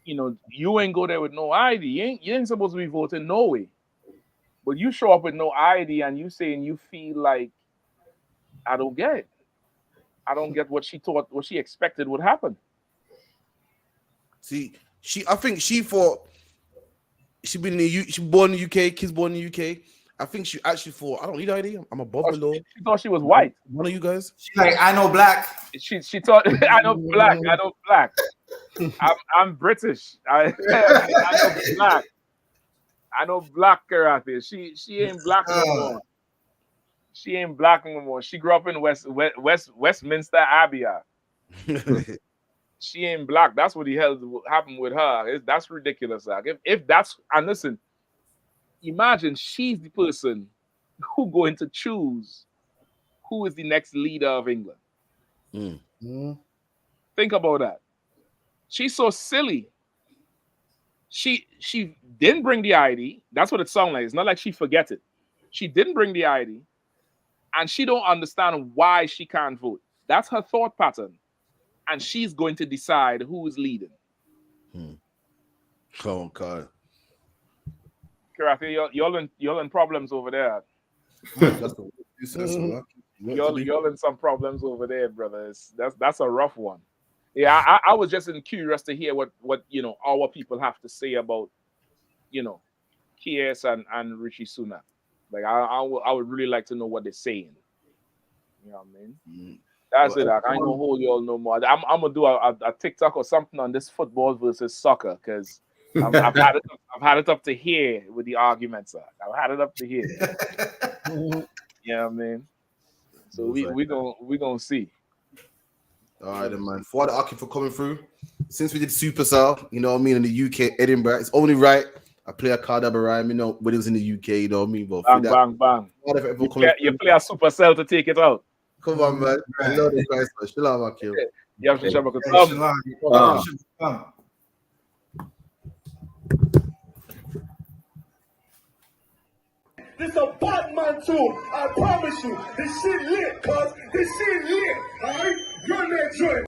you ain't go there with no ID. You ain't supposed to be voting no way. But you show up with no ID and you saying you feel like, I don't get it. I don't get what she thought, what she expected would happen. See, I think she thought she born in the UK, kids born in the UK. I think she actually thought, I don't need ID. I'm above the law. She thought she was white. One of you guys? She's like, I know black. She thought I know black. I know black. I'm British. I know black. I know black karate. She ain't black no more. She ain't black no more. She grew up in Westminster Abbey. She ain't black. That's what the hell happened with her. That's ridiculous. Like if that's, and listen, imagine she's the person who going to choose who is the next leader of England. Think about that. She's so silly. She didn't bring the ID. That's what it sounds like. It's not like she forget it. She didn't bring the ID, and she don't understand why she can't vote. That's her thought pattern, and she's going to decide who is leading. Oh God, Karate, y'all in problems over there. Y'all in some problems over there, brothers. That's a rough one. Yeah, I was just curious to hear what our people have to say about KS and Richie Sunak. Like I would really like to know what they're saying. You know what I mean? That's it. I ain't gonna hold y'all no more. I'm gonna do a TikTok or something on this football versus soccer, because I've had it up to here with the arguments. I've had it up to here. You know what I mean? So we gonna see. All right, then, man. For coming through. Since we did Supercell, you know what I mean, in the UK, Edinburgh, it's only right I play a card that rhyme, you know, when it was in the UK, you know what I mean? But Bang, bang, bang. You play a supercell to take it out. Come on, man. I love the guys. Chill out, my kill. You have to show me This is a Batman tune. I promise you. This shit lit, cuz. This shit lit. Alright? Run that joint.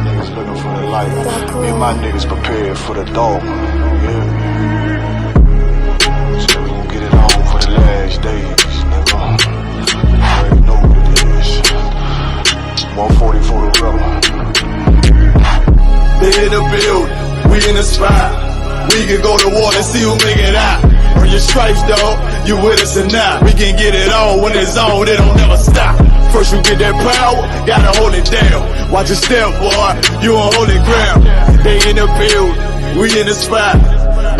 Niggas looking for the light. Me and my niggas prepared for the dog. Yeah. So we gon' get it on for the last days, nigga. I already know what it is. 140 for the rebel. They in the building, we in the spot. We can go to war and see who make it out. Earn your stripes, dog. You with us or not? We can get it on when it's on. It don't never stop. First you get that power, gotta hold it down. Watch your step, boy. You on holy ground. They in the building, we in the spot.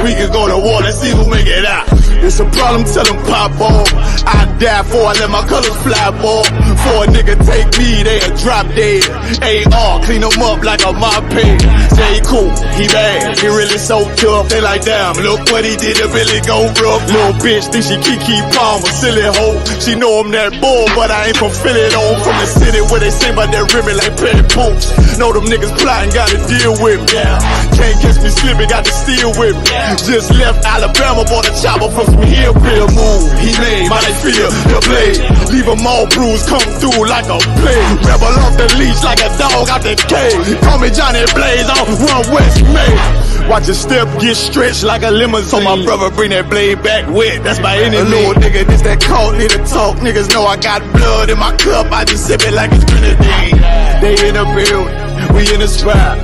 We can go to war and see who make it out. It's a problem, tell them pop on. I die for I let my colors fly, boy. For a nigga take me, they a drop dead. AR, clean them up like a mop pig. J. Cool, he bad, he really so tough. They like, damn, look what he did, it really go rough. Little bitch think she Kiki Palmer, silly hoe. She know I'm that bull, but I ain't from Philly though. From the city where they sing about that ribbon like petty poops. Know them niggas plotting, gotta deal with me. Can't catch me slipping, got to steal with me. Just left Alabama, bought a chopper from some hillbill move. He made my feel the blade. Leave them all bruised, come through like a plague. Rebel off the leash like a dog out the cage. Call me Johnny Blaze on Run West May. Watch your step get stretched like a limousine. So my brother bring that blade back wet, that's by any little nigga, this that cold, need to talk. Niggas know I got blood in my cup, I just sip it like it's grenadine. They in the building, we in the spot.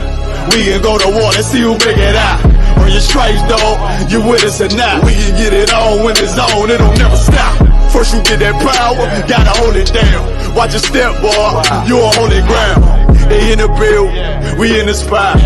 We can go to war and see who make it out. On your stripes, dog, you with us or not? We can get it on when it's on, it don't never stop. First you get that power, gotta hold it down. Watch your step, boy, you on holy ground. They in the building, we in the spot.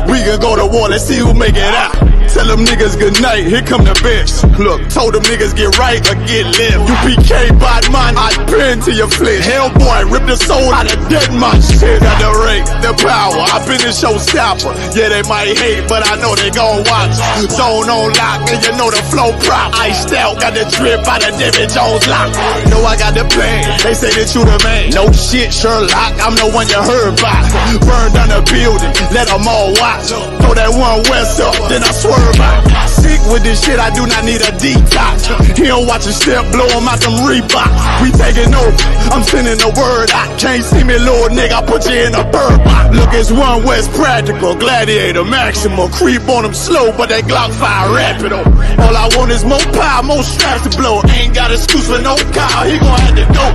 We can go to war, let's see who make it out. Tell them niggas good night, here come the best. Look, told them niggas get right or get left. UPK, bad man, I pin to your flesh. Hellboy, rip the soul out of dead man shit. Got the rate, the power, I been the showstopper. Yeah, they might hate, but I know they gon' watch. Zone on lock, and you know the flow prop. Iced out, got the drip out of David Jones lock. Know I got the plan, they say that you the man. No shit, Sherlock, I'm the one you heard about. Burn down the building, let them all watch. Throw that one west up, then I swerve out. Sick with this shit, I do not need a detox. He don't watch a step, blow him out them Reeboks. We taking over, I'm sending the word out. Can't see me, little nigga, I put you in a bird box. Look, it's One West practical, gladiator, maximal. Creep on them slow, but they Glock fire rapid. All I want is more power, more straps to blow. Ain't got excuse for no car, he gon' have to go.